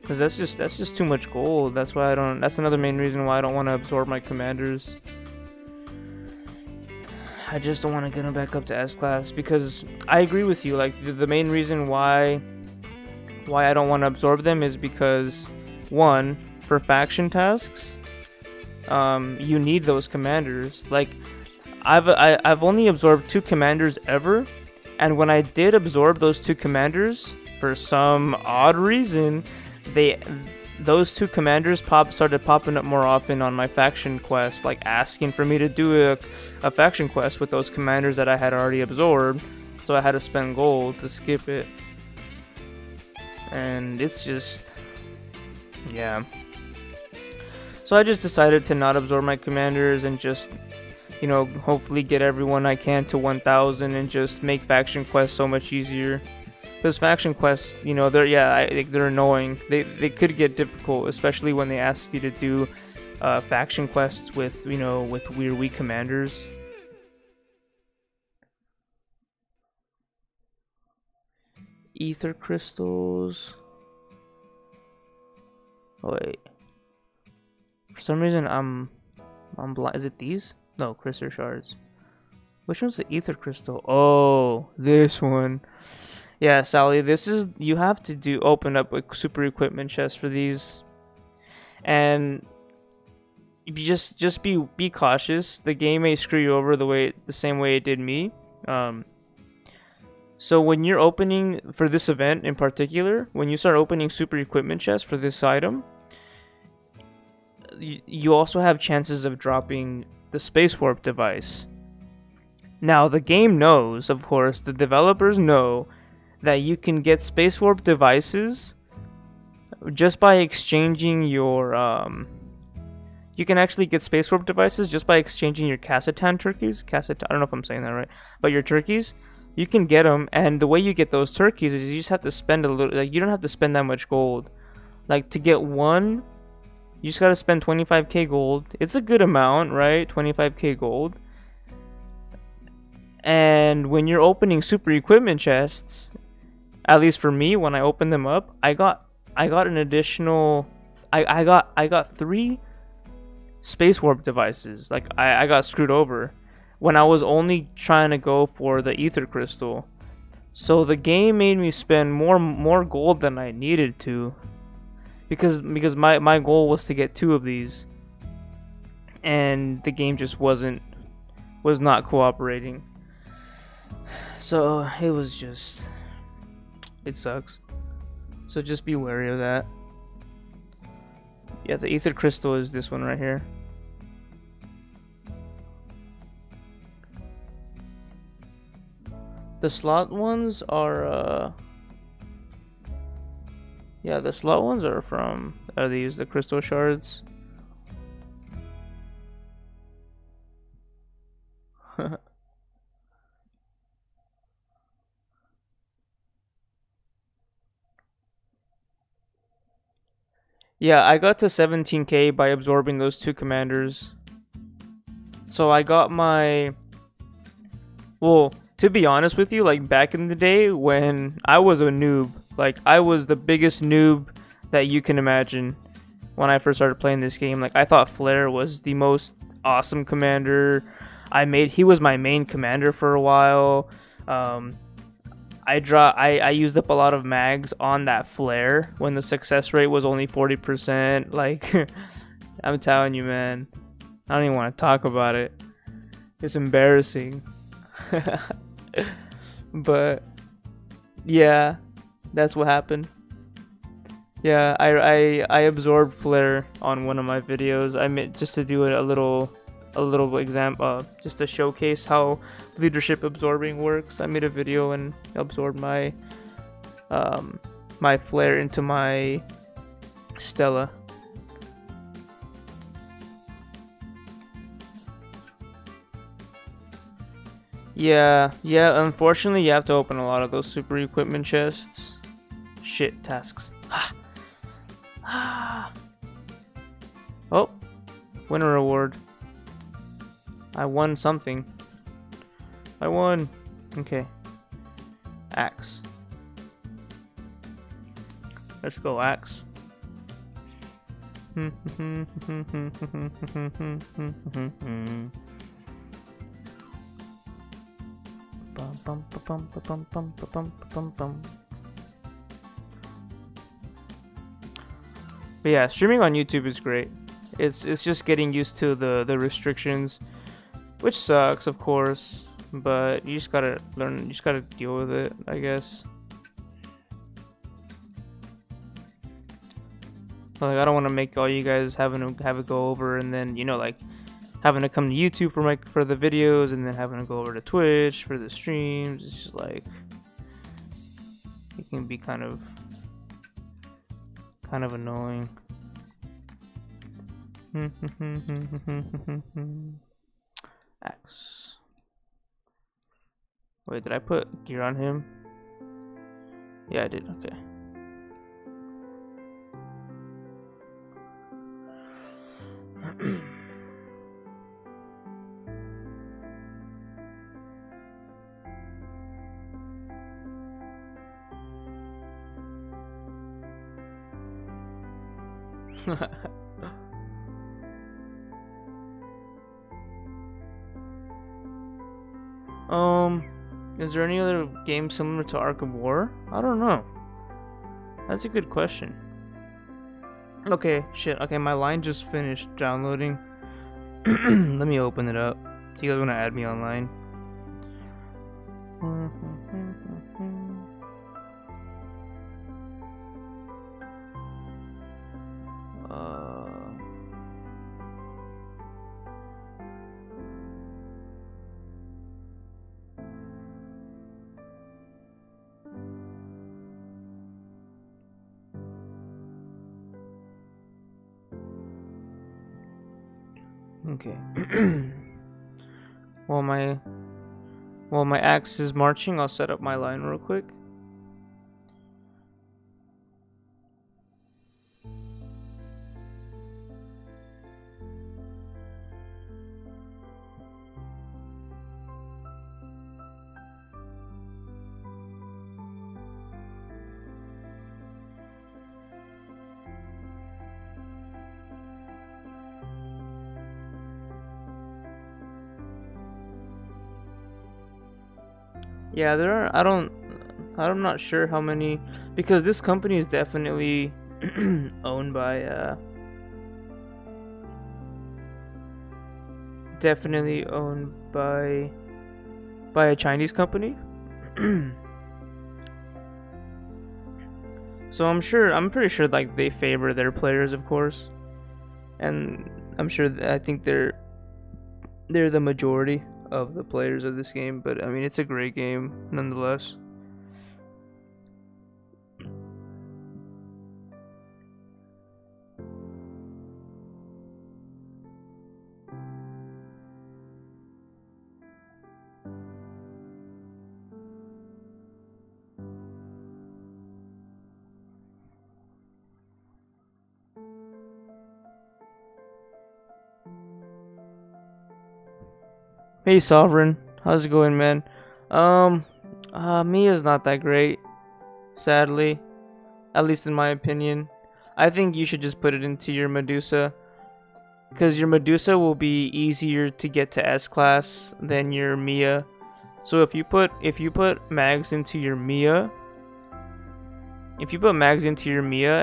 Because that's just too much gold. That's why I don't. That's another main reason why I don't want to absorb my commanders. I just don't want to get them back up to S class, because I agree with you. Like the main reason why I don't want to absorb them is because, one, for faction tasks, you need those commanders. Like I've only absorbed 2 commanders ever, and when I did absorb those 2 commanders, for some odd reason, those 2 commanders started popping up more often on my faction quest, like asking for me to do a faction quest with those commanders that I had already absorbed, so I had to spend gold to skip it. And it's just, yeah. So I just decided to not absorb my commanders and just, you know, hopefully get everyone I can to 1000 and just make faction quests so much easier. Because faction quests, you know, they're annoying. They could get difficult, especially when they ask you to do faction quests with, you know, with weak commanders. Ether crystals. Oh, wait. For some reason, I'm blind. Is it these? No, crystal shards. Which one's the ether crystal? Oh, this one. Yeah, Sally, you have to open up a super equipment chest for these, and just be cautious. The game may screw you over the same way it did me. So when you're opening for this event in particular, when you start opening super equipment chests for this item, you also have chances of dropping the space warp device. Now the game knows, of course, the developers know that you can get space warp devices just by exchanging your you can actually get space warp devices just by exchanging your Cassitan turkeys. I don't know if I'm saying that right, but your turkeys, you can get them, and the way you get those turkeys is you just have to spend a little. Like, you don't have to spend that much gold. Like, to get one, you just gotta spend 25k gold. It's a good amount, right? 25k gold. And when you're opening super equipment chests, at least for me, when I opened them up, I got an additional. I got 3 space warp devices. Like, I got screwed over when I was only trying to go for the ether crystal. So the game made me spend more gold than I needed to, because my goal was to get 2 of these, and the game just was not cooperating. So it sucks. So just be wary of that. Yeah, the ether crystal is this one right here. The slot ones are yeah, the slot ones are these the crystal shards. Yeah, I got to 17k by absorbing those 2 commanders. So I got my... Well, to be honest with you, like, back in the day when I was a noob, like, I was the biggest noob that you can imagine when I first started playing this game. Like, I thought Flare was the most awesome commander. He was my main commander for a while. I used up a lot of mags on that Flare when the success rate was only 40%. Like, I'm telling you, man, I don't even want to talk about it. It's embarrassing. But yeah, that's what happened. Yeah, I absorbed Flare on one of my videos. I meant just to do a little example, just to showcase how leadership absorbing works. I made a video and absorbed my my Flare into my Stella. Yeah, unfortunately you have to open a lot of those super equipment chests. Shit, tasks. Oh, winner reward. I won something. I won. Okay. Axe. Let's go, axe. But yeah, streaming on YouTube is great. It's just getting used to the restrictions, which sucks, of course. But you just gotta learn. You just gotta deal with it, I guess. Like, I don't want to make all you guys having to have it go over, and then like having to come to YouTube for the videos, and then having to go over to Twitch for the streams. It's just like it can be kind of annoying. Axe. Wait, did I put gear on him? Yeah, I did. Okay. Is there any other game similar to Ark of War? I don't know. That's a good question. Okay, shit. Okay, my line just finished downloading. Let me open it up. So you guys want to add me online? Okay. While my axe is marching, I'll set up my line real quick. Yeah, there are. I'm not sure how many, because this company is definitely owned by a Chinese company. So I'm pretty sure like they favor their players, of course, and I think they're the majority of the players of this game, but I mean, it's a great game nonetheless. Hey Sovereign, how's it going, man? Mia's not that great, sadly. At least in my opinion. I think you should just put it into your Medusa, because your Medusa will be easier to get to S class than your Mia. So if you put mags into your Mia,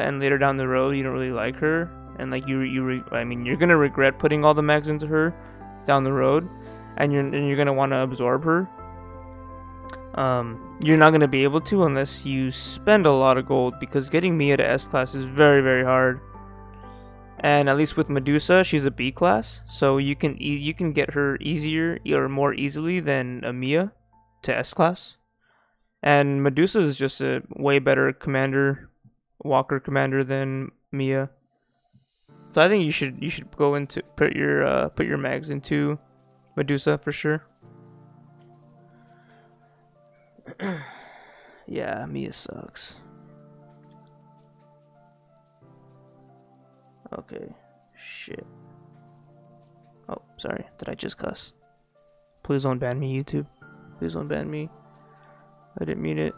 and later down the road you don't really like her, and like you're gonna regret putting all the mags into her down the road, and you're gonna want to absorb her. You're not gonna be able to unless you spend a lot of gold, because getting Mia to S class is very, very hard. And at least with Medusa, she's a B class, so you can get her easier or more easily than a Mia to S class. And Medusa is just a way better walker commander than Mia. So I think you should go into put your mags into Medusa for sure. Yeah, Mia sucks. Okay, shit. Oh, sorry. Did I just cuss? Please don't ban me, YouTube. Please don't ban me. I didn't mean it.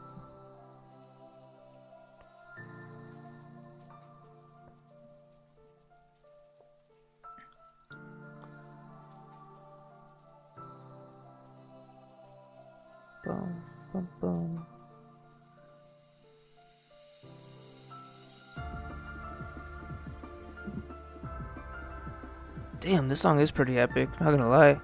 Bum, bum, bum. Damn, this song is pretty epic, not gonna lie.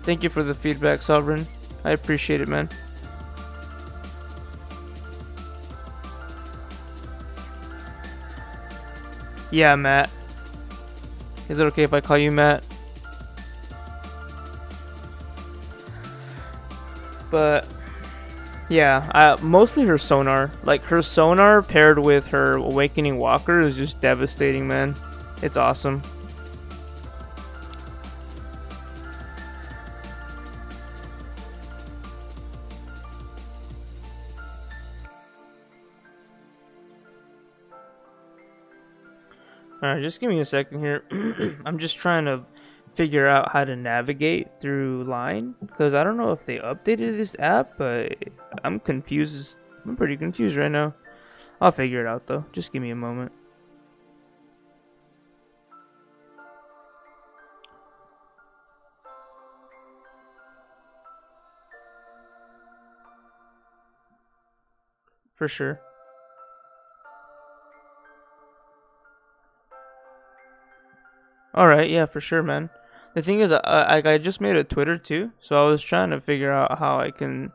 Thank you for the feedback, Sovereign. I appreciate it, man. Yeah, Matt. Is it okay if I call you Matt? But yeah, mostly her sonar. Like her sonar paired with her awakening walker is just devastating, man. It's awesome. Alright, just give me a second here. I'm just trying to figure out how to navigate through Line, because I don't know if they updated this app, but I'm confused. I'm pretty confused right now. I'll figure it out though. Just give me a moment. For sure. Alright, yeah, for sure, man. The thing is, I just made a Twitter too, so I was trying to figure out how I can.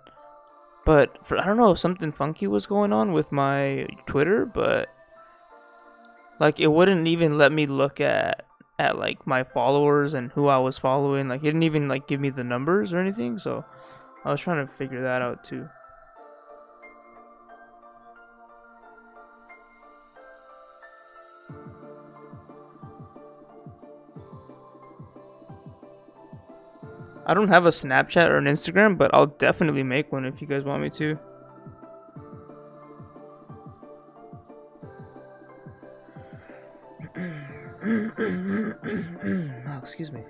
But I don't know if something funky was going on with my Twitter, but like it wouldn't even let me look at like my followers and who I was following. Like it didn't even like give me the numbers or anything. So I was trying to figure that out too. I don't have a Snapchat or an Instagram, but I'll definitely make one if you guys want me to. Oh, excuse me.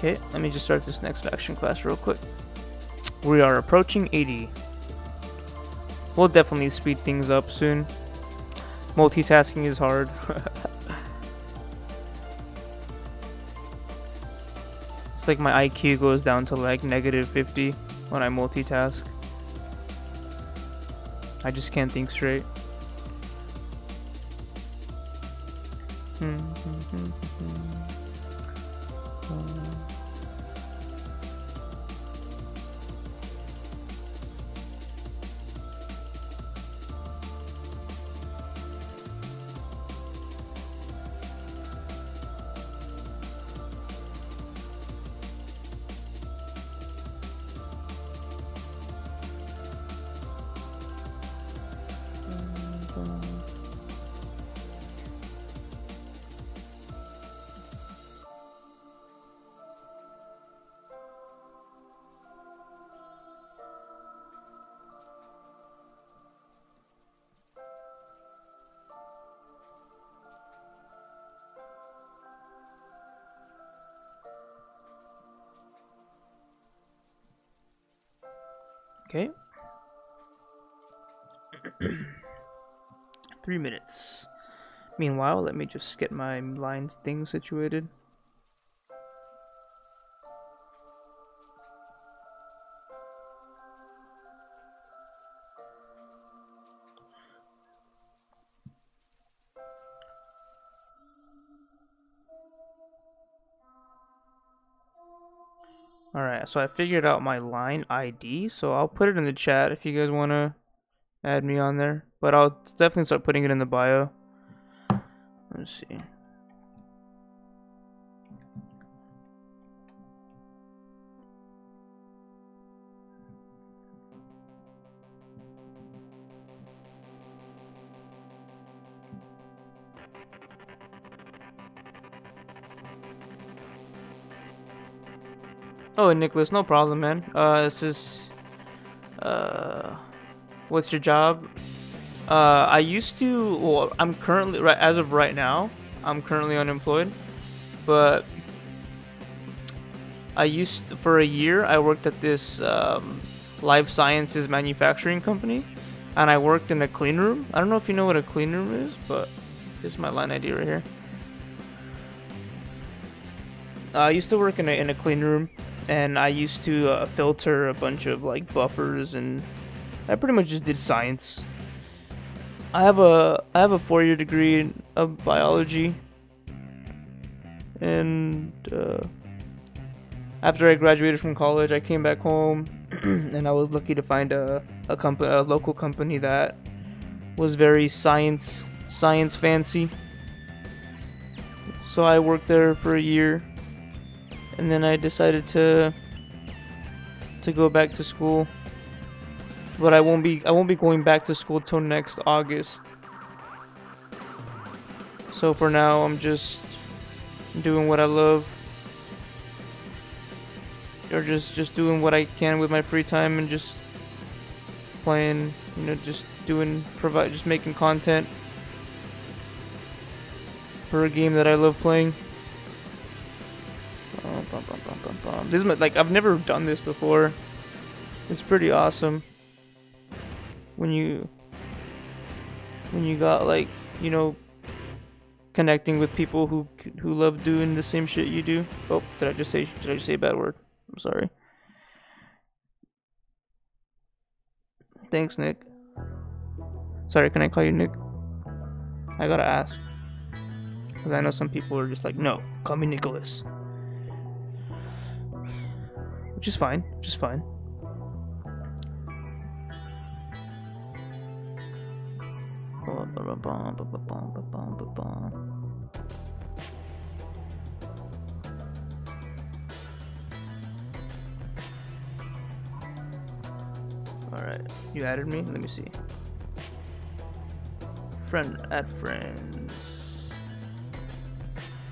Okay, let me just start this next faction class real quick. We are approaching 80. We'll definitely speed things up soon. Multitasking is hard. It's like my IQ goes down to like -50 when I multitask. I just can't think straight. Okay. 3 minutes. Meanwhile, let me just get my lines thing situated. Alright, so I figured out my line ID, so I'll put it in the chat if you guys want to add me on there. But I'll definitely start putting it in the bio. Let's see. Oh, Nicholas, no problem, man. This is, what's your job? I used to, well, I'm currently, right, as of right now, I'm currently unemployed, but for a year, I worked at this, life sciences manufacturing company, and I worked in a clean room. I don't know if you know what a clean room is, but this is my line ID right here. I used to work in a clean room, and I used to filter a bunch of like buffers, and I pretty much just did science. I have a 4-year degree of biology, and after I graduated from college, I came back home, and I was lucky to find a local company that was very science fancy. So I worked there for a year. And then I decided to go back to school, but I won't be going back to school till next August. So for now, I'm just doing what I love, or just doing what I can with my free time, and just playing, you know, just making content for a game that I love playing. This is like, I've never done this before. It's pretty awesome when you got, like, you know, connecting with people who love doing the same shit you do. Oh, did I just say a bad word? I'm sorry. Thanks, Nick. Sorry, can I call you Nick? I gotta ask, because I know some people are just like, no, call me Nicholas. Which is fine, Alright, you added me? Let me see. Add friends.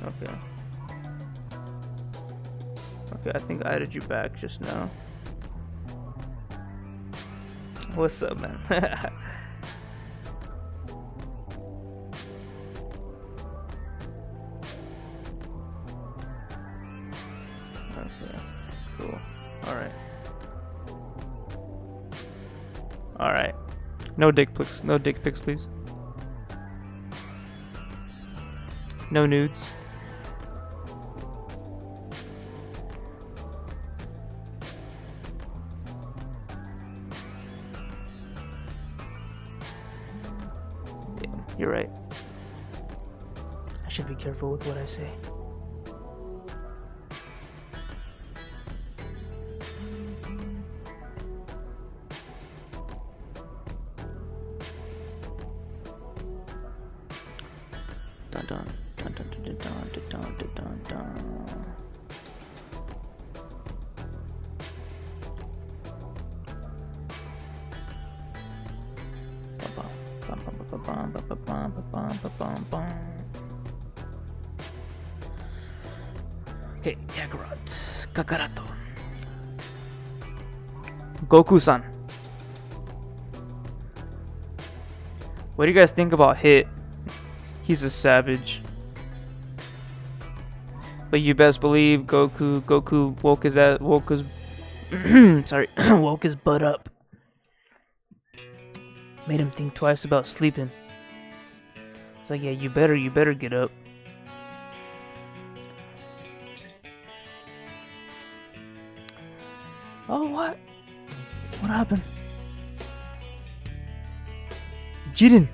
Okay. Okay, I think I added you back just now. What's up, man? Okay, cool. Alright. Alright. No dick pics, please. No nudes. You're right. I should be careful with what I say. Dun dun dun dun dun dun dun dun dun dun. Okay, Kakaroto. Goku-san. What do you guys think about Hit? He's a savage. But you best believe Goku woke his woke his butt up. Made him think twice about sleeping. It's like, yeah, you better get up. Oh, what? What happened? Jiren.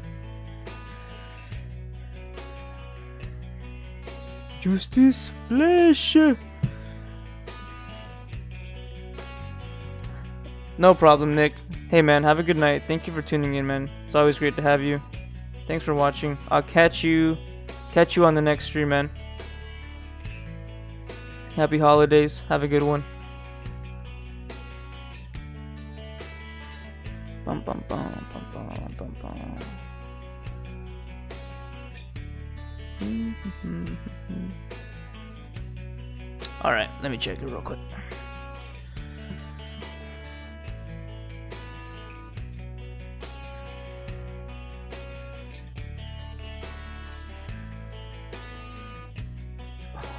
Justice Flesh. No problem, Nick. Hey, man, have a good night. Thank you for tuning in, man. It's always great to have you. Thanks for watching. I'll catch you Catch you on the next stream, man. Happy holidays. Have a good one. Bum, bum, bum, bum, bum, bum, bum. Alright, let me check it real quick.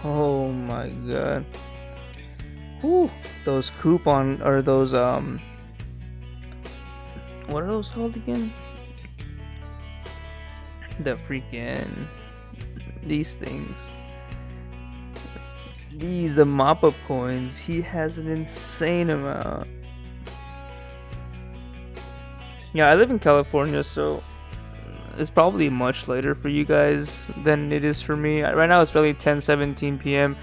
Oh my god. Whew. Those coupon, or those, what are those called again? The freaking, these things. The mop-up coins. He has an insane amount. Yeah, I live in California, so it's probably much later for you guys than it is for me. Right now it's really 10:17 p.m.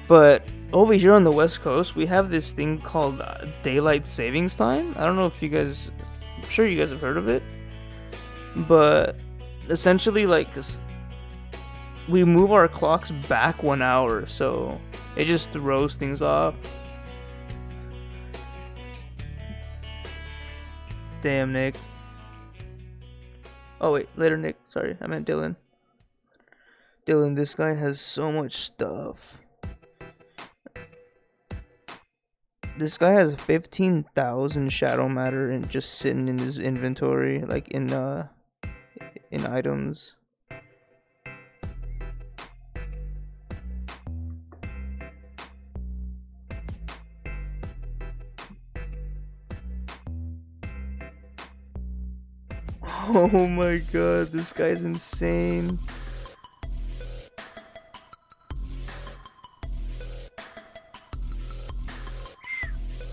But over here on the West Coast, we have this thing called daylight savings time. I don't know if you guys, I'm sure you guys have heard of it. But essentially, like, we move our clocks back 1 hour, so it just throws things off. Damn, Nick. Oh wait, later, Nick. Sorry, I meant Dylan. Dylan, this guy has so much stuff. This guy has 15,000 shadow matter and just sitting in his inventory, like in items. Oh my god, this guy's insane.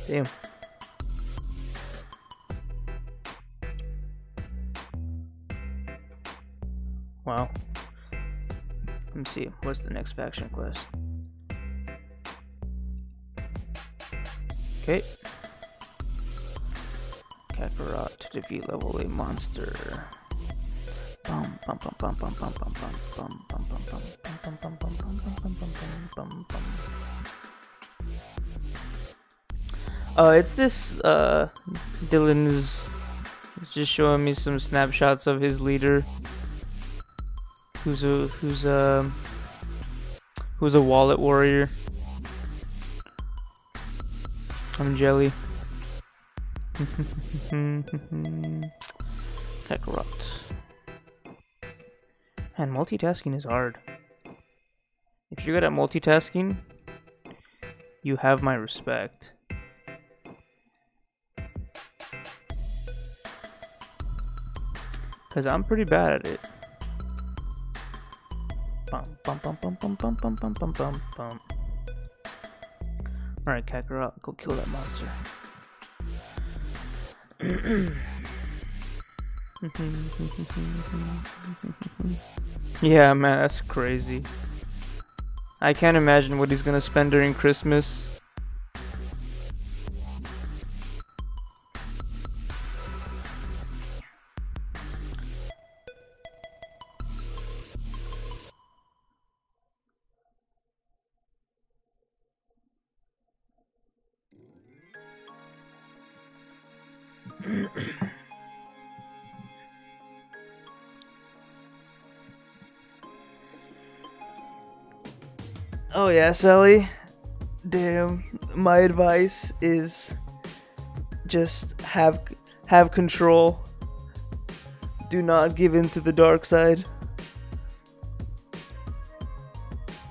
Damn. Wow. Let me see, what's the next faction quest? Okay. Kakarot to defeat level 8 monster. Bum bum bum bum bum bum bum bum bum bum bum bum bum bum bum bum bum bum bum. It's this Dylan's just showing me some snapshots of his leader, who's a wallet warrior. I'm Jelly. Kakarot. And multitasking is hard. If you're good at multitasking, you have my respect. Cause I'm pretty bad at it. Bum bum bum bum bum bum bum bum bum bum bum. Alright, Kakarot, go kill that monster. Yeah, man, that's crazy. I can't imagine what he's gonna spend during Christmas. Oh yeah, Sally. Damn, my advice is just have control. Do not give in to the dark side.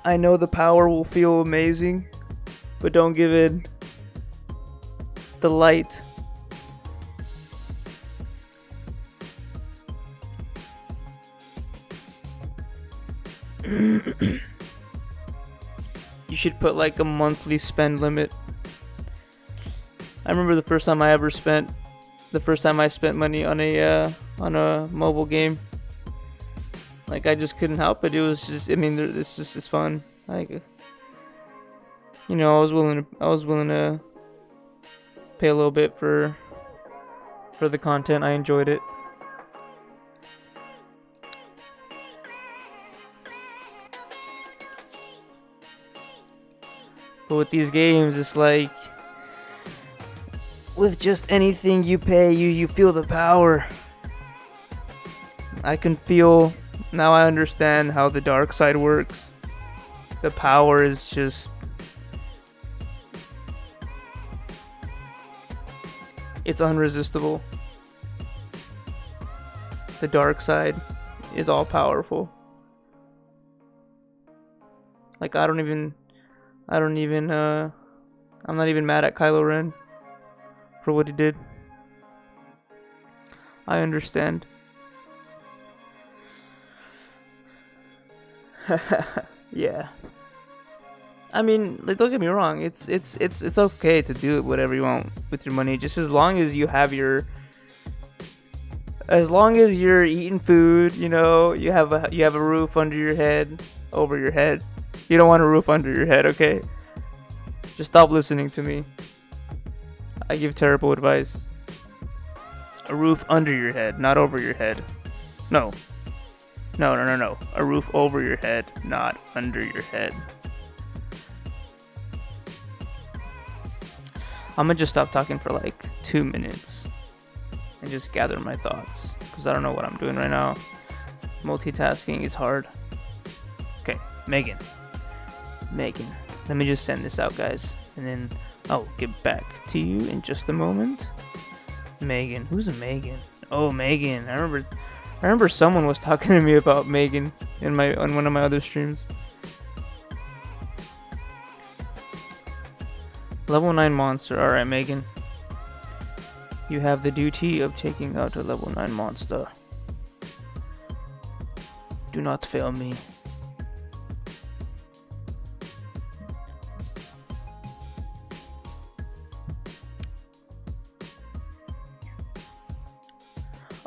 I know the power will feel amazing, but don't give in. The light. You should put like a monthly spend limit. I remember the first time I spent money on a mobile game. Like, I just couldn't help it. It was just, I mean, it's fun. Like, you know, I was willing to pay a little bit for the content. I enjoyed it. But with these games, it's like with just anything you pay, you feel the power. I can feel, now I understand how the dark side works. The power is just, it's unresistible. The dark side is all powerful. Like I'm not even mad at Kylo Ren for what he did. I understand. Yeah. I mean, like, don't get me wrong. It's okay to do whatever you want with your money, just as long as you have as long as you're eating food, you know, you have a roof under your head, over your head. You don't want a roof under your head, okay? Just stop listening to me. I give terrible advice. A roof under your head, not over your head. No. No. A roof over your head, not under your head. I'm gonna just stop talking for like 2 minutes and just gather my thoughts, because I don't know what I'm doing right now. Multitasking is hard. Okay, Megan. Let me just send this out, guys, and then I'll get back to you in just a moment. Megan. Who's a Megan? Oh, Megan. I remember someone was talking to me about Megan on one of my other streams. Level 9 monster. Alright, Megan. You have the duty of taking out a level 9 monster. Do not fail me.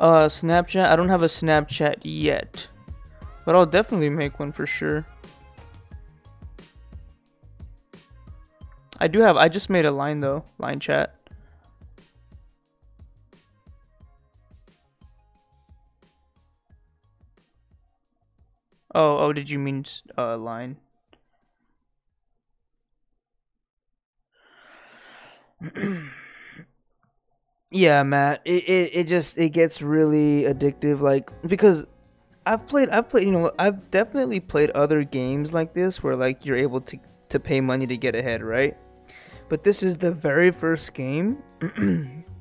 Snapchat? I don't have a Snapchat yet, but I'll definitely make one for sure. I just made a line though, line chat. Oh, did you mean line? Yeah, Matt. It gets really addictive, like, because I've played, you know, I've definitely played other games like this where like you're able to pay money to get ahead, right? But this is the very first game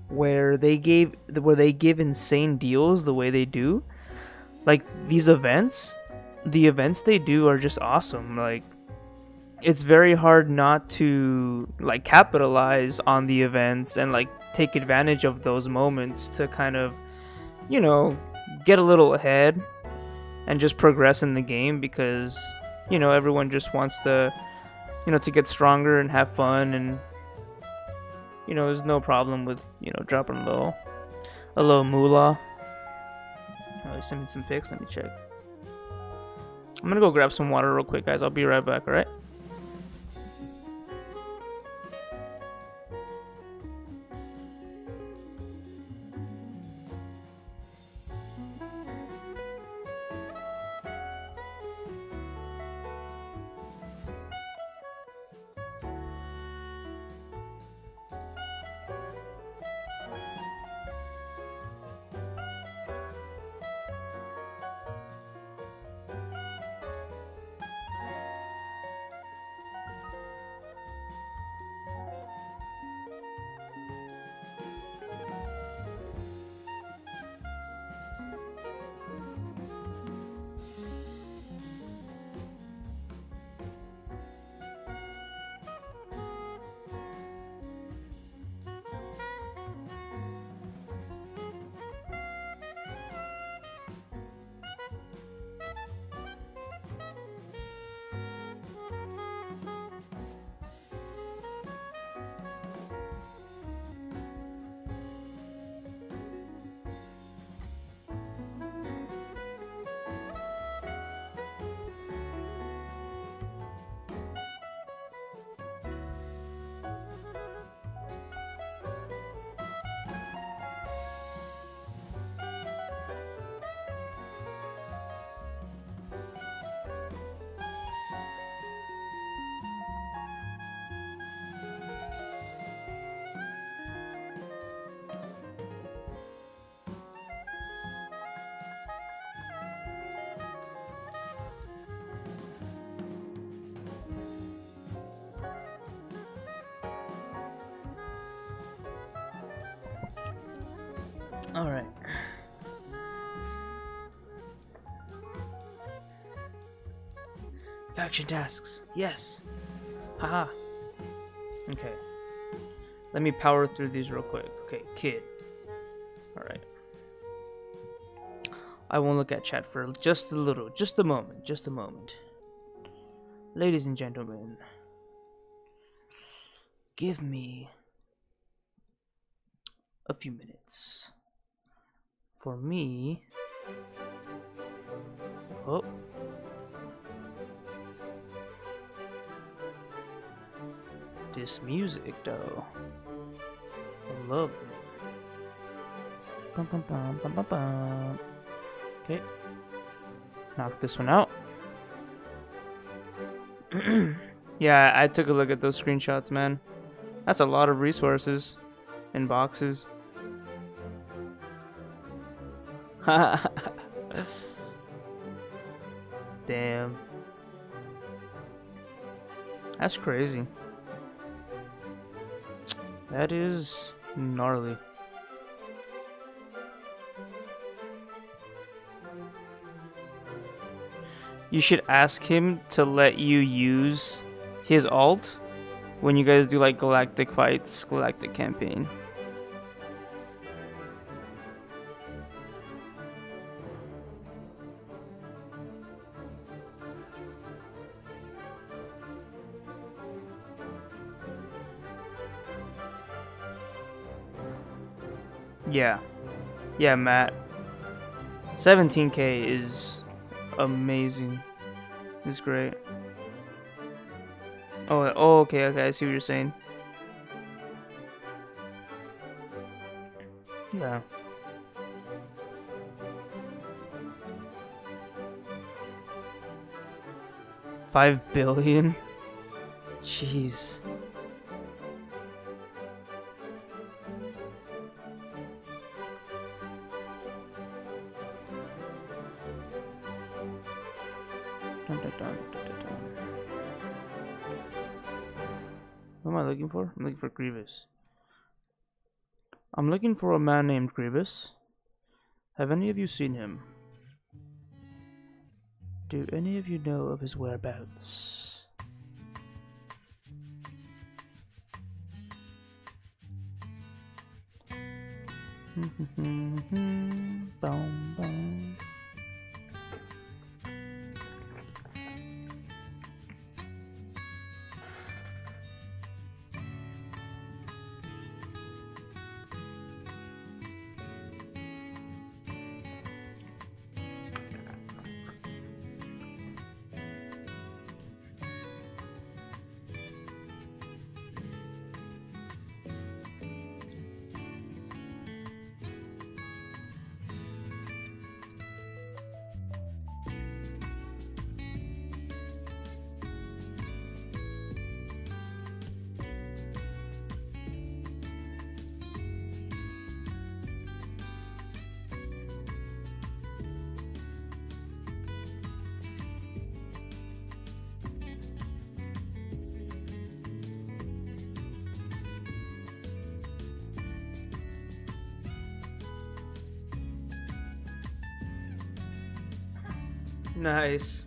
where they give insane deals the way they do. Like these events, the events they do are just awesome. Like it's very hard not to like capitalize on the events and like take advantage of those moments to kind of, you know, get a little ahead and just progress in the game, because, you know, everyone just wants to, you know, to get stronger and have fun, and, you know, there's no problem with, you know, dropping a little moolah. Oh, send me some pics. Let me check. I'm gonna go grab some water real quick, guys. I'll be right back, alright? Alright. Faction tasks. Yes. Haha. Okay. Let me power through these real quick. Okay, kid. Alright. I won't look at chat for just a moment. Ladies and gentlemen, give me a few minutes for me. Oh. This music, though. I love it. Bum, bum, bum, bum, bum, bum. Okay. Knock this one out. Yeah, I took a look at those screenshots, man. That's a lot of resources in boxes. Damn. That's crazy. That is gnarly. You should ask him to let you use his alt when you guys do like galactic fights, Galactic Campaign. Yeah, Matt. 17k is amazing. It's great. Oh, okay, I see what you're saying. Yeah. $5 billion? Jeez. What am I looking for? I'm looking for Grievous. I'm looking for a man named Grievous. Have any of you seen him? Do any of you know of his whereabouts? Boom, boom. Nice.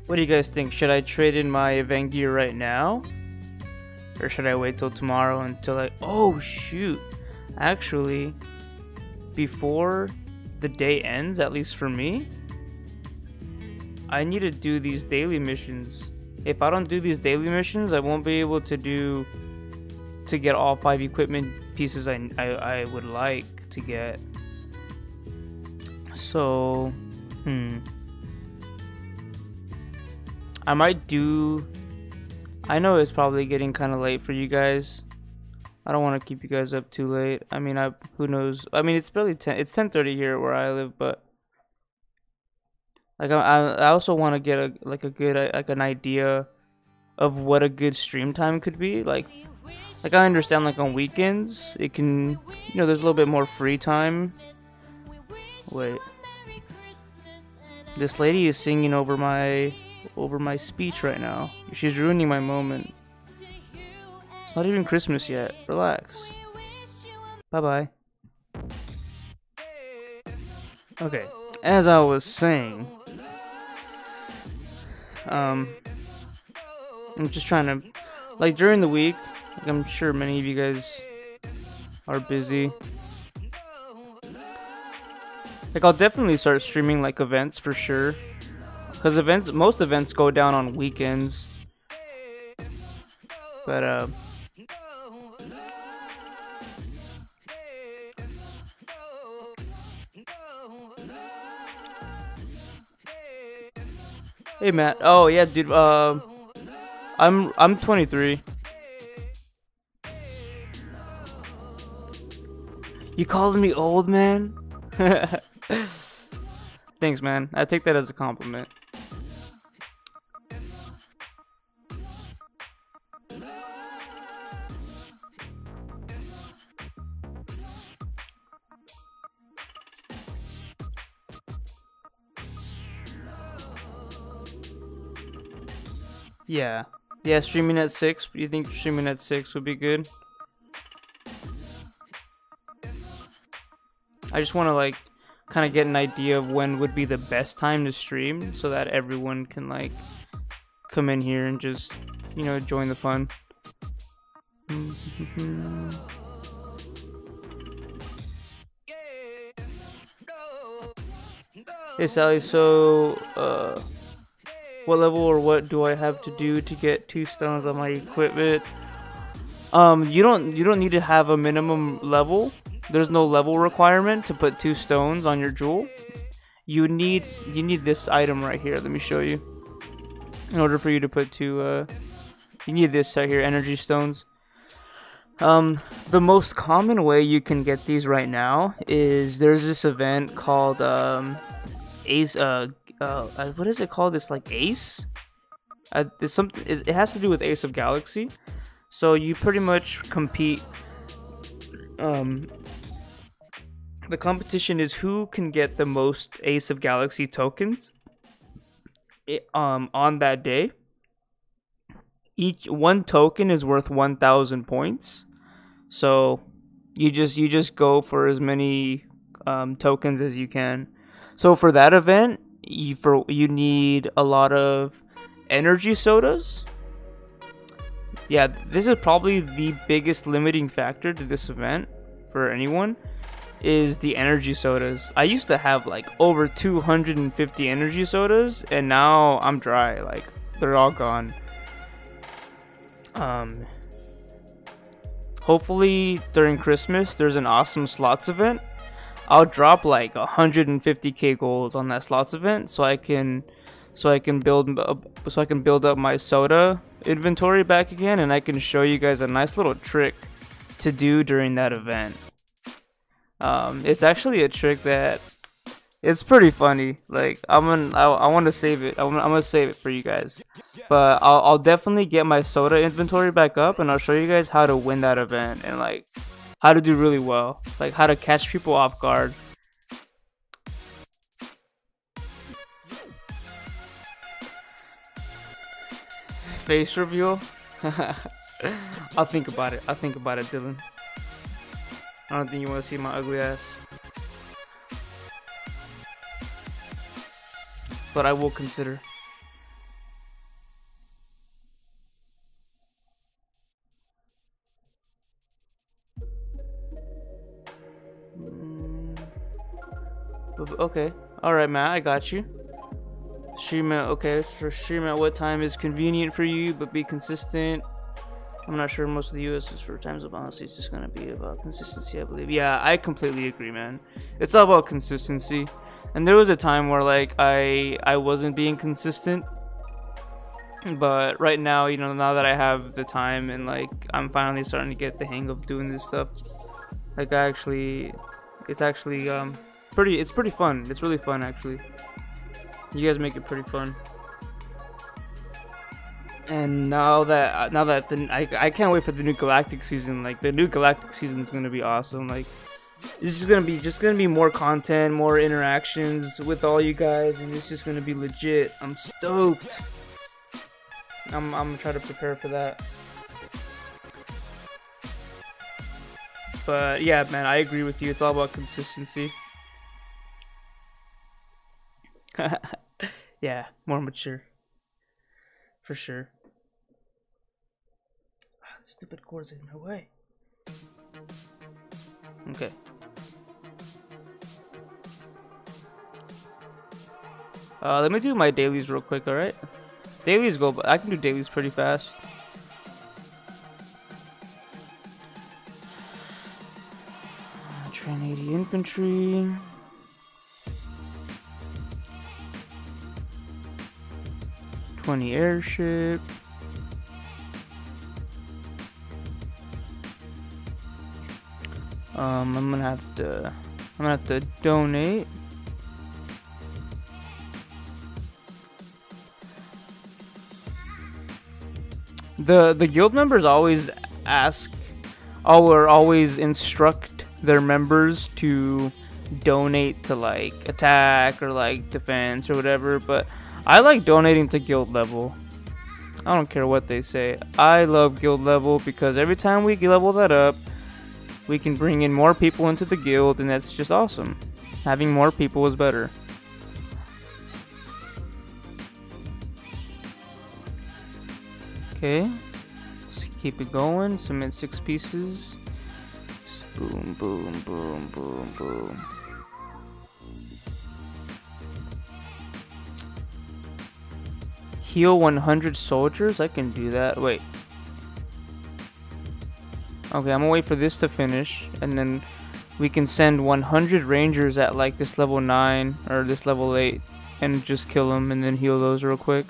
What do you guys think? Should I trade in my event gear right now? Or should I wait till tomorrow until I... Oh, shoot. Actually, before the day ends, at least for me, I need to do these daily missions. If I don't do these daily missions, I won't be able to get all 5 equipment pieces I would like to get. So, I might do... I know it's probably getting kind of late for you guys. I don't want to keep you guys up too late. I mean, who knows? I mean, it's barely 10. It's 10:30 here where I live, but Like I also want to get a good like an idea of what a good stream time could be. Like I understand like on weekends it can, you know, there's a little bit more free time. Wait. This lady is singing over my speech right now. She's ruining my moment. It's not even Christmas yet. Relax. Bye-bye. Okay. As I was saying, I'm just trying to, like, during the week, like, I'm sure many of you guys are busy. Like, I'll definitely start streaming, like, events for sure. Because most events go down on weekends. But, hey, Matt. Oh, yeah, dude, I'm 23. You calling me old, man? Thanks, man. I take that as a compliment. Yeah. Yeah, streaming at 6. Do you think streaming at 6 would be good? I just want to, like, kind of get an idea of when would be the best time to stream so that everyone can, like, come in here and just, you know, join the fun. Hey, Sally, so, what level or what do I have to do to get 2 stones on my equipment? You don't need to have a minimum level. There's no level requirement to put 2 stones on your jewel. You need this item right here. Let me show you. In order for you to put 2, you need this right here, energy stones. The most common way you can get these right now is there's this event called Ace. What is it called? It's like Ace. It's something. It has to do with Ace of Galaxy. So you pretty much compete. The competition is who can get the most Ace of Galaxy tokens on that day. Each one token is worth 1,000 points. So you just go for as many tokens as you can. So for that event, you need a lot of energy sodas. Yeah, this is probably the biggest limiting factor to this event for anyone, is the energy sodas. I used to have like over 250 energy sodas, and now I'm dry. Like, they're all gone. Hopefully during Christmas there's an awesome slots event. I'll drop like 150k gold on that slots event so I can build up my soda inventory back again, and I can show you guys a nice little trick to do during that event. It's actually a trick that it's pretty funny. Like, I want to save it. I'm gonna save it for you guys. But I'll definitely get my soda inventory back up, and I'll show you guys how to win that event and like how to do really well, like how to catch people off guard. Face reveal? I'll think about it. Dylan. I don't think you want to see my ugly ass, but I will consider. Okay, alright, Matt, I got you. Stream at, okay, so stream at what time is convenient for you, but be consistent. I'm not sure most of the US is for times of honestly, it's just gonna be about consistency, I believe. Yeah, I completely agree, man. It's all about consistency. And there was a time where like I wasn't being consistent. But right now, you know, now that I have the time and like I'm finally starting to get the hang of doing this stuff, like it's actually it's pretty fun. It's really fun actually. You guys make it pretty fun. And now that I can't wait for the new Galactic season. Like the new Galactic season is gonna be awesome. Like this is gonna be more content, more interactions with all you guys, and it's just gonna be legit. I'm stoked. I'm gonna try to prepare for that. But yeah, man, I agree with you. It's all about consistency. Yeah, more mature. For sure. Ah, the stupid cord's in my way. Okay. Let me do my dailies real quick, alright? Dailies go, but I can do dailies pretty fast. Train 80 infantry. Airship. I'm gonna have to donate. The guild members always ask, or always instruct their members to donate to like attack or like defense or whatever, but I like donating to guild level. I don't care what they say. I love guild level because every time we level that up, we can bring in more people into the guild, and that's just awesome. Having more people is better. Okay, let's keep it going. Submit 6 pieces. Just boom, boom, boom, boom, boom. Heal 100 soldiers? I can do that. Wait. Okay, I'm gonna wait for this to finish, and then we can send 100 rangers at like this level 9 or this level 8 and just kill them and then heal those real quick.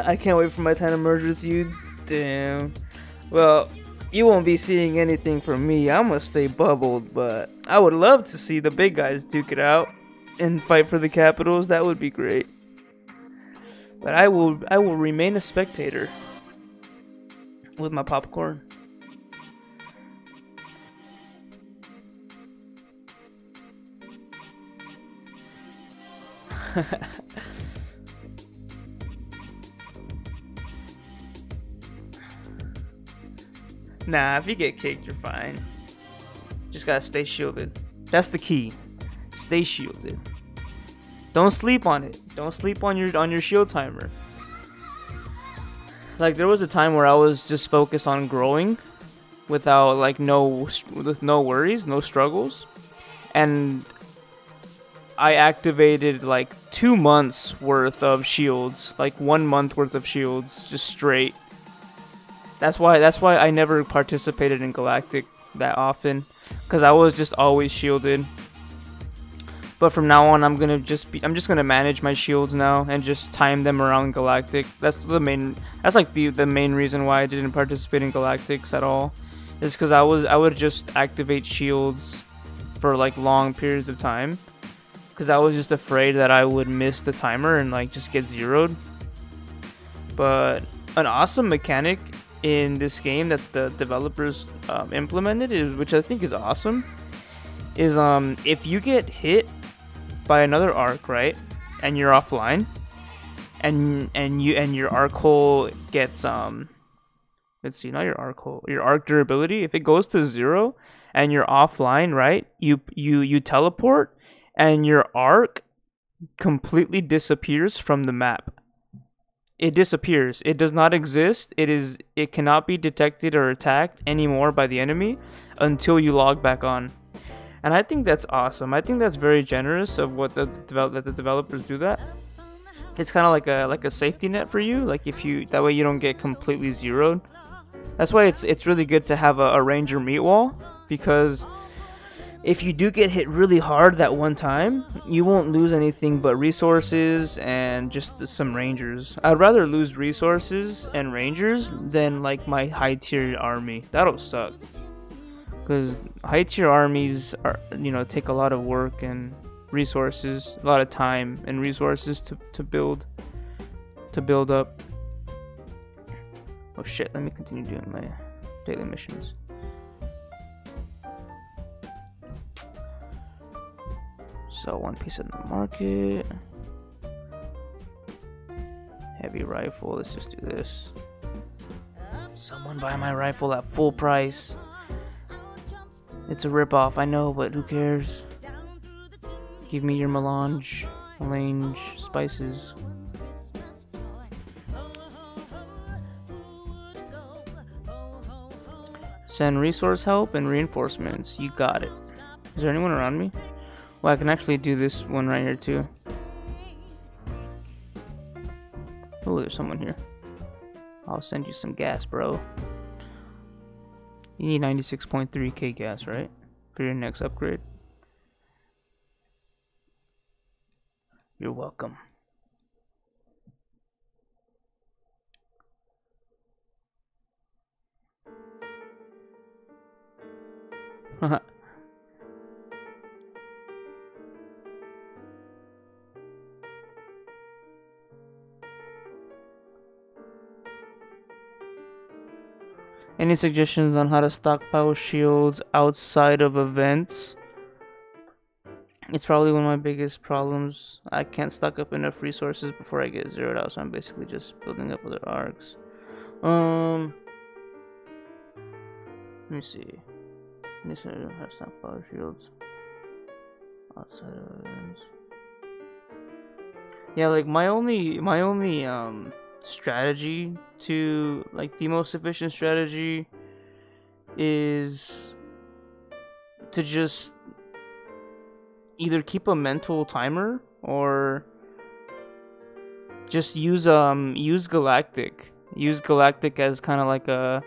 I can't wait for my time to merge with you. Damn. Well, you won't be seeing anything from me. I'm gonna stay bubbled, but I would love to see the big guys duke it out and fight for the capitals. That would be great. But I will remain a spectator with my popcorn. Nah, if you get kicked, you're fine. Just gotta stay shielded. That's the key. Stay shielded. Don't sleep on it. Don't sleep on your shield timer. Like there was a time where I was just focused on growing, without like with no worries, no struggles, and I activated like 2 months worth of shields, like 1 month worth of shields, just straight. That's why I never participated in Galactic that often, because I was just always shielded. But from now on, I'm just gonna manage my shields now and just time them around Galactic. That's like the main reason why I didn't participate in Galactics at all, is because I would just activate shields for like long periods of time, because I was just afraid that I would miss the timer and like just get zeroed. But an awesome mechanic in this game that the developers implemented, which I think is awesome, is if you get hit by another arc, right, and you're offline, and your arc hole gets let's see, not your arc hole, your arc durability, if it goes to 0 and you're offline, right, you teleport and your arc completely disappears from the map. It disappears. It does not exist. It cannot be detected or attacked anymore by the enemy until you log back on. And I think that's awesome. I think that's very generous of what the developers do that. It's kind of like a safety net for you. Like that way you don't get completely zeroed. That's why it's really good to have a ranger meat wall, because if you do get hit really hard that one time, you won't lose anything but resources and just some rangers. I'd rather lose resources and rangers than like my high tier army. That'll suck. Because high tier armies are, you know, take a lot of work and resources, a lot of time and resources to build up. Oh shit, let me continue doing my daily missions. Sell one piece in the market. Heavy rifle, let's just do this. Someone buy my rifle at full price. It's a ripoff, I know, but who cares? Give me your melange spices. Send resource help and reinforcements. You got it. Is there anyone around me? Well, I can actually do this one right here too. Oh, there's someone here. I'll send you some gas, bro. You need 96.3k gas, right? For your next upgrade. You're welcome. Haha. Any suggestions on how to stockpile shields outside of events? It's probably one of my biggest problems. I can't stock up enough resources before I get zeroed out, so I'm basically just building up other arcs. Let me see. This is how to stockpile shields outside of events. Yeah, like my only strategy to, like, the most efficient strategy is to just either keep a mental timer or just use Galactic. Use Galactic as kind of like a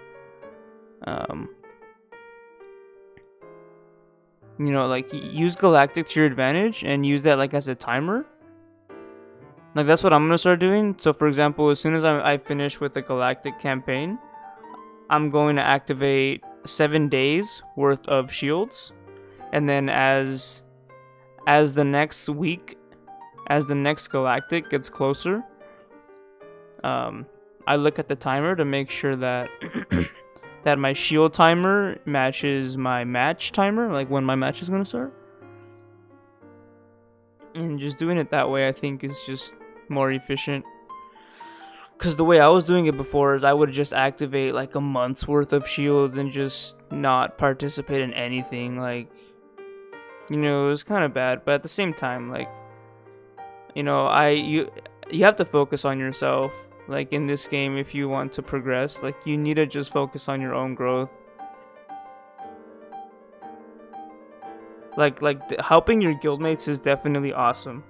you know, like, use Galactic to your advantage and use that like as a timer. Like, that's what I'm gonna start doing. So for example, as soon as I finish with the Galactic Campaign, I'm going to activate 7 days worth of shields, and then as the next week, as the next Galactic gets closer, I look at the timer to make sure that that my shield timer matches my match timer, like when my match is gonna start. And just doing it that way, I think, is just more efficient. Because the way I was doing it before is I would just activate like a month's worth of shields and just not participate in anything. Like, you know, it was kind of bad. But at the same time, like, you know, you have to focus on yourself. Like, in this game, if you want to progress, like, you need to just focus on your own growth. Like helping your guildmates is definitely awesome.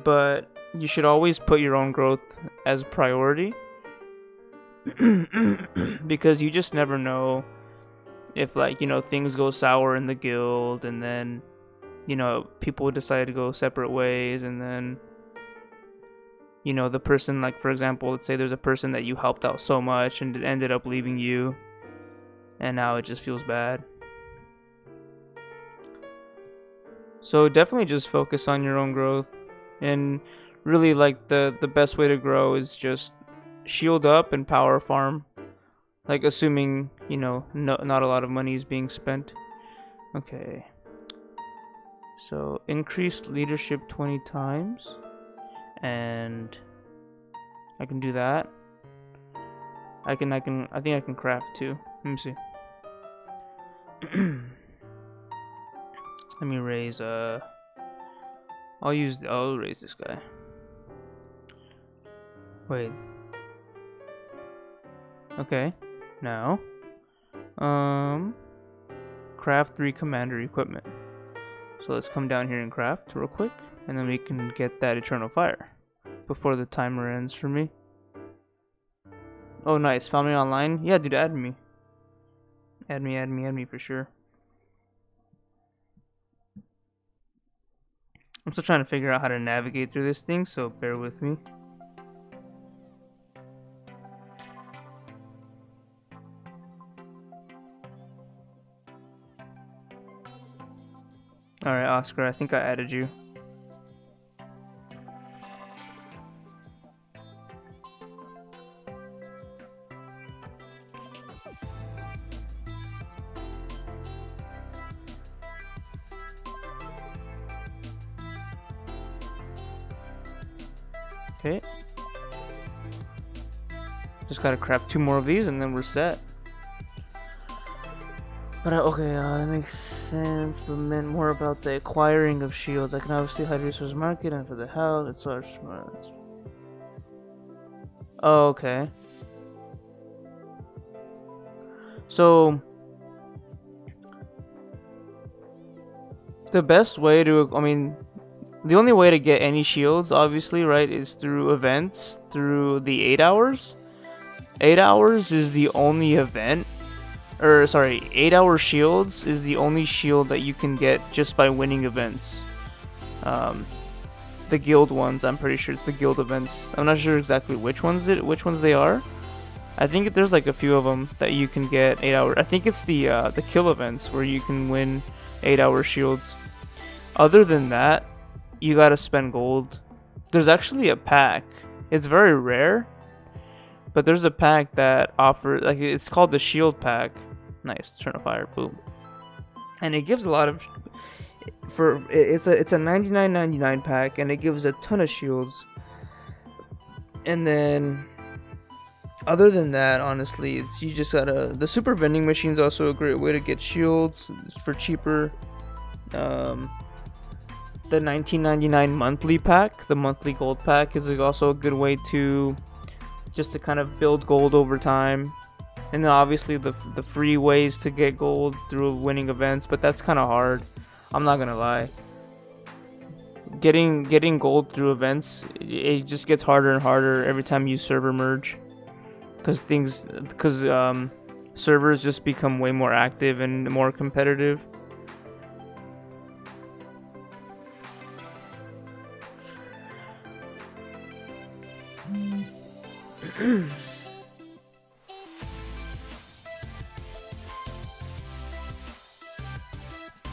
But you should always put your own growth as a priority. Because you just never know if, like, you know, things go sour in the guild, and then, you know, people decide to go separate ways, and then, you know, the person, like, for example, let's say there's a person that you helped out so much and it ended up leaving you, and now it just feels bad. So definitely just focus on your own growth, and really, like, the best way to grow is just shield up and power farm, like, assuming, you know, not a lot of money is being spent. Okay, so increase leadership 20 times, and I can do that. I think I can craft too. Let me see. Let me raise I'll raise this guy. Wait. Okay. Now, craft 3 commander equipment. So let's come down here and craft real quick, and then we can get that eternal fire before the timer ends for me. Oh, nice. Found me online? Yeah, dude, add me. Add me for sure. I'm still trying to figure out how to navigate through this thing, so bear with me. Alright, Oscar, I think I added you. Okay. Just gotta craft 2 more of these and then we're set. But okay, that makes sense. But meant more about the acquiring of shields. I can obviously hide resource market and for the house. It's our smart. Oh, okay. So the best way to, I mean, the only way to get any shields, obviously, right, is through events, through the 8 hours. 8 hours is the only event. Or, sorry, 8-hour shields is the only shield that you can get just by winning events. The guild ones, I'm pretty sure it's the guild events. I'm not sure exactly which ones they are. I think there's like a few of them that you can get 8 hour. I think it's the kill events where you can win 8-hour shields. Other than that, you gotta spend gold. There's actually a pack. It's very rare, but there's a pack that offers, like, it's called the shield pack. Nice, turn of fire, boom. And it gives a lot of, it's a $99.99 pack, and it gives a ton of shields. And then, other than that, honestly, it's, you just gotta, the super vending machine's also a great way to get shields for cheaper. The $19.99 monthly pack, the monthly gold pack, is also a good way to just to kind of build gold over time. And then obviously the free ways to get gold through winning events, but that's kind of hard. I'm not gonna lie. Getting gold through events, it just gets harder and harder every time you server merge, because servers just become way more active and more competitive.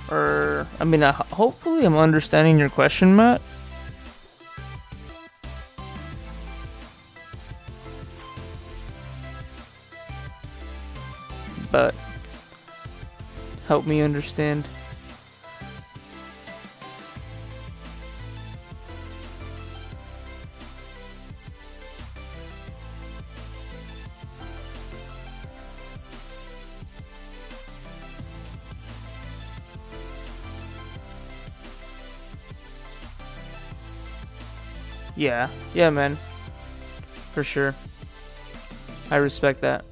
Or, I mean, hopefully I'm understanding your question, Matt. But help me understand. Yeah, man. For sure. I respect that.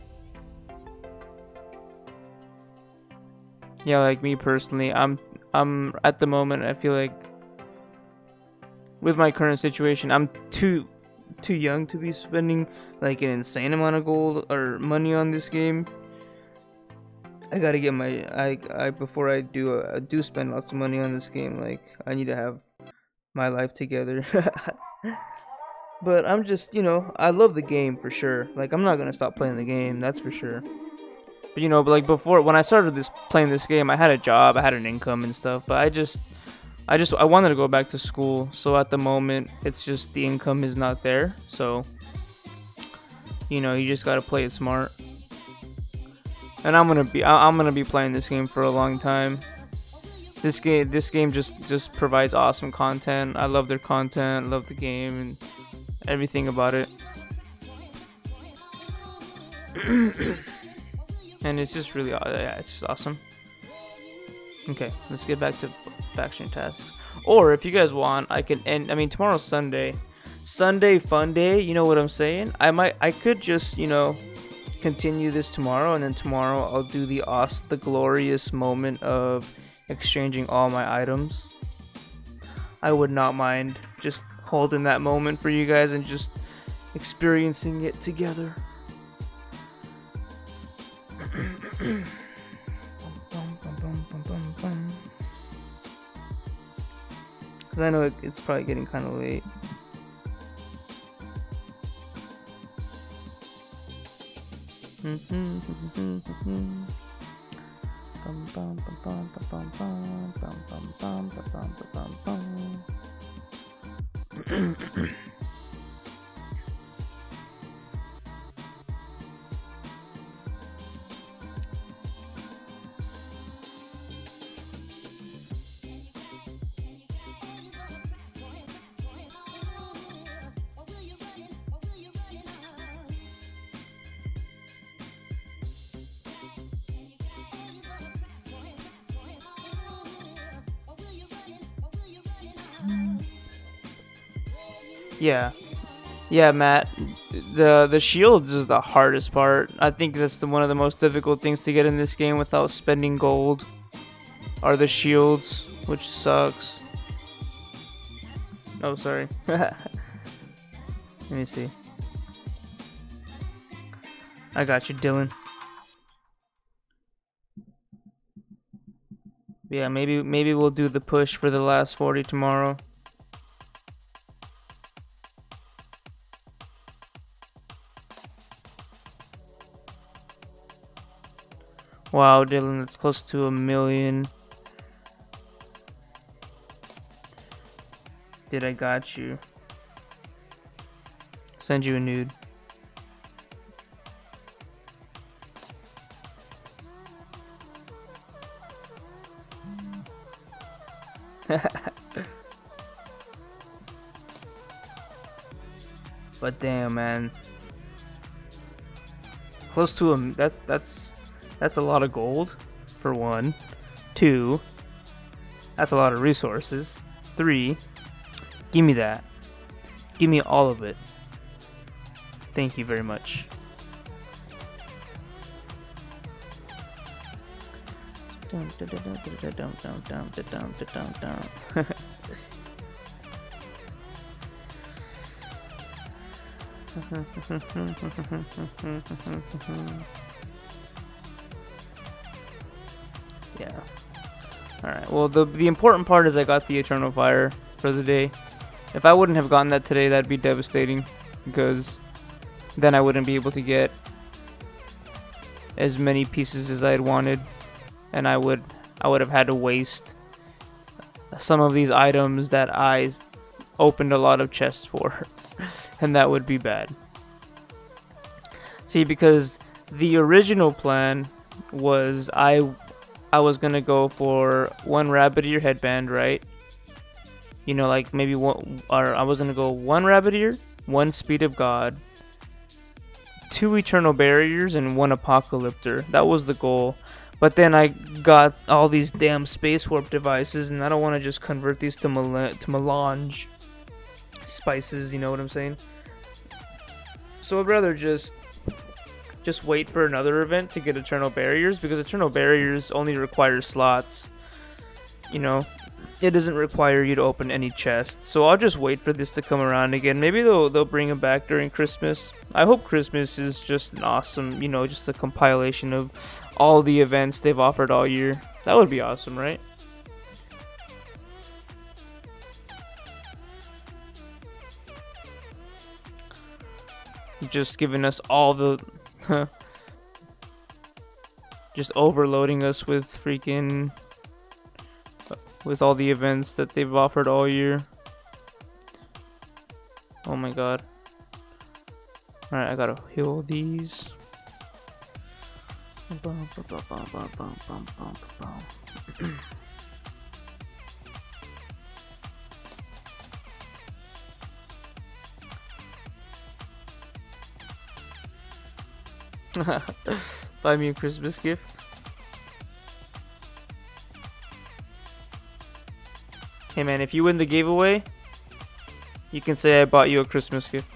Yeah, like me personally, I'm at the moment, I feel like with my current situation, I'm too young to be spending like an insane amount of gold or money on this game. I gotta get my before I do spend lots of money on this game. Like, I need to have my life together. But I'm just, I love the game for sure. Like, I'm not gonna stop playing the game, that's for sure. But but like before, when I started playing this game, I had a job, I had an income and stuff. But I wanted to go back to school. So at the moment, it's just the income is not there. So, you just gotta play it smart. And I'm gonna be playing this game for a long time. This game just provides awesome content. I love their content, love the game, and everything about it. And it's just really, yeah, it's just awesome. Okay, let's get back to faction tasks. Or if you guys want, I can end. I mean, tomorrow's Sunday fun day. You know what I'm saying? I could just continue this tomorrow, and then tomorrow I'll do the glorious moment of exchanging all my items. I would not mind just holding that moment for you guys and just experiencing it together. Because I know it's probably getting kind of late. Yeah. Yeah, Matt. The shields is the hardest part. I think that's one of the most difficult things to get in this game without spending gold. Are the shields, which sucks. Oh, sorry. Let me see. I got you, Dylan. Yeah, maybe we'll do the push for the last 40 tomorrow. Wow, Dylan, that's close to 1 million. Did I got you? Send you a nude. But damn, man, close to him. That's a lot of gold, for 1. 2, that's a lot of resources. 3, give me that. Give me all of it. Thank you very much. Yeah. Alright, well, the important part is I got the Eternal Fire for the day. If I wouldn't have gotten that today, that'd be devastating, because then I wouldn't be able to get as many pieces as I'd wanted, and I would have had to waste some of these items that I opened a lot of chests for, and that would be bad. See, because the original plan was I was gonna go for 1 rabbit ear headband, right? You know, like maybe one, or I was gonna go 1 rabbit ear, 1 speed of God, 2 eternal barriers, and 1 apocalyptor. That was the goal. But then I got all these damn space warp devices, and I don't want to just convert these to melange spices. You know what I'm saying? So I'd rather just wait for another event to get eternal barriers, because eternal barriers only require slots. You know, it doesn't require you to open any chests. So I'll just wait for this to come around again. Maybe they'll bring them back during Christmas. I hope Christmas is just an awesome, you know, just a compilation of all the events they've offered all year. That would be awesome, right? Just giving us all the just overloading us with freaking with all the events that they've offered all year. Oh my god. Alright, I gotta heal these. Buy me a Christmas gift. Hey man, if you win the giveaway, you can say I bought you a Christmas gift.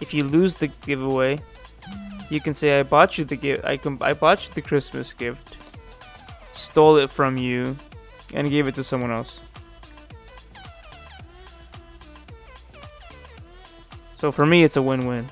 If you lose the giveaway, you can say I bought you the I bought you the Christmas gift, stole it from you, and gave it to someone else. So for me, it's a win-win.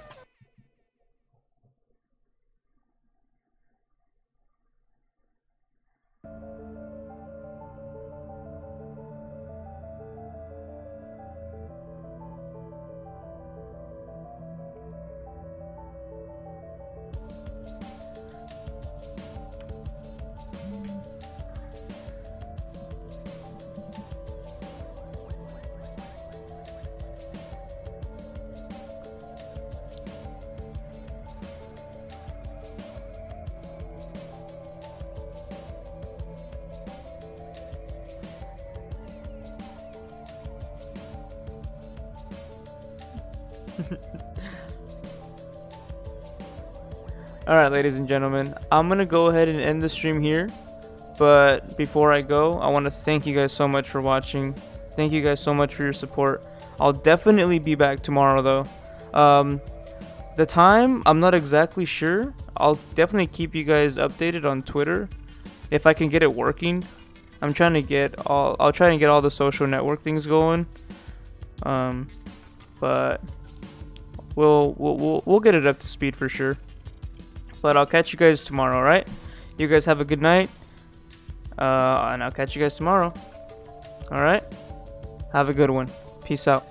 Alright, ladies and gentlemen, I'm gonna go ahead and end the stream here. But before I go, I want to thank you guys so much for watching. Thank you guys so much for your support. I'll definitely be back tomorrow though. The time, I'm not exactly sure. I'll definitely keep you guys updated on Twitter if I can get it working. I'll try and get all the social network things going. But we'll get it up to speed for sure. But I'll catch you guys tomorrow, alright? You guys have a good night. And I'll catch you guys tomorrow. Alright? Have a good one. Peace out.